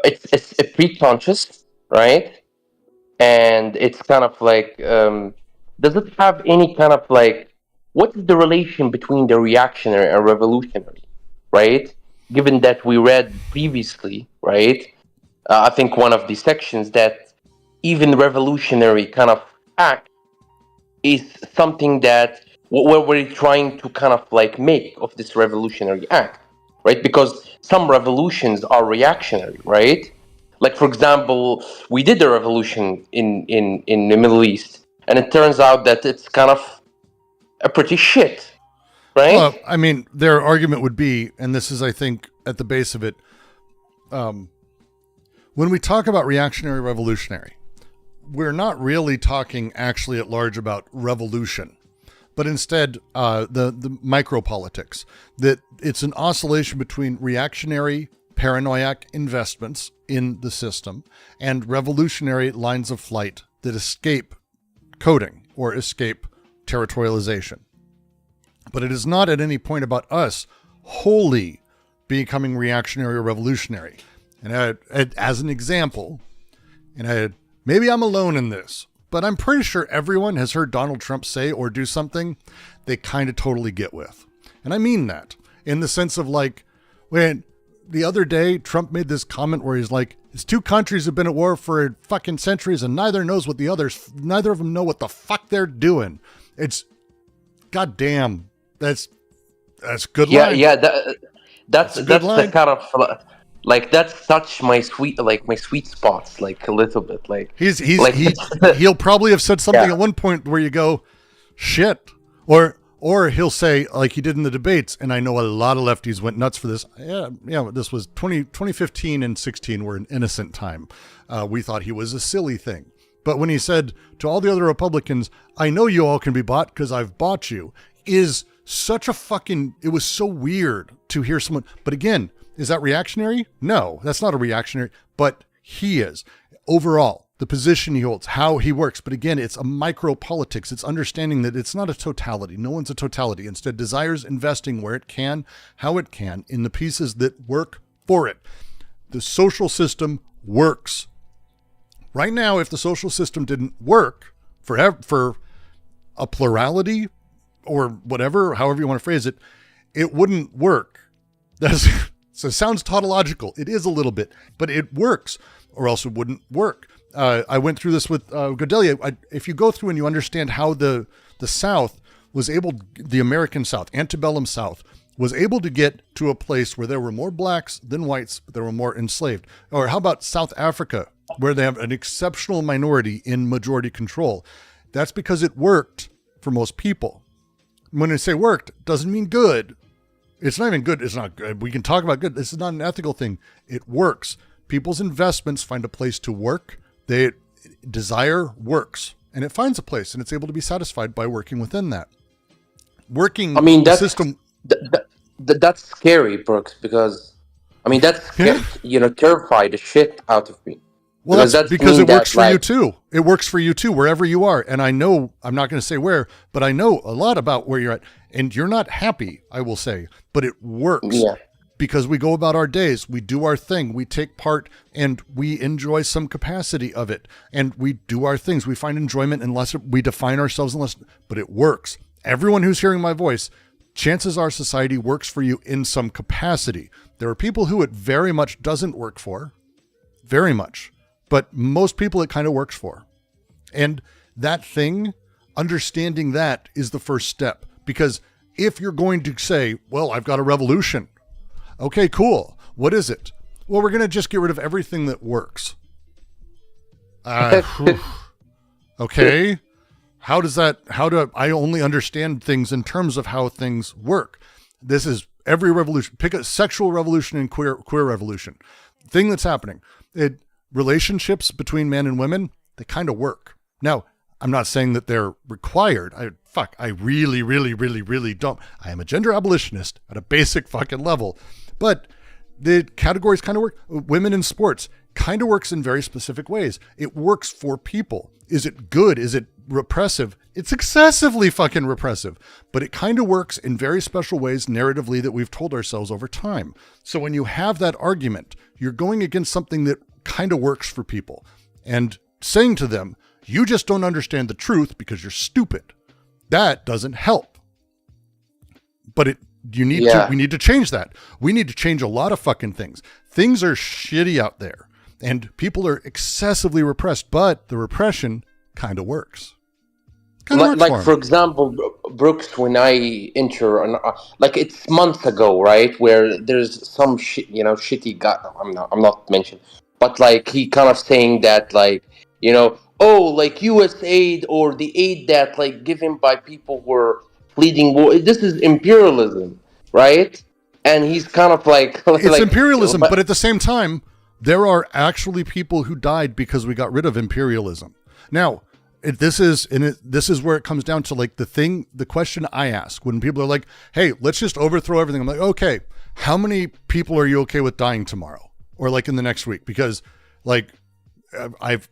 it's pre-conscious, right? And it's kind of like, does it have any kind of like, what is the relation between the reactionary and revolutionary, right? Given that we read previously, right? I think one of the sections that even revolutionary kind of act is something that where we're trying to kind of like make of this revolutionary act, right? Because some revolutions are reactionary, right? Like, for example, we did the revolution in the Middle East, and it turns out that it's kind of a pretty shit, right? Well, I mean, their argument would be, and this is, I think, at the base of it, when we talk about reactionary revolutionary, we're not really talking actually at large about revolution, but instead the micropolitics, that it's an oscillation between reactionary paranoiac investments in the system and revolutionary lines of flight that escape coding or escape territorialization. But it is not at any point about us wholly becoming reactionary or revolutionary. And as an example, and maybe I'm alone in this, but I'm pretty sure everyone has heard Donald Trump say or do something they kind of totally get with. And I mean that in the sense of like, when the other day Trump made this comment where he's like, it's two countries have been at war for fucking centuries and neither of them know what the fuck they're doing. It's goddamn. That's That's a good Yeah, line. yeah. That's a good the line. kind of like that's touch my sweet spots like a little bit. Like he'll probably have said something at one point where you go, shit, or he'll say like he did in the debates, and I know a lot of lefties went nuts for this. Yeah, this was 2015 and 16 were an innocent time. We thought he was a silly thing. But when he said to all the other Republicans, I know you all can be bought because I've bought you, is such a fucking, it was so weird to hear someone. But again, is that reactionary? No, that's not a reactionary, but he is. Overall, the position he holds, how he works. But again, it's a micro politics. It's understanding that it's not a totality. No one's a totality. Instead, desires investing where it can, how it can, in the pieces that work for it. The social system works. Right now, if the social system didn't work for a plurality or whatever, however you want to phrase it, it wouldn't work. So it sounds tautological. It is a little bit, but it works, or else it wouldn't work. I went through this with Guattari. If you go through and you understand how the South was able, the American South, antebellum South, was able to get to a place where there were more blacks than whites, but there were more enslaved. Or how about South Africa, where they have an exceptional minority in majority control? That's because it worked for most people. When I say worked, it doesn't mean good. It's not even good. It's not good. We can talk about good. This is not an ethical thing. It works. People's investments find a place to work. Desire works, and it finds a place, and it's able to be satisfied by working within that. Working, I mean, the system. That's scary, Brooks, because I mean that's terrified the shit out of me. Well, that's because it works for you too. It works for you too, wherever you are. And I know, I'm not going to say where, but I know a lot about where you're at. And you're not happy, I will say, but it works. Yeah. Because we go about our days, we do our thing, we take part, and we enjoy some capacity of it. And we do our things. We find enjoyment unless we define ourselves, but it works. Everyone who's hearing my voice, chances are society works for you in some capacity. There are people who it very much doesn't work for, very much. But most people it kind of works for. And that thing, understanding that is the first step. Because if you're going to say, well, I've got a revolution. Okay, cool. What is it? Well, we're going to just get rid of everything that works. Okay. How do I only understand things in terms of how things work? This is every revolution. Pick a sexual revolution and queer revolution. Thing that's happening. Relationships between men and women, they kind of work. Now, I'm not saying that they're required. I really, really, really, really don't. I am a gender abolitionist at a basic fucking level. But the categories kind of work. Women in sports kind of works in very specific ways. It works for people. Is it good? Is it repressive? It's excessively fucking repressive. But it kind of works in very special ways narratively that we've told ourselves over time. So when you have that argument, you're going against something that kind of works for people and saying to them, you just don't understand the truth because you're stupid. That doesn't help. But we need to change that. We need to change a lot of fucking things. Things are shitty out there and people are excessively repressed, but the repression kind of works. For example, Brooks, when I enter, it's months ago, right? Where there's some shitty guy. I'm not mentioning. But he kind of saying that U.S. aid or the aid that given by people who are leading war, this is imperialism, right? And he's kind of it's imperialism, but at the same time, there are actually people who died because we got rid of imperialism. Now, this is where it comes down to the question I ask when people are like, "Hey, let's just overthrow everything." I'm like, "Okay, how many people are you okay with dying tomorrow?" Or in the next week, because I've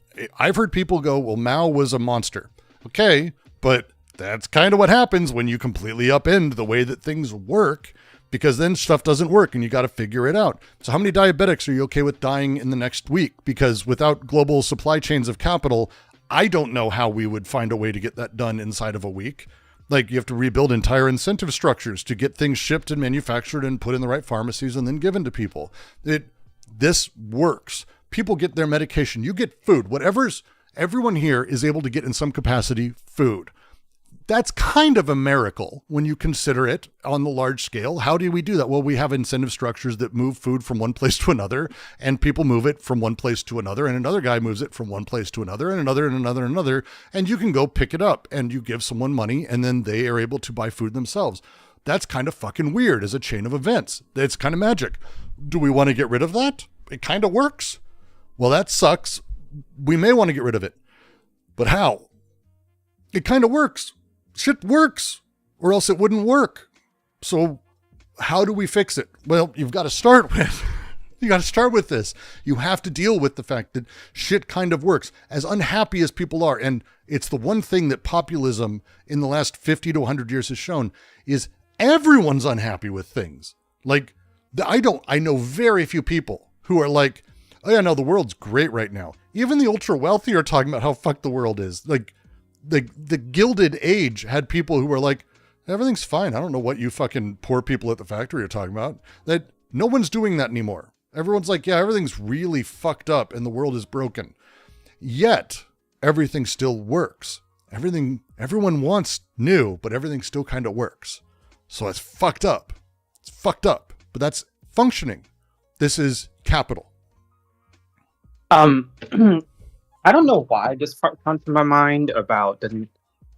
heard people go, well, Mao was a monster. Okay, but that's kind of what happens when you completely upend the way that things work, because then stuff doesn't work and you got to figure it out. So how many diabetics are you okay with dying in the next week? Because without global supply chains of capital, I don't know how we would find a way to get that done inside of a week. You have to rebuild entire incentive structures to get things shipped and manufactured and put in the right pharmacies and then given to people. This works. People get their medication. You get food. Everyone here is able to get in some capacity food. That's kind of a miracle when you consider it on the large scale. How do we do that? Well, we have incentive structures that move food from one place to another, and people move it from one place to another, and another guy moves it from one place to another, and another, and another, and another, and you can go pick it up, and you give someone money, and then they are able to buy food themselves. That's kind of fucking weird as a chain of events. It's kind of magic. Do we want to get rid of that? It kind of works. Well, that sucks. We may want to get rid of it. But how? It kind of works. Shit works, or else it wouldn't work. So how do we fix it? Well, you got to start with this. You have to deal with the fact that shit kind of works, as unhappy as people are. And it's the one thing that populism in the last 50 to 100 years has shown is everyone's unhappy with things. Like, I know very few people who are like, oh yeah, no, the world's great right now. Even the ultra wealthy are talking about how fucked the world is. Like, the Gilded Age had people who were like, everything's fine. I don't know what you fucking poor people at the factory are talking about. That no one's doing that anymore. Everyone's like, yeah, everything's really fucked up and the world is broken. Yet everything still works. Everyone wants new, but everything still kind of works. So it's fucked up. It's fucked up, but that's functioning. This is capital. I don't know why this part comes to my mind about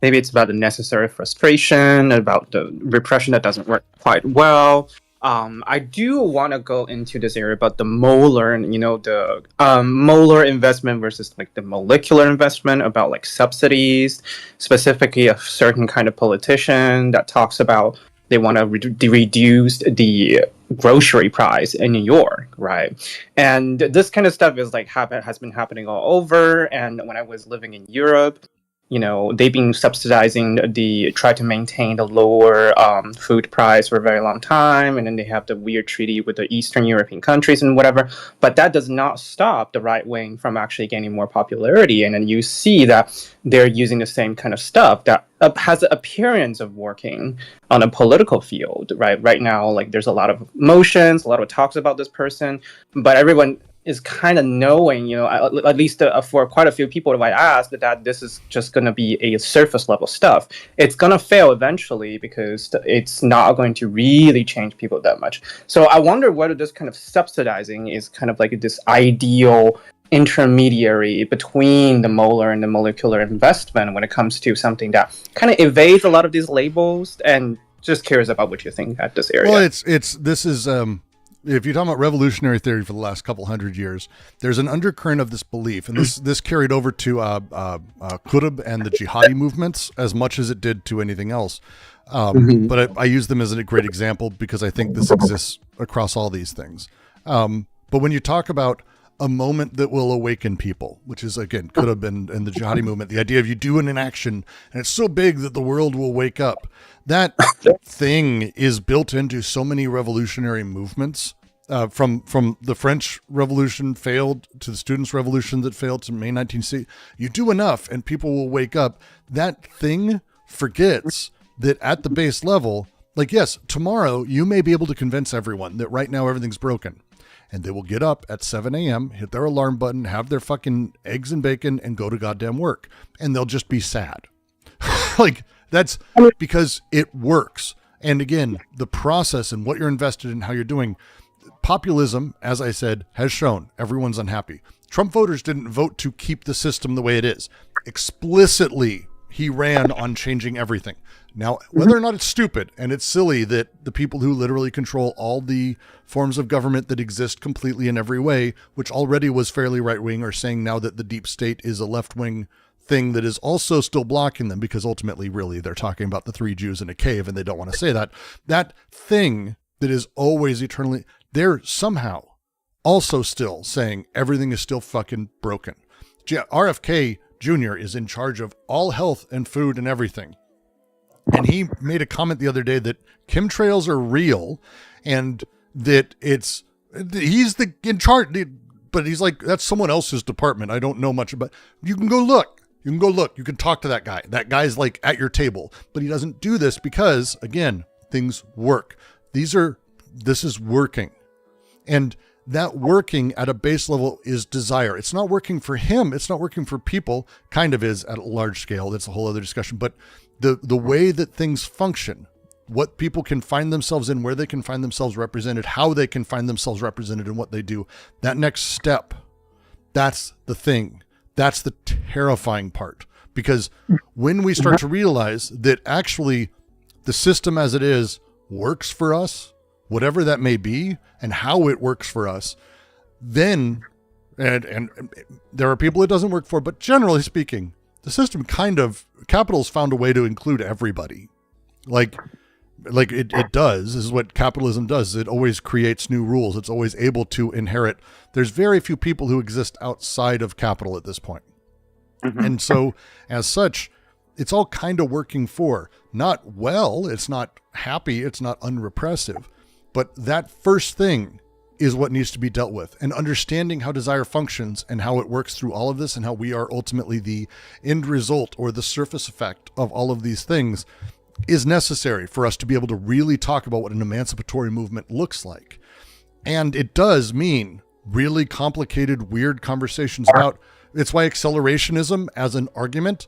maybe it's about the necessary frustration, about the repression that doesn't work quite well. I do want to go into this area about the molar, and the molar investment versus like the molecular investment, about like subsidies, specifically a certain kind of politician that talks about they want to reduce the grocery price in New York, right? And this kind of stuff is like has been happening all over. And when I was living in Europe, they've been subsidizing try to maintain the lower food price for a very long time. And then they have the weird treaty with the Eastern European countries and whatever. But that does not stop the right wing from actually gaining more popularity. And then you see that they're using the same kind of stuff that has the appearance of working on a political field, right? Right now, like there's a lot of motions, a lot of talks about this person, but everyone is kind of knowing, at least for quite a few people that I asked, that this is just going to be a surface level stuff. It's going to fail eventually because it's not going to really change people that much. So I wonder whether this kind of subsidizing is kind of like this ideal intermediary between the molar and the molecular investment when it comes to something that kind of evades a lot of these labels. And just curious about what you think at this area. Well, this is if you're talking about revolutionary theory for the last couple hundred years, there's an undercurrent of this belief, and this carried over to Qutb and the jihadi movements as much as it did to anything else. But I use them as a great example because I think this exists across all these things. But when you talk about a moment that will awaken people, which is, again, Qutb and the jihadi movement, the idea of you do an action and it's so big that the world will wake up. That thing is built into so many revolutionary movements, from the French Revolution failed to the Students' Revolution that failed to May 1960. You do enough and people will wake up. That thing forgets that at the base level, like, yes, tomorrow you may be able to convince everyone that right now everything's broken. And they will get up at 7 a.m., hit their alarm button, have their fucking eggs and bacon, and go to goddamn work. And they'll just be sad. Like, that's because it works. And again, the process and what you're invested in, how you're doing. Populism, as I said, has shown everyone's unhappy. Trump voters didn't vote to keep the system the way it is. Explicitly, he ran on changing everything. Now, whether or not it's stupid and it's silly that the people who literally control all the forms of government that exist completely in every way, which already was fairly right-wing, are saying now that the deep state is a left-wing thing that is also still blocking them, because ultimately, really, they're talking about the 3 Jews in a cave and they don't want to say that. That thing that is always eternally, they're somehow also still saying everything is still fucking broken. RFK Jr. is in charge of all health and food and everything. And he made a comment the other day that chemtrails are real and that he's in charge, but he's like, that's someone else's department. I don't know much about. You can go look. You can talk to that guy. That guy's like at your table, but he doesn't do this because, again, things work. This is working. And that working at a base level is desire. It's not working for him. It's not working for people. Kind of is at a large scale. That's a whole other discussion. But the way that things function, what people can find themselves in, where they can find themselves represented, how they can find themselves represented in what they do, that next step, that's the thing. That's the terrifying part. Because when we start to realize that actually the system as it is works for us, whatever that may be, and how it works for us, then, and there are people it doesn't work for, but generally speaking, the system capital's found a way to include everybody. Like it does. This is what capitalism does. It always creates new rules. It's always able to inherit. There's very few people who exist outside of capital at this point. Mm-hmm. And so as such, it's all kind of working for, not well, it's not happy, it's not unrepressive, but that first thing is what needs to be dealt with. And understanding how desire functions and how it works through all of this and how we are ultimately the end result or the surface effect of all of these things is necessary for us to be able to really talk about what an emancipatory movement looks like. And it does mean really complicated, weird conversations about, it's why accelerationism as an argument,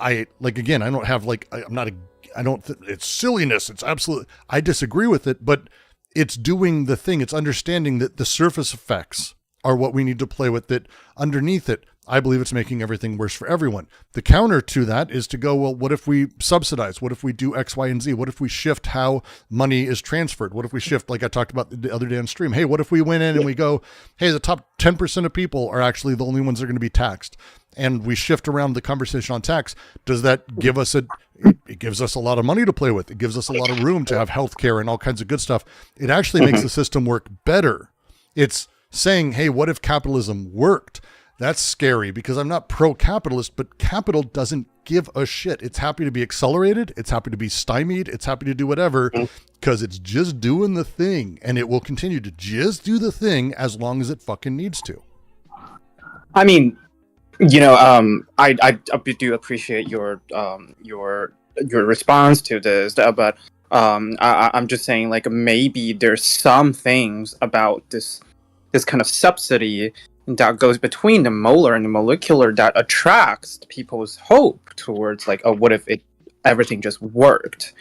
it's silliness. It's absolute. I disagree with it, but it's doing the thing. It's understanding that the surface effects are what we need to play with, that underneath it, I believe it's making everything worse for everyone. The counter to that is to go, well, what if we subsidize? What if we do X, Y, and Z? What if we shift how money is transferred? What if we shift, like I talked about the other day on stream? Hey, what if we went in and we go, hey, the top 10% of people are actually the only ones that are going to be taxed. And we shift around the conversation on tax. Does that give us it gives us a lot of money to play with. It gives us a lot of room to have healthcare and all kinds of good stuff. It actually makes the system work better. It's saying, hey, what if capitalism worked? That's scary because I'm not pro-capitalist, but capital doesn't give a shit. It's happy to be accelerated. It's happy to be stymied. It's happy to do whatever because it's just doing the thing, and it will continue to just do the thing as long as it fucking needs to. I mean, I do appreciate your response to this, but I'm just saying, like, maybe there's some things about this kind of subsidy that goes between the molar and the molecular that attracts people's hope towards, like, oh, what if everything just worked?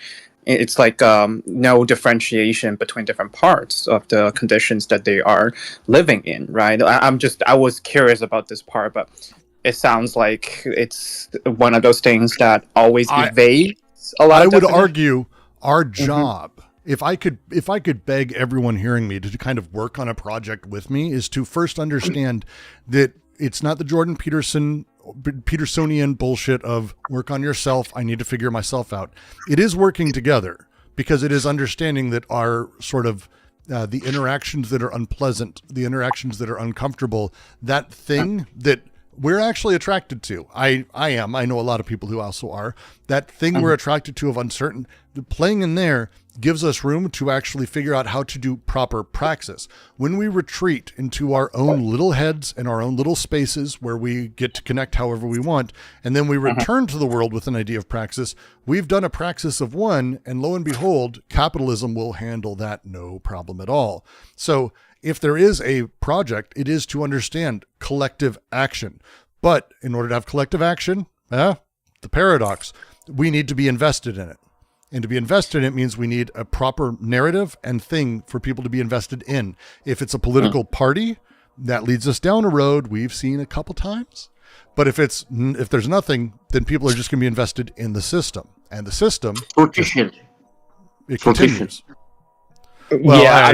It's like no differentiation between different parts of the conditions that they are living in, right? I was curious about this part, but it sounds like it's one of those things that always evades a lot. I would argue our job, if I could beg everyone hearing me to kind of work on a project with me, is to first understand that it's not the Jordan Petersonian bullshit of work on yourself. I need to figure myself out. It is working together because it is understanding that our sort of the interactions that are unpleasant, the interactions that are uncomfortable, that thing that we're actually attracted to. I am. I know a lot of people who also are. That thing we're attracted to of uncertain, playing in there gives us room to actually figure out how to do proper praxis. When we retreat into our own little heads and our own little spaces where we get to connect however we want, and then we return to the world with an idea of praxis, we've done a praxis of one, and lo and behold, capitalism will handle that no problem at all. So if there is a project, it is to understand collective action. But in order to have collective action, the paradox, we need to be invested in it. And to be invested in it means we need a proper narrative and thing for people to be invested in. If it's a political party, that leads us down a road we've seen a couple times. But if there's nothing, then people are just going to be invested in the system. And the system, it continues. Well, yeah,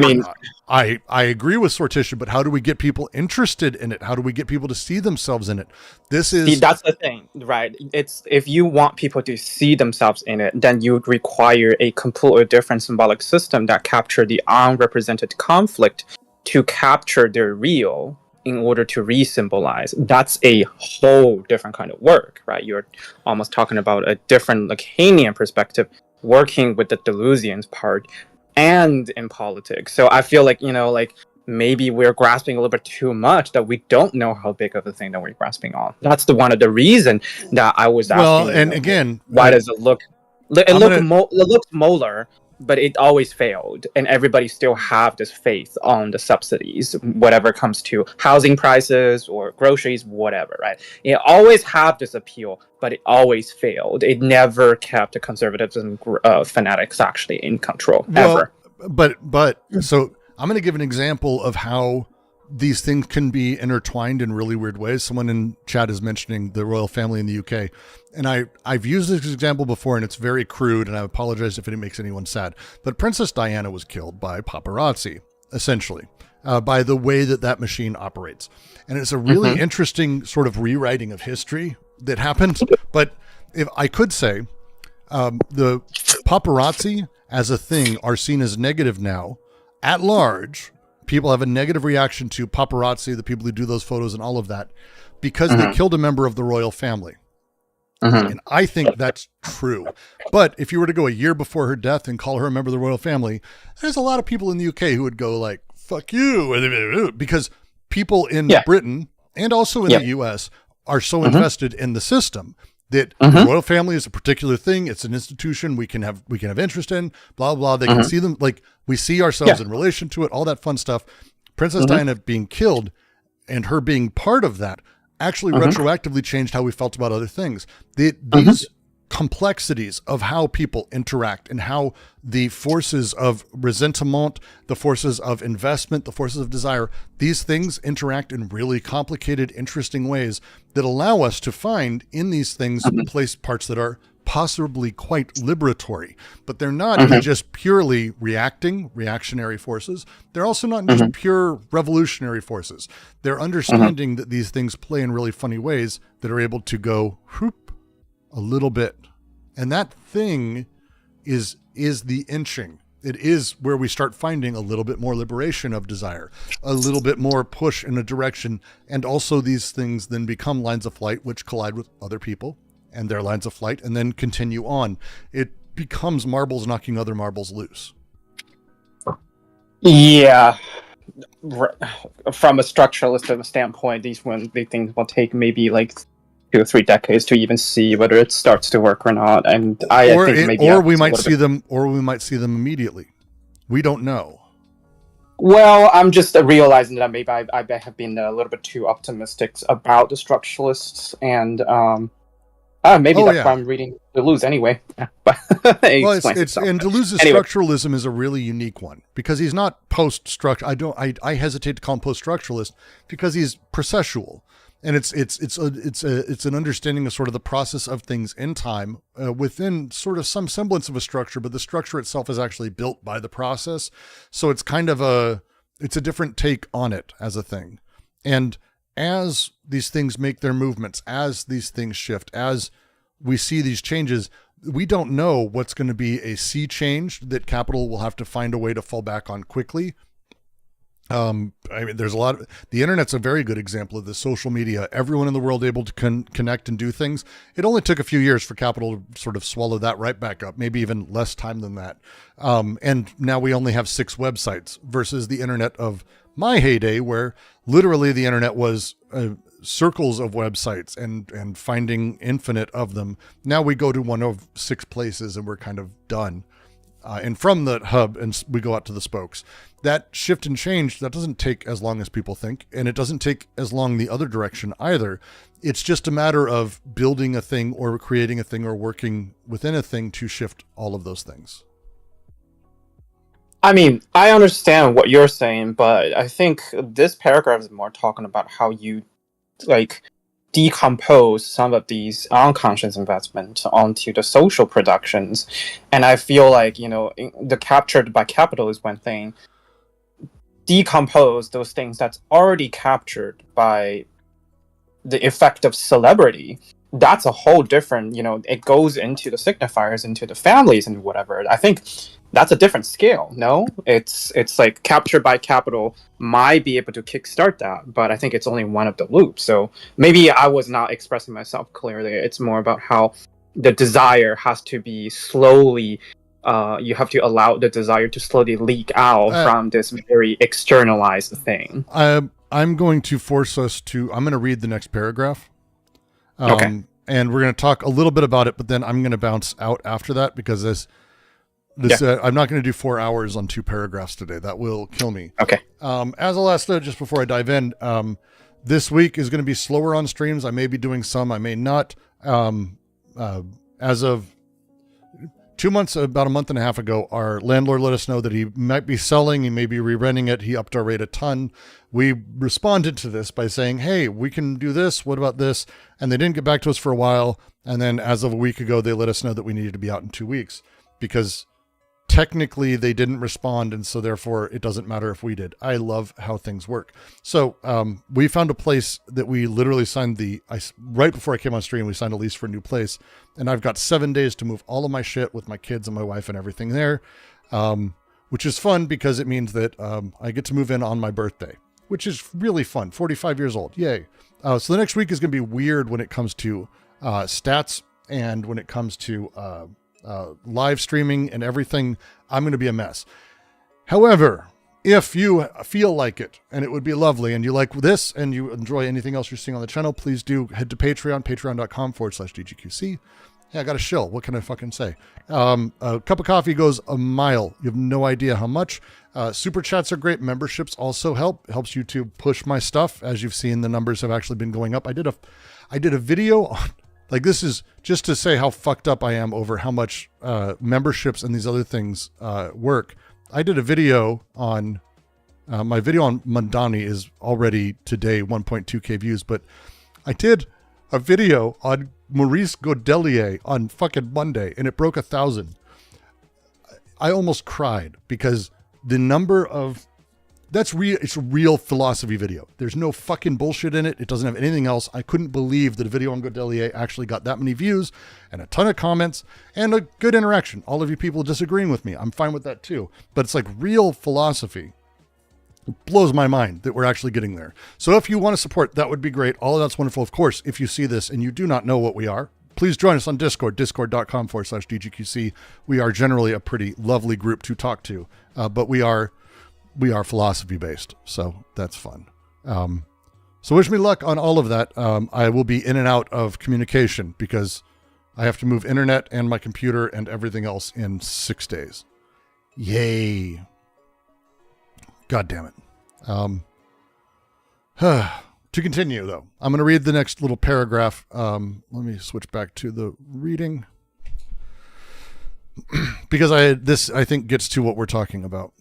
I agree with sortition, but how do we get people interested in it? How do we get people to see themselves in it? That's the thing, right? It's if you want people to see themselves in it, then you would require a completely different symbolic system that capture the unrepresented conflict to capture their real in order to re-symbolize. That's a whole different kind of work, right? You're almost talking about a different Lacanian perspective, working with the Deleuzian part and in politics. So I feel like, maybe we're grasping a little bit too much, that we don't know how big of a thing that we're grasping on. That's one of the reason that I was asking. Well, and again, why does it look? It looks molar, but it always failed, and everybody still have this faith on the subsidies, whatever comes to housing prices or groceries, whatever, right? It always have this appeal, but it always failed. It never kept the conservatives and fanatics actually in control, ever. But so I'm going to give an example of how these things can be intertwined in really weird ways. Someone in chat is mentioning the royal family in the UK. And I've used this example before, and it's very crude, and I apologize if it makes anyone sad. But Princess Diana was killed by paparazzi, essentially, by the way that machine operates. And it's a really interesting sort of rewriting of history that happened. But if I could say, the paparazzi as a thing are seen as negative now at large. People have a negative reaction to paparazzi, the people who do those photos and all of that, because they killed a member of the royal family. And I think that's true. But if you were to go a year before her death and call her a member of the royal family, there's a lot of people in the UK who would go like, fuck you. Because people in Britain and also in the US are so invested in the system that the royal family is a particular thing. It's an institution we can have interest in, blah, blah. They can see them, like we see ourselves in relation to it, all that fun stuff. Princess Diana being killed and her being part of that actually retroactively changed how we felt about other things. These complexities of how people interact and how the forces of resentment, the forces of investment, the forces of desire, these things interact in really complicated, interesting ways that allow us to find in these things parts that are possibly quite liberatory, but they're not in just purely reactionary forces. They're also not in just pure revolutionary forces. They're understanding that these things play in really funny ways that are able to go whoop a little bit. And that thing is the inching. It is where we start finding a little bit more liberation of desire, a little bit more push in a direction. And also these things then become lines of flight, which collide with other people and their lines of flight and then continue on. It becomes marbles knocking other marbles loose. Yeah. From a structuralist standpoint, these things will take maybe like 2 or 3 decades to even see whether it starts to work or not. And we might see them immediately. We don't know. Well, I'm just realizing that maybe I have been a little bit too optimistic about the structuralists, and maybe that's why I'm reading Deleuze anyway. And Deleuze's structuralism is a really unique one because he's not post-structural. I hesitate to call him post-structuralist because he's processual. And it's an understanding of sort of the process of things in time within sort of some semblance of a structure, but the structure itself is actually built by the process. So it's kind of it's a different take on it as a thing. And as these things make their movements, as these things shift, as we see these changes, we don't know what's going to be a sea change that capital will have to find a way to fall back on quickly. There's a lot of, the internet's a very good example of this. Social media, everyone in the world able to connect and do things. It only took a few years for capital to sort of swallow that right back up, maybe even less time than that. And now we only have 6 websites versus the internet of my heyday, where literally the internet was circles of websites and finding infinite of them. Now we go to one of 6 places and we're kind of done. And from the hub, and we go out to the spokes. That shift and change, that doesn't take as long as people think, and it doesn't take as long the other direction either. It's just a matter of building a thing or creating a thing or working within a thing to shift all of those things. I mean, I understand what you're saying, but I think this paragraph is more talking about how you, decompose some of these unconscious investment onto the social productions. And I feel like, the captured by capital is one thing. Decompose those things that's already captured by the effect of celebrity. That's a whole different, it goes into the signifiers, into the families and whatever. I think that's a different scale. No, it's like captured by capital might be able to kickstart that, but I think it's only one of the loops. So maybe I was not expressing myself clearly. It's more about how the desire has to be slowly. You have to allow the desire to slowly leak out from this very externalized thing. I'm going to force us to. I'm going to read the next paragraph. Okay. And we're going to talk a little bit about it, but then I'm going to bounce out after that because This I'm not going to do 4 hours on 2 paragraphs today. That will kill me. Okay. As a last note, just before I dive in, this week is going to be slower on streams. I may be doing some, I may not. As of 2 months, about a month and a half ago, our landlord let us know that he might be selling, he may be re-renting it. He upped our rate a ton. We responded to this by saying, hey, we can do this. What about this? And they didn't get back to us for a while. And then as of a week ago, they let us know that we needed to be out in 2 weeks because technically they didn't respond. And so therefore it doesn't matter if we did. I love how things work. So we found a place that we literally signed right before I came on stream, we signed a lease for a new place. And I've got 7 days to move all of my shit with my kids and my wife and everything there, which is fun because it means that I get to move in on my birthday, which is really fun. 45 years old. Yay. So the next week is going to be weird when it comes to stats and when it comes to live streaming and everything. I'm going to be a mess. However, if you feel like it and it would be lovely and you like this and you enjoy anything else you're seeing on the channel, please do head to Patreon, patreon.com/DGQC. Yeah, I got a shill. What can I fucking say? A cup of coffee goes a mile. You have no idea how much. Super chats are great. Memberships also helps you to push my stuff. As you've seen, the numbers have actually been going up. I did a video on, like, this is just to say how fucked up I am over how much memberships and these other things work. I did a video on, my video on Mandani is already today 1.2K views, but I did a video on Maurice Godelier on fucking Monday and it broke 1,000. I almost cried because the number of, that's real. It's a real philosophy video. There's no fucking bullshit in it. It doesn't have anything else. I couldn't believe that a video on Godelier actually got that many views and a ton of comments and a good interaction. All of you people disagreeing with me, I'm fine with that too. But it's like real philosophy. It blows my mind that we're actually getting there. So if you want to support, that would be great. All of that's wonderful. Of course, if you see this and you do not know what we are, please join us on Discord, discord.com/DGQC. We are generally a pretty lovely group to talk to, but we are philosophy based. So that's fun. So wish me luck on all of that. I will be in and out of communication because I have to move internet and my computer and everything else in 6 days. Yay. God damn it. To continue, though, I'm going to read the next little paragraph. Let me switch back to the reading because this I think gets to what we're talking about.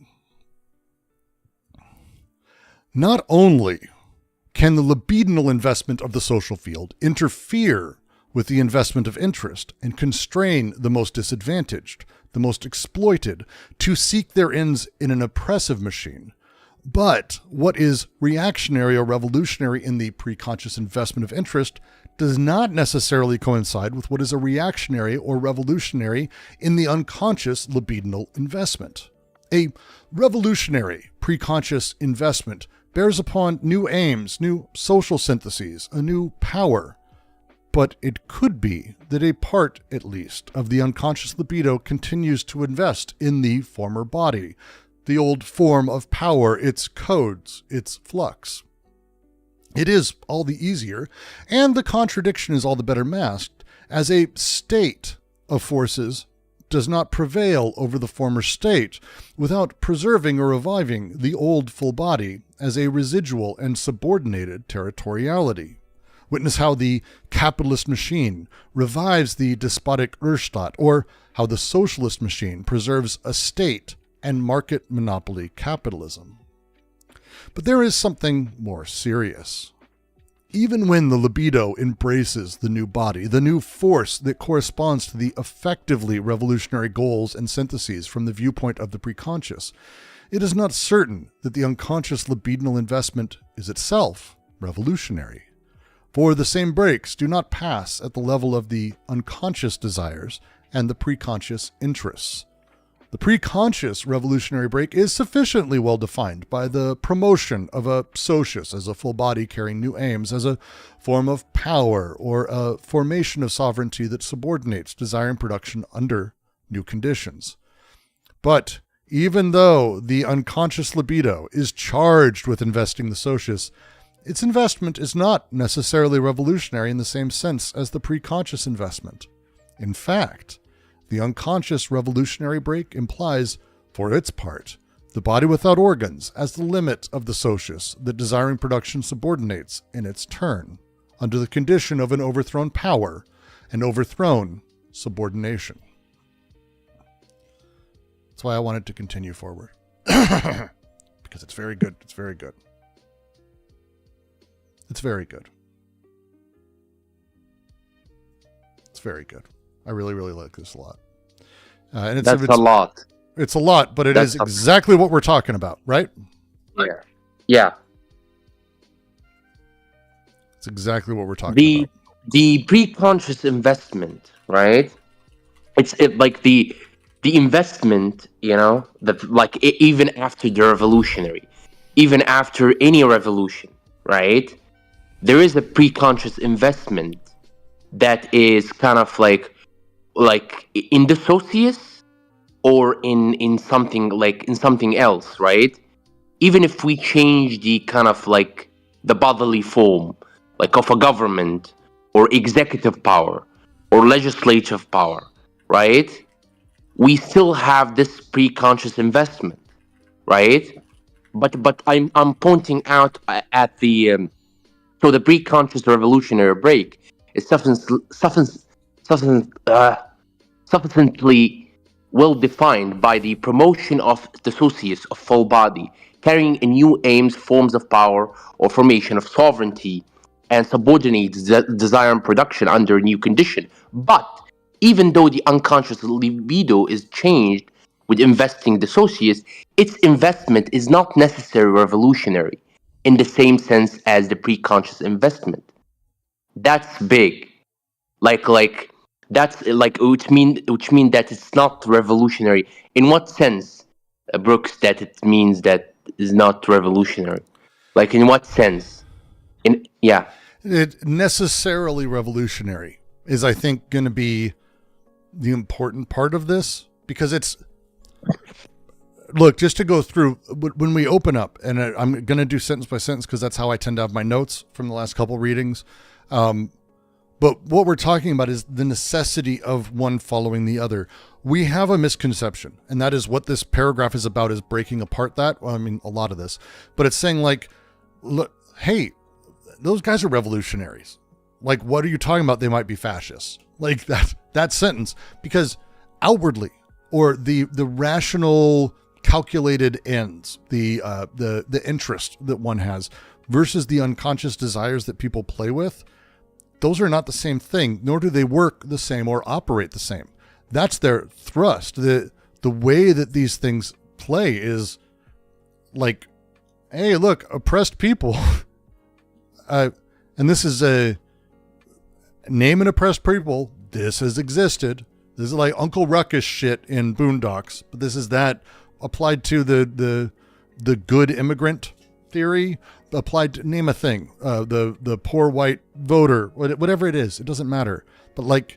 Not only can the libidinal investment of the social field interfere with the investment of interest and constrain the most disadvantaged, the most exploited, to seek their ends in an oppressive machine, but what is reactionary or revolutionary in the preconscious investment of interest does not necessarily coincide with what is a reactionary or revolutionary in the unconscious libidinal investment. A revolutionary preconscious investment bears upon new aims, new social syntheses, a new power. But it could be that a part, at least, of the unconscious libido continues to invest in the former body, the old form of power, its codes, its flux. It is all the easier, and the contradiction is all the better masked, as a state of forces does not prevail over the former state without preserving or reviving the old full body as a residual and subordinated territoriality. Witness how the capitalist machine revives the despotic Urstaat, or how the socialist machine preserves a state and market monopoly capitalism. But there is something more serious. Even when the libido embraces the new body, the new force that corresponds to the effectively revolutionary goals and syntheses from the viewpoint of the preconscious, it is not certain that the unconscious libidinal investment is itself revolutionary. For the same breaks do not pass at the level of the unconscious desires and the preconscious interests. The preconscious revolutionary break is sufficiently well defined by the promotion of a socius as a full body carrying new aims, as a form of power, or a formation of sovereignty that subordinates desire and production under new conditions. But even though the unconscious libido is charged with investing the socius, its investment is not necessarily revolutionary in the same sense as the preconscious investment. In fact, The unconscious revolutionary break implies, for its part, the body without organs as the limit of the socius that desiring production subordinates in its turn, under the condition of an overthrown power and overthrown subordination. That's why I wanted to continue forward. Because it's very good. It's very good. It's very good. It's very good. I really, really like this a lot. And That's a lot. It's a lot, but it's exactly what we're talking about, right? Yeah. Yeah. It's exactly what we're talking about. The pre-conscious investment, right? It's like the investment, even after the revolutionary, even after any revolution, right? There is a pre-conscious investment that is kind of like in the socius or in something else, right? Even if we change the kind of like the bodily form, like of a government or executive power or legislative power, right? We still have this pre-conscious investment, right? But I'm pointing out at the so the pre-conscious revolutionary break is sufficiently well defined by the promotion of the socius of full body, carrying in new aims, forms of power, or formation of sovereignty, and subordinates desire and production under a new condition. But even though the unconscious libido is changed with investing the socius, its investment is not necessarily revolutionary in the same sense as the pre-conscious investment. That's big. That's which mean that it's not revolutionary. In what sense, Brooks, that it means that is not revolutionary? Like in what sense? It necessarily revolutionary is, I think, going to be the important part of this, because look, just to go through when we open up, and I'm going to do sentence by sentence because that's how I tend to have my notes from the last couple readings. But what we're talking about is the necessity of one following the other. We have a misconception, and that is what this paragraph is about, is breaking apart that. Well, I mean, a lot of this, but it's saying like, look, hey, those guys are revolutionaries. Like, what are you talking about? They might be fascists. Like that sentence, because outwardly, or the rational calculated ends, the interest that one has versus the unconscious desires that people play with, those are not the same thing, nor do they work the same or operate the same. That's their thrust. The way that these things play is like, hey, look, oppressed people. And this is a name and oppressed people. This has existed. This is like Uncle Ruckus shit in Boondocks, but this is that applied to the good immigrant theory, applied to, name a thing, the poor white voter, whatever it is, it doesn't matter. But like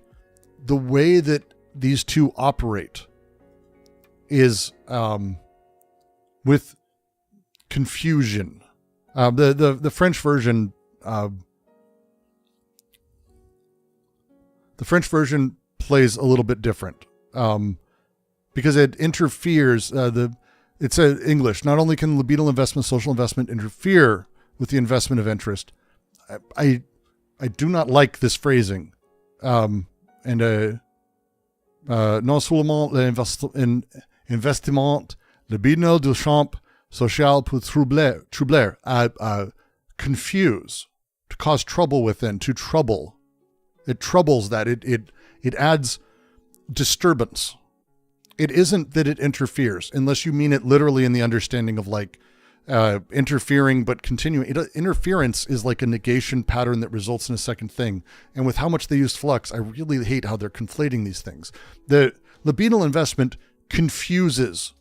the way that these two operate is with confusion. The French version, plays a little bit different because it interferes. It's English. Not only can libidinal investment, social investment interfere with the investment of interest. I do not like this phrasing. Non seulement l'investissement libidinal du champ social peut troubler, confuse, to cause trouble within, to trouble. It troubles that. It adds disturbance. It isn't that it interferes, unless you mean it literally in the understanding of like interfering but continuing. Interference is like a negation pattern that results in a second thing. And with how much they use flux, I really hate how they're conflating these things. The libidinal investment confuses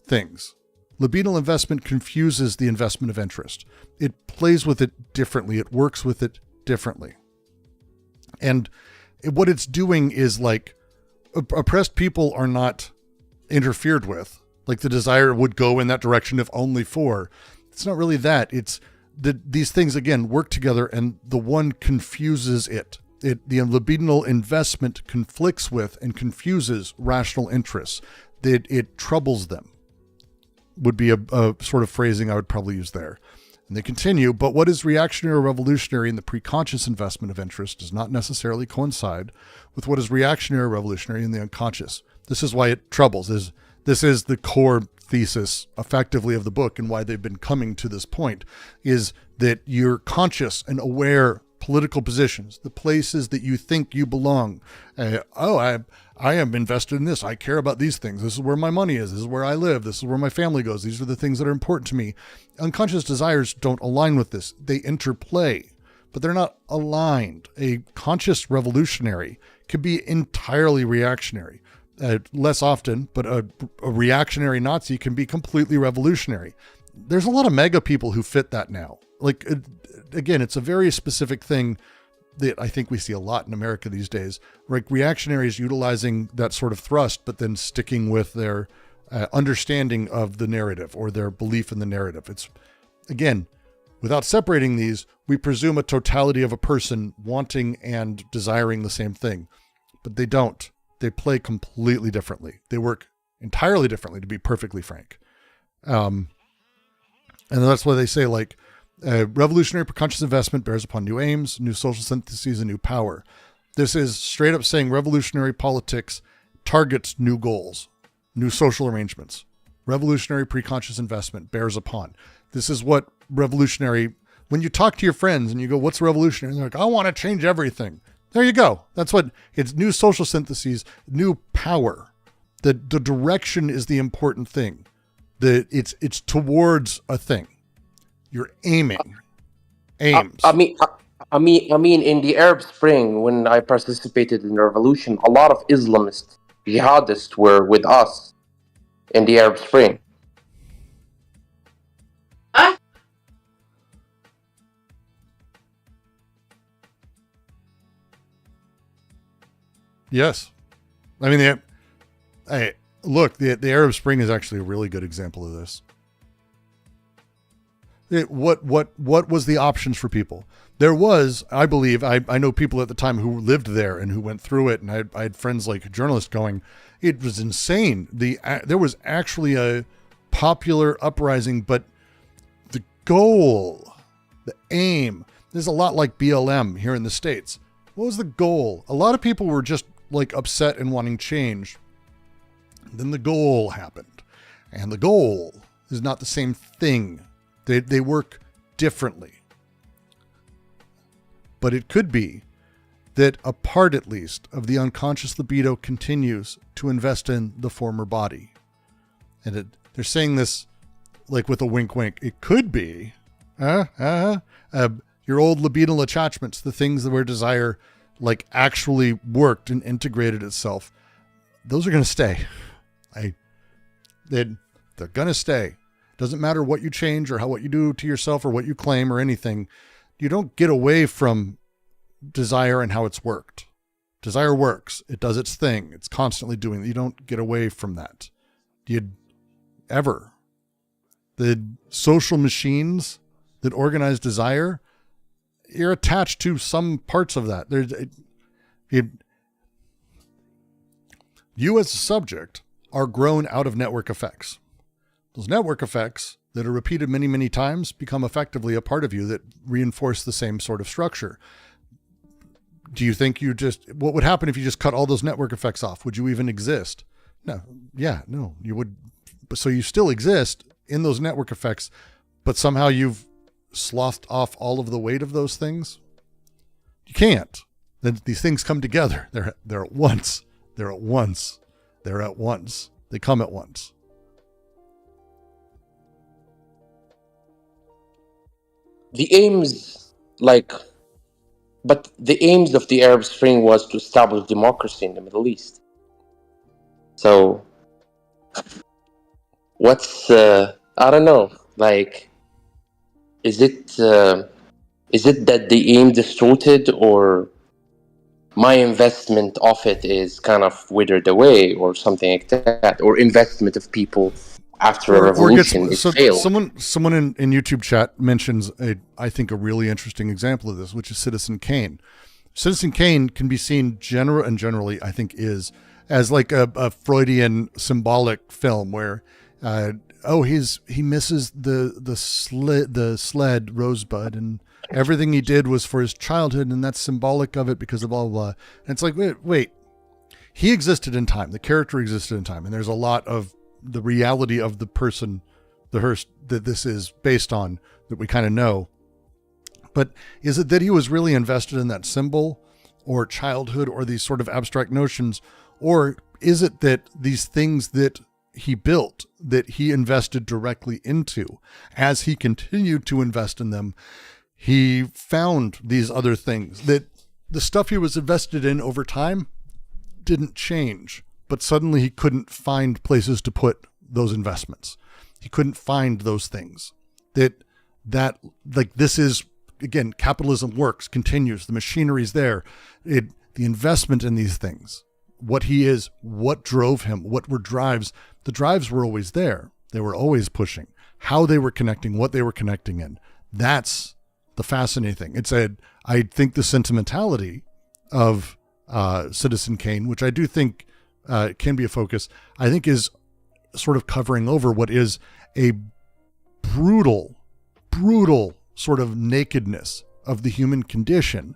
things. Libidinal investment confuses the investment of interest. It plays with it differently. It works with it differently. And what it's doing is like, oppressed people are not interfered with. Like the desire would go in that direction if only for. It's not really that. It's that these things, again, work together and the one confuses it. The libidinal investment conflicts with and confuses rational interests. That it troubles them would be a sort of phrasing I would probably use there. And they continue, but what is reactionary or revolutionary in the preconscious investment of interest does not necessarily coincide with what is reactionary or revolutionary in the unconscious. This is why it troubles. This is the core thesis, effectively, of the book, and why they've been coming to this point, is that you're conscious and aware political positions, the places that you think you belong. I am invested in this. I care about these things. This is where my money is. This is where I live. This is where my family goes. These are the things that are important to me. Unconscious desires don't align with this. They interplay, but they're not aligned. A conscious revolutionary can be entirely reactionary. Less often, but a reactionary Nazi can be completely revolutionary. There's a lot of mega people who fit that now. Like, again, it's a very specific thing that I think we see a lot in America these days, like reactionaries utilizing that sort of thrust, but then sticking with their understanding of the narrative or their belief in the narrative. It's, again, without separating these, we presume a totality of a person wanting and desiring the same thing, but they don't. They play completely differently. They work entirely differently, to be perfectly frank. And that's why they say, like, revolutionary preconscious investment bears upon new aims, new social syntheses, and new power. This is straight up saying revolutionary politics targets new goals, new social arrangements. Revolutionary preconscious investment bears upon. This is what revolutionary, when you talk to your friends and you go, what's revolutionary? And they're like, I want to change everything. There you go. That's what it's, new social syntheses, new power. The direction is the important thing. It's towards a thing. You're aiming. Aims. I mean, in the Arab Spring, when I participated in the revolution, a lot of Islamist jihadists were with us in the Arab Spring. Yes. I mean, the Arab Spring is actually a really good example of this. What was the options for people? There was, I believe, I know people at the time who lived there and who went through it, and I had friends like journalists going, it was insane. There was actually a popular uprising, but the goal, the aim, this is a lot like BLM here in the States. What was the goal? A lot of people were just like upset and wanting change. Then the goal happened, and the goal is not the same thing. They work differently. But it could be that a part, at least, of the unconscious libido continues to invest in the former body. And they're saying this like with a wink wink. It could be your old libidinal attachments, the things that where desire like actually worked and integrated itself. Those are going to stay. They're going to stay. Doesn't matter what you change or what you do to yourself or what you claim or anything. You don't get away from desire and how it's worked. Desire works. It does its thing. It's constantly doing it. You don't get away from that. Ever. The social machines that organize desire, you're attached to some parts of that. You as a subject are grown out of network effects. Those network effects that are repeated many, many times become effectively a part of you that reinforce the same sort of structure. Do you think what would happen if you just cut all those network effects off? Would you even exist? No. Yeah, no, you would. So you still exist in those network effects, but somehow you've slothed off all of the weight of those things. You can't. Then these things come together. They're at once. They're at once. They're at once. They come at once. The aims of the Arab Spring was to establish democracy in the Middle East. So, I don't know, is it that the aim distorted, or my investment of it is kind of withered away, or something like that, or investment of people after a revolution is failed? Someone in YouTube chat mentions I think a really interesting example of this, which is Citizen Kane. Citizen Kane can be seen generally, I think, is as like a Freudian symbolic film where, he misses the sled Rosebud, and everything he did was for his childhood, and that's symbolic of it because of blah, blah, blah. And it's like, wait, he existed in time. The character existed in time. And there's a lot of the reality of the person, the Hearst, that this is based on that we kind of know. But is it that he was really invested in that symbol or childhood or these sort of abstract notions? Or is it that these things that he built, that he invested directly into, as he continued to invest in them, he found these other things, that the stuff he was invested in over time didn't change, but suddenly he couldn't find places to put those investments. He couldn't find those things. That like, this is, again, capitalism works, continues, the machinery's there, the investment in these things, what he is, what drove him, what were drives. The drives were always there. They were always pushing. How they were connecting, what they were connecting in. That's the fascinating thing. I think the sentimentality of Citizen Kane, which I do think can be a focus, I think is sort of covering over what is a brutal sort of nakedness of the human condition,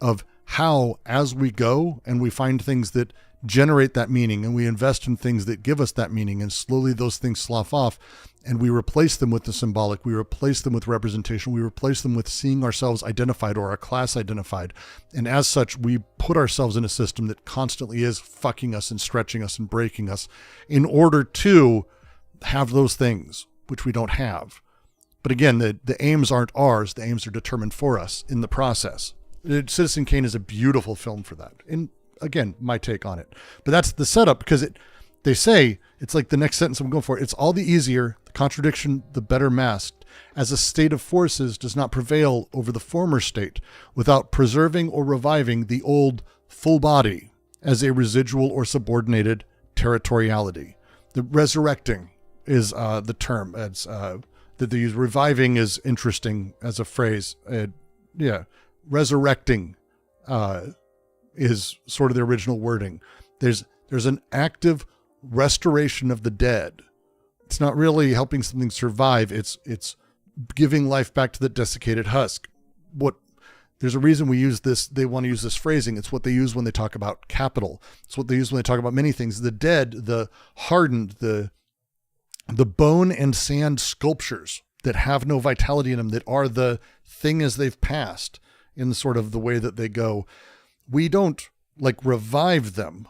of how, as we go and we find things that generate that meaning and we invest in things that give us that meaning, and slowly those things slough off and we replace them with the symbolic, we replace them with representation, we replace them with seeing ourselves identified or our class identified. And as such, we put ourselves in a system that constantly is fucking us and stretching us and breaking us in order to have those things, which we don't have. But again, the aims aren't ours. The aims are determined for us in the process. Citizen Kane is a beautiful film for that. And again, my take on it. But that's the setup, because they say, it's like the next sentence I'm going for, it's all the easier, the contradiction, the better masked, as a state of forces does not prevail over the former state without preserving or reviving the old full body as a residual or subordinated territoriality. The resurrecting is the term that they use. Reviving is interesting as a phrase. Resurrecting is sort of the original wording. There's an active restoration of the dead. It's not really helping something survive. It's giving life back to the desiccated husk. There's a reason we use this. They want to use this phrasing. It's what they use when they talk about capital. It's what they use when they talk about many things. The dead, the hardened, the bone and sand sculptures that have no vitality in them, that are the thing as they've passed in sort of the way that they go. We don't like revive them.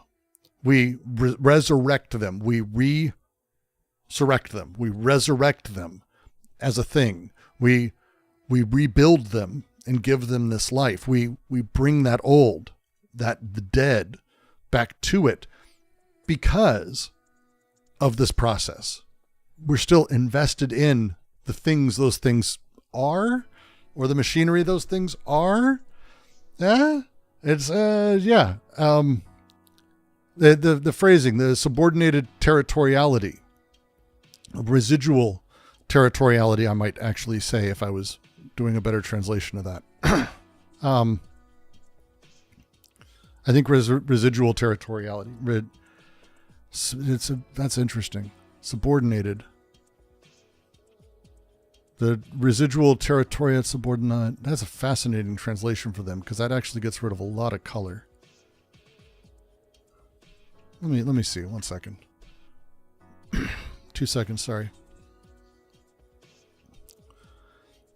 We resurrect them. We resurrect them. We resurrect them as a thing. We rebuild them and give them this life. We bring that old, the dead, back to it because of this process. We're still invested in the things those things are, or the machinery those things are. The phrasing, the subordinated territoriality, residual territoriality, I might actually say, if I was doing a better translation of that. I think residual territoriality. That's interesting. Subordinated. The residual territorial subordinate. That's a fascinating translation for them, because that actually gets rid of a lot of color. Let me see. 1 second. 2 seconds. Sorry.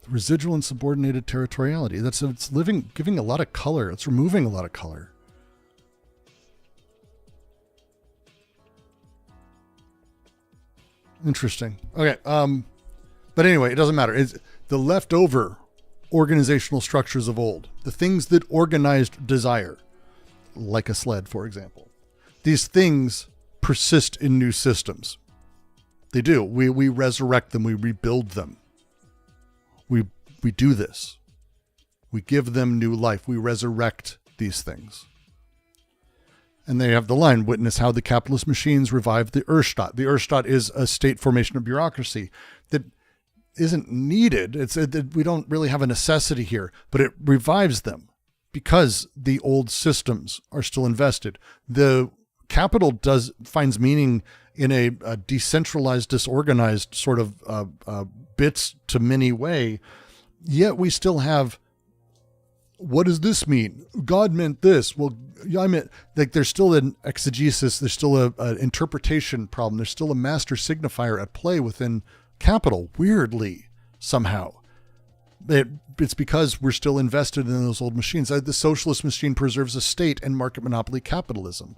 Residual and subordinated territoriality. It's giving a lot of color. It's removing a lot of color. Interesting. Okay. But anyway, it doesn't matter. It's the leftover organizational structures of old, the things that organized desire, like a sled, for example. These things persist in new systems. They do. We resurrect them. We rebuild them. We do this. We give them new life. We resurrect these things. And they have the line, witness how the capitalist machines revive the Urstaat. The Urstaat is a state formation of bureaucracy that isn't needed. We don't really have a necessity here, but it revives them. because the old systems are still invested. The capital finds meaning in a decentralized, disorganized sort of bits to many way, yet we still have, what does this mean? God meant this. Well, I meant, like, there's still an exegesis, there's still an interpretation problem, there's still a master signifier at play within capital, weirdly, somehow. It's because we're still invested in those old machines. The socialist machine preserves a state and market monopoly capitalism.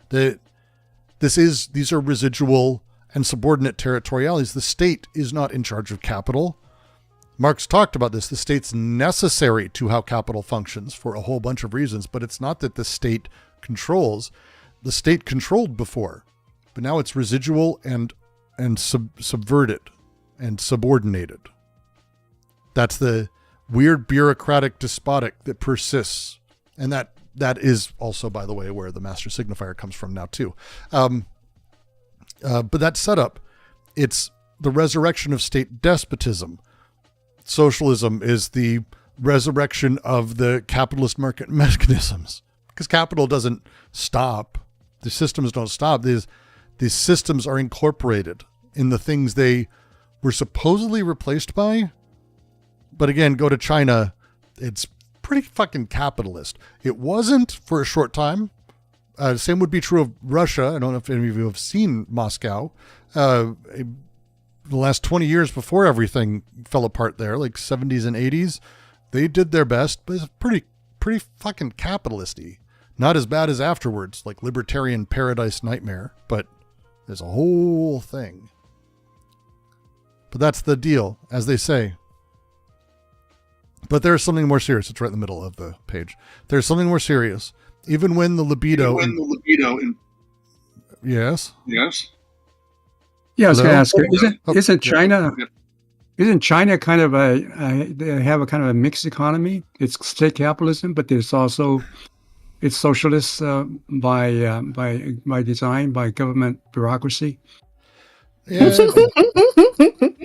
These are residual and subordinate territorialities. The state is not in charge of capital. Marx talked about this. The state's necessary to how capital functions for a whole bunch of reasons, but it's not that the state controls. The state controlled before, but now it's residual and subverted and subordinated. That's the weird bureaucratic despotic that persists. And that is also, by the way, where the master signifier comes from now too. But that setup, it's the resurrection of state despotism. Socialism is the resurrection of the capitalist market mechanisms, because capital doesn't stop. The systems don't stop. These systems are incorporated in the things they were supposedly replaced by. But again, go to China, it's pretty fucking capitalist. It wasn't for a short time. Same would be true of Russia. I don't know if any of you have seen Moscow. The last 20 years before everything fell apart there, like 70s and 80s, they did their best, but it's pretty fucking capitalist-y. Not as bad as afterwards, like libertarian paradise nightmare, but there's a whole thing. But that's the deal, as they say. But there's something more serious. It's right in the middle of the page. There's something more serious. Even when the libido... Yes? Yes? Yeah, I was going to ask, isn't China kind of they have a kind of a mixed economy? It's state capitalism, but there's also, it's socialist by design, by government bureaucracy. Yeah.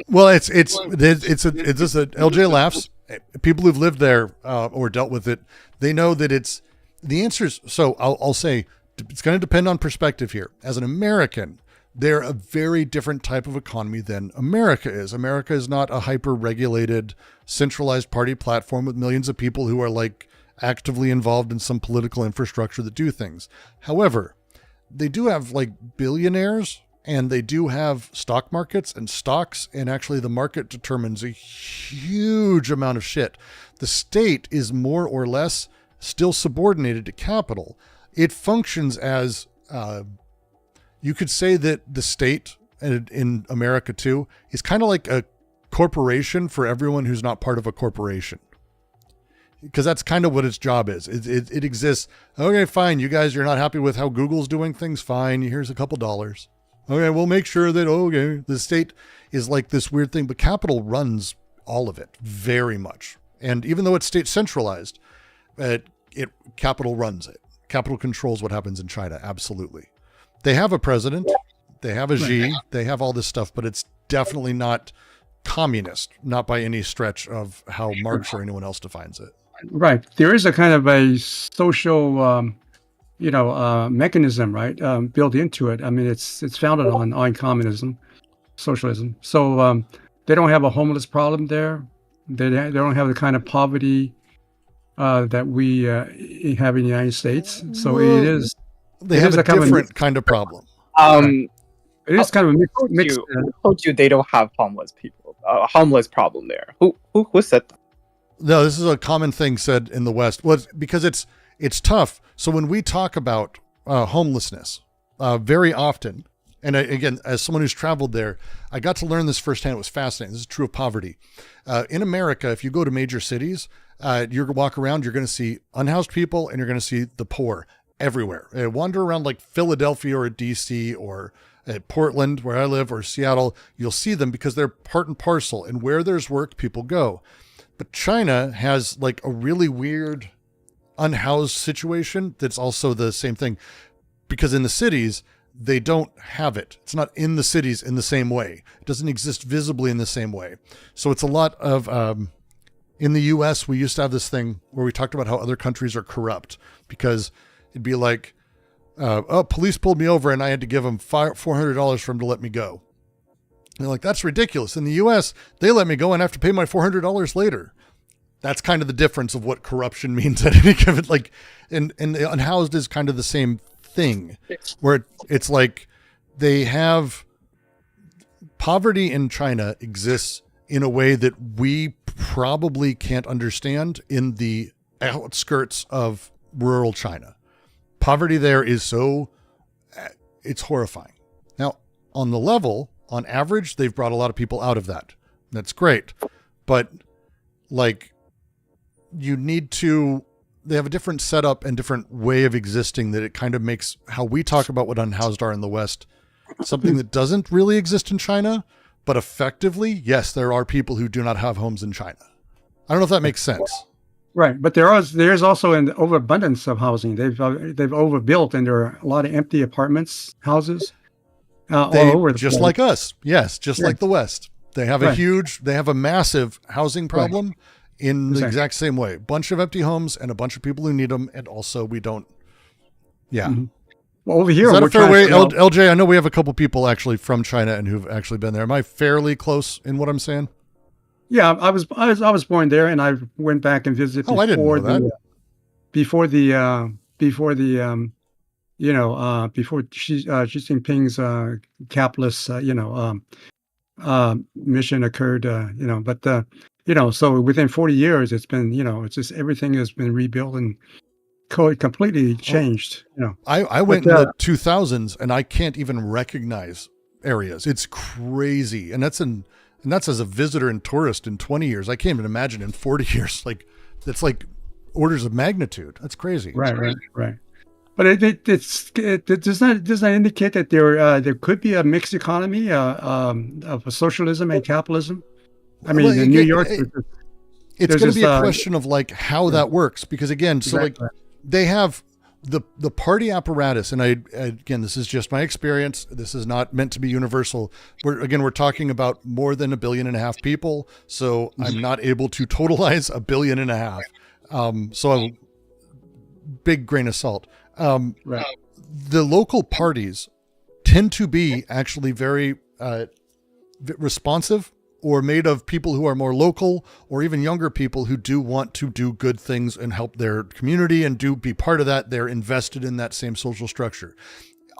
Well, it's LJ laughs. People who've lived there or dealt with it, they know that it's the answers. So I'll say it's going to depend on perspective here. As an American, they're a very different type of economy than America is. America is not a hyper-regulated, centralized party platform with millions of people who are like actively involved in some political infrastructure that do things. However, they do have like billionaires, and they do have stock markets and stocks, and actually the market determines a huge amount of shit. The state is more or less still subordinated to capital. It functions as... you could say that the state, and in America too, is kind of like a corporation for everyone who's not part of a corporation. Because that's kind of what its job is. It exists. Okay, fine. You guys, you're not happy with how Google's doing things? Fine. Here's a couple dollars. Okay, we'll make sure that, okay, the state is like this weird thing, but capital runs all of it very much. And even though it's state centralized, capital runs it. Capital controls what happens in China. Absolutely. They have a president, they have a Xi, they have all this stuff, but it's definitely not communist, not by any stretch of how Marx or anyone else defines it. Right. There is a kind of a social, mechanism, right, built into it. I mean, it's founded on communism, socialism. So they don't have a homeless problem there. They don't have the kind of poverty that we have in the United States. So it is. They have a different kind of problem. It is kind of a mixed. Who told you they don't have homeless people? A homeless problem there. Who said that? No, this is a common thing said in the West. Well, because it's tough. So when we talk about homelessness, very often, and again, as someone who's traveled there, I got to learn this firsthand. It was fascinating. This is true of poverty. In America, if you go to major cities, you're going to walk around, you're going to see unhoused people, and you're going to see the poor everywhere. Wander around like Philadelphia or DC or Portland, where I live, or Seattle, you'll see them because they're part and parcel, and where there's work, people go. But China has like a really weird unhoused situation that's also the same thing, because in the cities, they don't have it. It's not in the cities in the same way. It doesn't exist visibly in the same way. So it's a lot of, In the US, we used to have this thing where we talked about how other countries are corrupt, because it'd be like, oh, police pulled me over and I had to give them $400 for them to let me go. And they're like, that's ridiculous. In the US, they let me go and I have to pay my $400 later. That's kind of the difference of what corruption means at any given, like, and the unhoused is kind of the same thing, where it's like they have poverty in China exists in a way that we probably can't understand in the outskirts of rural China. Poverty there is it's horrifying. Now, on the level, on average, they've brought a lot of people out of that. That's great. But like, they have a different setup and different way of existing that it kind of makes how we talk about what unhoused are in the West something that doesn't really exist in China, but effectively, yes, there are people who do not have homes in China. I don't know if that makes sense. Right, but there's also an overabundance of housing. They've overbuilt, and there are a lot of empty apartments, houses, all over the just place. Like us. Yes, just like the West. They have a massive housing problem in the exact same way. Bunch of empty homes and a bunch of people who need them, and also we don't. Yeah. Mm-hmm. Well, over here, is that a fair way, LJ? I know we have a couple people actually from China and who've actually been there. Am I fairly close in what I'm saying? Yeah, I was born there, and I went back and visited. I didn't know that. Before Xi Jinping's capitalist mission occurred. So within 40 years, it's been it's just everything has been rebuilt and completely changed. I went in the 2000s, and I can't even recognize areas. It's crazy, and that's as a visitor and tourist in 20 years. I can't even imagine in 40 years. Like, that's like orders of magnitude. That's crazy. Right. But it does not indicate that there could be a mixed economy of socialism and capitalism. I mean, in New York, it's going to be a question of like how that works, because again, they have the party apparatus, and again, this is just my experience. This is not meant to be universal. We're talking about more than 1.5 billion people, so I'm not able to totalize 1.5 billion. So big grain of salt. The local parties tend to be actually very responsive, or made of people who are more local, or even younger people who do want to do good things and help their community and be part of that. They're invested in that same social structure.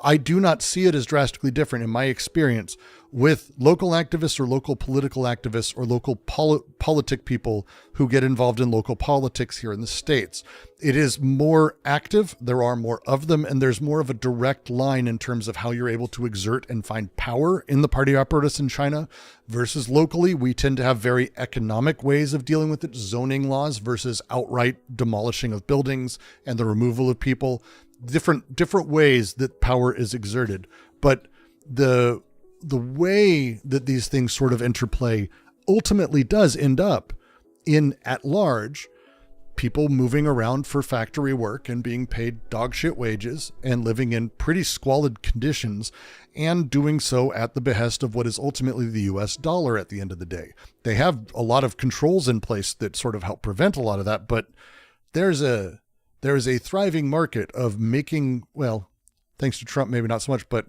I do not see it as drastically different in my experience with local activists or local political activists or local politic people who get involved in local politics here in the States. It is more active. There are more of them, and there's more of a direct line in terms of how you're able to exert and find power in the party apparatus in China versus locally. We tend to have very economic ways of dealing with it, zoning laws versus outright demolishing of buildings and the removal of people. Different ways that power is exerted, but the way that these things sort of interplay ultimately does end up in, at large, people moving around for factory work and being paid dog shit wages and living in pretty squalid conditions, and doing so at the behest of what is ultimately the US dollar at the end of the day. They have a lot of controls in place that sort of help prevent a lot of that, but there is a thriving market of making, well, thanks to Trump, maybe not so much, but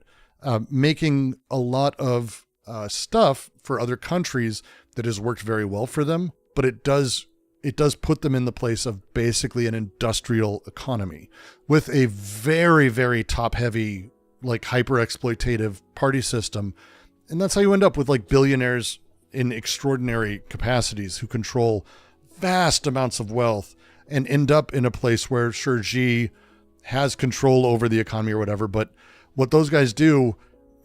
making a lot of stuff for other countries that has worked very well for them. But it does put them in the place of basically an industrial economy with a very, very top heavy, like hyper exploitative party system. And that's how you end up with like billionaires in extraordinary capacities who control vast amounts of wealth and end up in a place where sure, Xi has control over the economy or whatever, but what those guys do,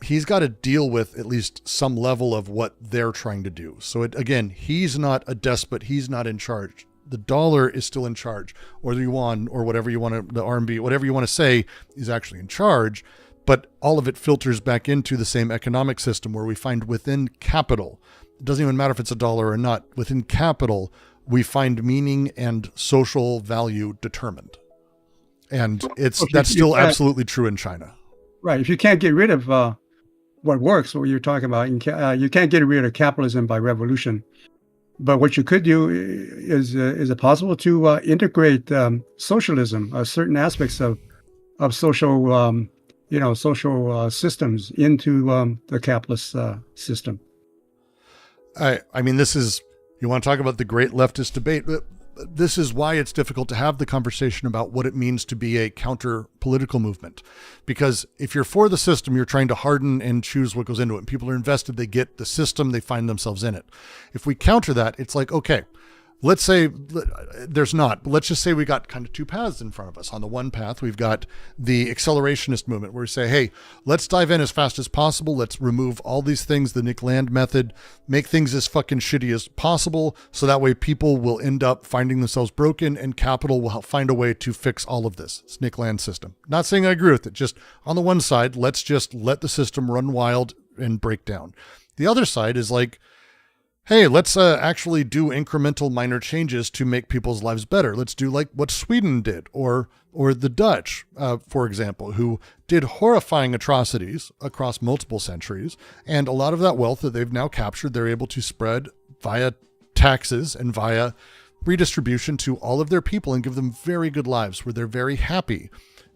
he's got to deal with at least some level of what they're trying to do. So again, he's not a despot. He's not in charge. The dollar is still in charge, or the yuan, or whatever you want to, the RMB, whatever you want to say is actually in charge. But all of it filters back into the same economic system where we find within capital, it doesn't even matter if it's a dollar or not, within capital, we find meaning and social value determined. And that's still absolutely true in China. Right. If you can't get rid of what works, what you're talking about, you can't get rid of capitalism by revolution. But what you could do is it possible to integrate socialism, certain aspects of social, social systems into the capitalist system? I mean, this is, you want to talk about the great leftist debate. This is why it's difficult to have the conversation about what it means to be a counter political movement. Because if you're for the system, you're trying to harden and choose what goes into it. And people are invested, they get the system, they find themselves in it. If we counter that, it's like, okay, let's say there's not, but let's just say we got kind of two paths in front of us. On the one path, we've got the accelerationist movement where we say, hey, let's dive in as fast as possible. Let's remove all these things, the Nick Land method, make things as fucking shitty as possible. So that way people will end up finding themselves broken and capital will find a way to fix all of this. It's Nick Land system. Not saying I agree with it. Just on the one side, let's just let the system run wild and break down. The other side is like, hey, let's actually do incremental minor changes to make people's lives better. Let's do like what Sweden did or the Dutch, for example, who did horrifying atrocities across multiple centuries. And a lot of that wealth that they've now captured, they're able to spread via taxes and via redistribution to all of their people and give them very good lives where they're very happy.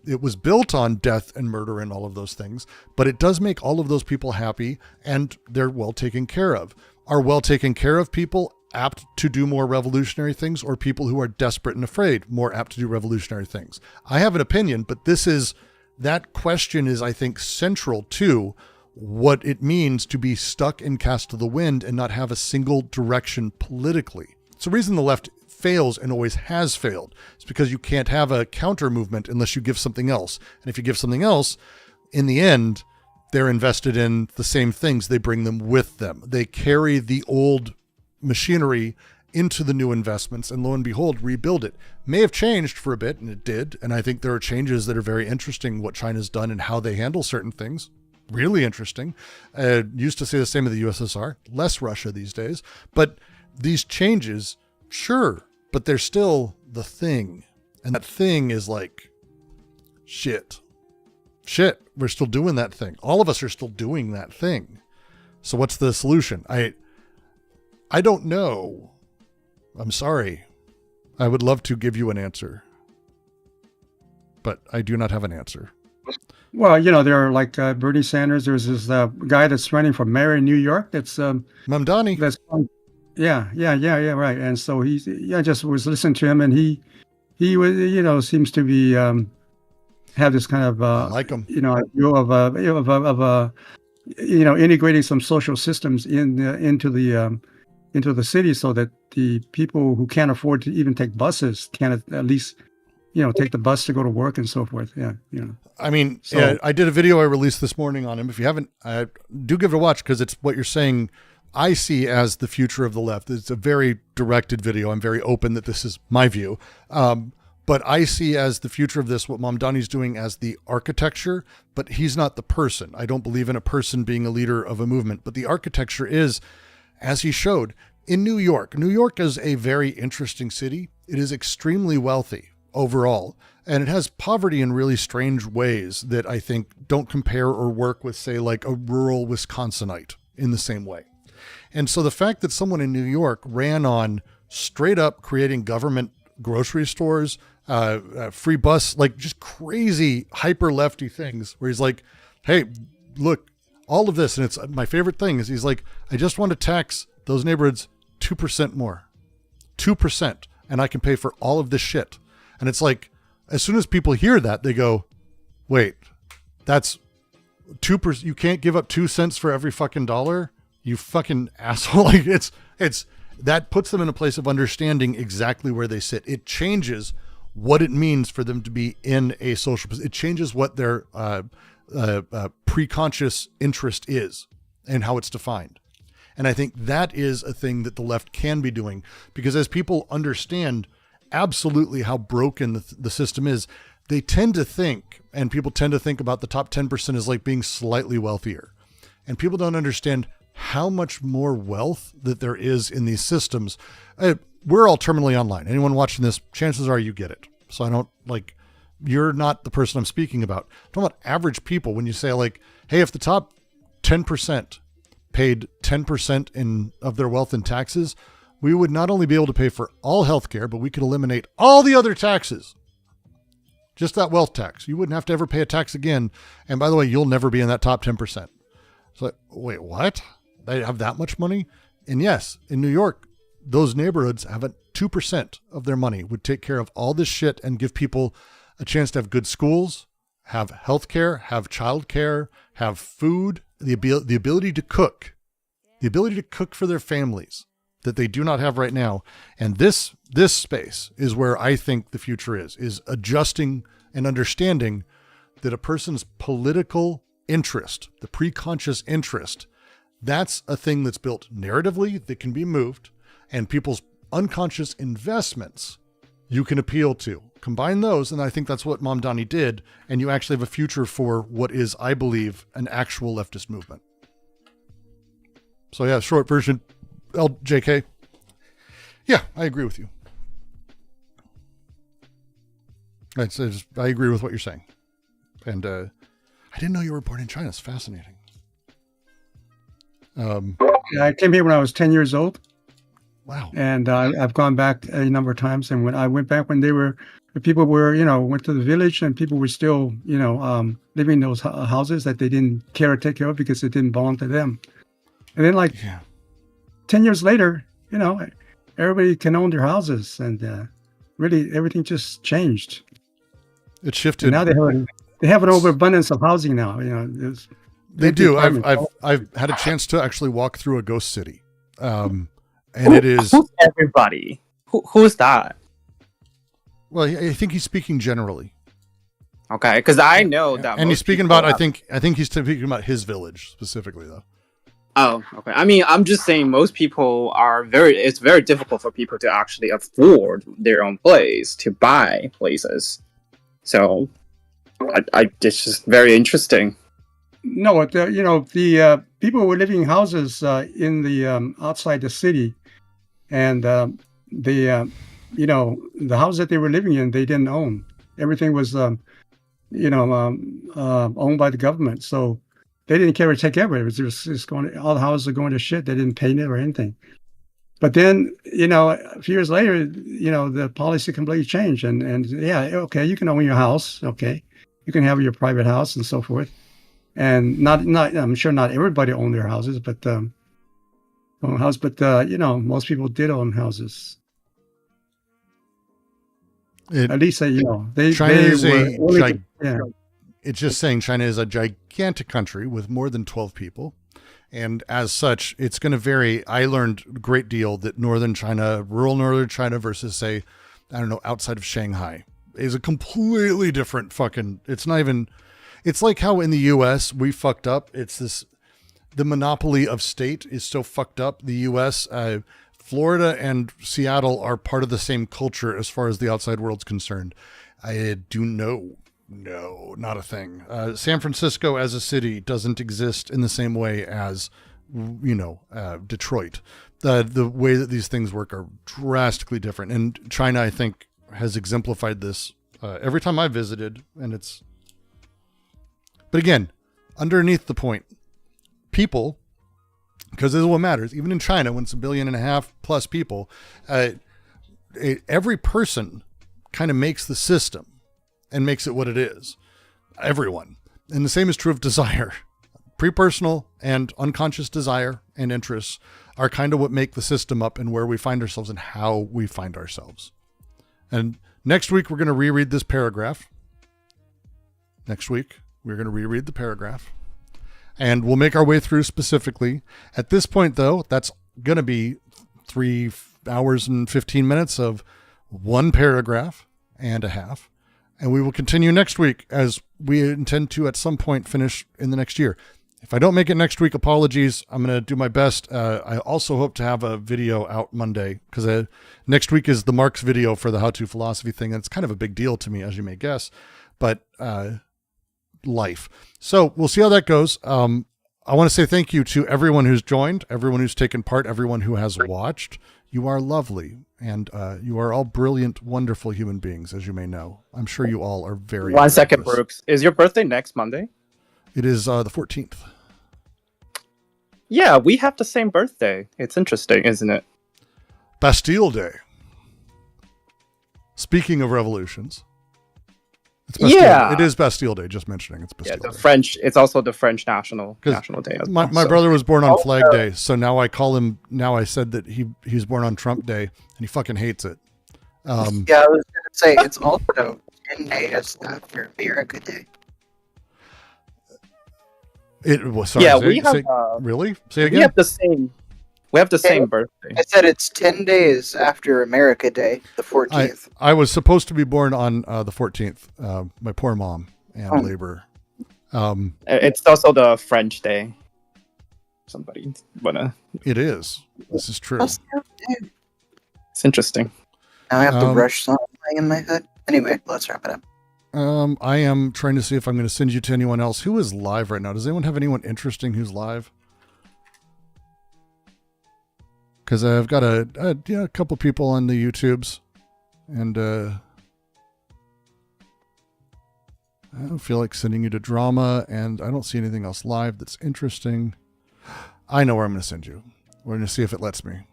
It was built on death and murder and all of those things, but it does make all of those people happy and they're well taken care of. Are well taken care of people apt to do more revolutionary things, or people who are desperate and afraid more apt to do revolutionary things? I have an opinion, but that question is, I think, central to what it means to be stuck and cast to the wind and not have a single direction politically. It's the reason the left fails and always has failed. It's because you can't have a counter movement unless you give something else. And if you give something else, in the end, they're invested in the same things. They bring them with them. They carry the old machinery into the new investments and lo and behold, rebuild it. May have changed for a bit, and it did. And I think there are changes that are very interesting, what China's done and how they handle certain things. Really interesting. Used to say the same of the USSR, less Russia these days. But these changes, sure, but they're still the thing. And that thing is like, shit, we're still doing that thing. All of us are still doing that thing. So what's the solution? I don't know. I'm sorry. I would love to give you an answer, but I do not have an answer. Well, there are like Bernie Sanders. There's this guy that's running for mayor in New York. That's Mamdani. That's yeah, right. And so I just was listening to him, and he was, seems to be have this kind of like him, view of integrating some social systems into the city, so that the people who can't afford to even take buses can at least take the bus to go to work and so forth. I mean, yeah, I did a video I released this morning on him. If you haven't, do give it a watch, because it's what you're saying I see as the future of the left. It's a very directed video. I'm very open that this is my view. But I see as the future of this, what Mamdani's doing as the architecture, but he's not the person. I don't believe in a person being a leader of a movement, but the architecture is, as he showed, in New York. New York is a very interesting city. It is extremely wealthy overall, and it has poverty in really strange ways that I think don't compare or work with, say, like a rural Wisconsinite in the same way. And so the fact that someone in New York ran on straight up creating government grocery stores, free bus, like just crazy hyper lefty things where he's like, hey, look, all of this. And it's my favorite thing is he's like, I just want to tax those neighborhoods 2% more, 2%. And I can pay for all of this shit. And it's like, as soon as people hear that, they go, wait, that's 2%. You can't give up 2 cents for every fucking dollar. You fucking asshole. Like it's that puts them in a place of understanding exactly where they sit. It changes what it means for them to be in a social position. It changes what their preconscious interest is and how it's defined. And I think that is a thing that the left can be doing, because as people understand absolutely how broken the system is, they tend to think, and people tend to think about the top 10% as like being slightly wealthier. And people don't understand how much more wealth that there is in these systems. We're all terminally online. Anyone watching this, chances are you get it. So I don't like, you're not the person I'm speaking about. I'm talking about average people. When you say like, hey, if the top 10% paid 10% of their wealth in taxes, we would not only be able to pay for all healthcare, but we could eliminate all the other taxes. Just that wealth tax. You wouldn't have to ever pay a tax again. And by the way, you'll never be in that top 10%. So, wait, what? They have that much money? And yes, in New York, those neighborhoods have a 2% of their money would take care of all this shit and give people a chance to have good schools, have healthcare, have childcare, have food, the ability to cook, for their families that they do not have right now. And this space is where I think the future is adjusting and understanding that a person's political interest, the preconscious interest, that's a thing that's built narratively that can be moved, and people's unconscious investments you can appeal to. Combine those, and I think that's what Mamdani did, and you actually have a future for what is, I believe, an actual leftist movement. So yeah, short version, LJK. Yeah, I agree with you. I agree with what you're saying. And I didn't know you were born in China. It's fascinating. Yeah, I came here when I was 10 years old. Wow. And I've gone back a number of times. And when I went back, when people were, went to the village and people were still, living in those houses that they didn't care to take care of because it didn't belong to them. And then 10 years later, everybody can own their houses, and really everything just changed. It shifted. And now they have an overabundance of housing now. They do. I've had a chance to actually walk through a ghost city, and it is who's everybody. Who's that? Well, I think he's speaking generally. Okay, because I know that. And he's speaking about. I think he's speaking about his village specifically, though. Oh, okay. I mean, I'm just saying most people it's very difficult for people to actually afford their own place, to buy places. So, it's just very interesting. No, the people were living in houses in the outside the city, and the house that they were living in, they didn't own. Everything was, owned by the government. So they didn't care to take care of it. It was just all the houses are going to shit. They didn't paint it or anything. But then, a few years later, the policy completely changed. And yeah, okay, you can own your house. Okay, you can have your private house and so forth. And not I'm sure not everybody owned their houses, but most people did own houses. At least it's just saying China is a gigantic country with more than 12 people. And as such, it's going to vary. I learned a great deal that rural northern China versus, say, outside of Shanghai is a completely different it's like how in the U.S. we fucked up. The monopoly of state is so fucked up. The U.S., Florida and Seattle are part of the same culture as far as the outside world's concerned. I do know. No, not a thing. San Francisco as a city doesn't exist in the same way as, Detroit. The way that these things work are drastically different. And China, I think, has exemplified this every time I visited. But again, underneath the point, people, because this is what matters, even in China, when it's 1.5 billion plus people, every person kind of makes the system and makes it what it is. Everyone. And the same is true of desire. Pre-personal and unconscious desire and interests are kind of what make the system up and where we find ourselves and how we find ourselves. And next week, we're going to reread this paragraph. And we'll make our way through specifically. At this point, though, that's going to be 3 hours and 15 minutes of one paragraph and a half. And we will continue next week, as we intend to at some point finish in the next year. If I don't make it next week, apologies. I'm going to do my best. I also hope to have a video out Monday, because next week is the Marx video for the How To Philosophy thing. And it's kind of a big deal to me, as you may guess. But life. So we'll see how that goes. I want to say thank you to everyone who's joined, everyone who's taken part, everyone who has watched. You are lovely, and you are all brilliant, wonderful human beings, as you may know. I'm sure you all are very... 1 second, Brooks. Is your birthday next Monday? It is the 14th. Yeah, we have the same birthday. It's interesting, isn't it? Bastille Day. Speaking of revolutions. It's Bastille Day. It is Bastille Day, just mentioning it's Bastille the Day. French, it's also the French national day. As my well, brother was born on Flag Day, so now I call him, now I said that he was born on Trump Day, and he fucking hates it. Yeah, I was going to say, it's also 10 days after America Day. It was, sorry, really? Say again? We have the same birthday. I said it's 10 days after America Day, the 14th. I was supposed to be born on the 14th. My poor mom and labor. It's also the French day. Somebody wanna? It is. This is true. It's interesting. Now I have to brush something in my head. Anyway, let's wrap it up. I am trying to see if I'm going to send you to anyone else. Who is live right now? Does anyone have anyone interesting who's live? Because I've got a couple people on the YouTubes, and I don't feel like sending you to drama, and I don't see anything else live that's interesting. I know where I'm going to send you. We're going to see if it lets me.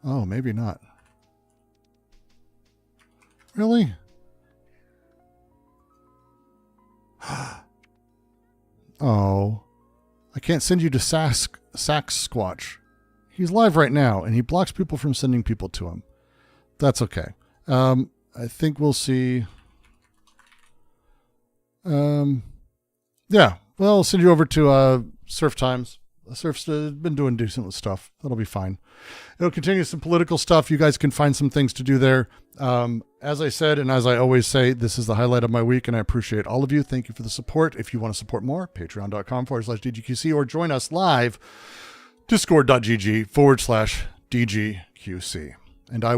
Oh, maybe not. Really? Oh, I can't send you to Sasquatch. He's live right now, and he blocks people from sending people to him. That's okay. I think we'll see. Yeah, well, I'll send you over to Surf Times. Surf's been doing decent stuff. That'll be fine. It'll continue some political stuff. You guys can find some things to do there. As I said, and as I always say, this is the highlight of my week, and I appreciate all of you. Thank you for the support. If you want to support more, patreon.com/DGQC, or join us live, discord.gg/DGQC. And I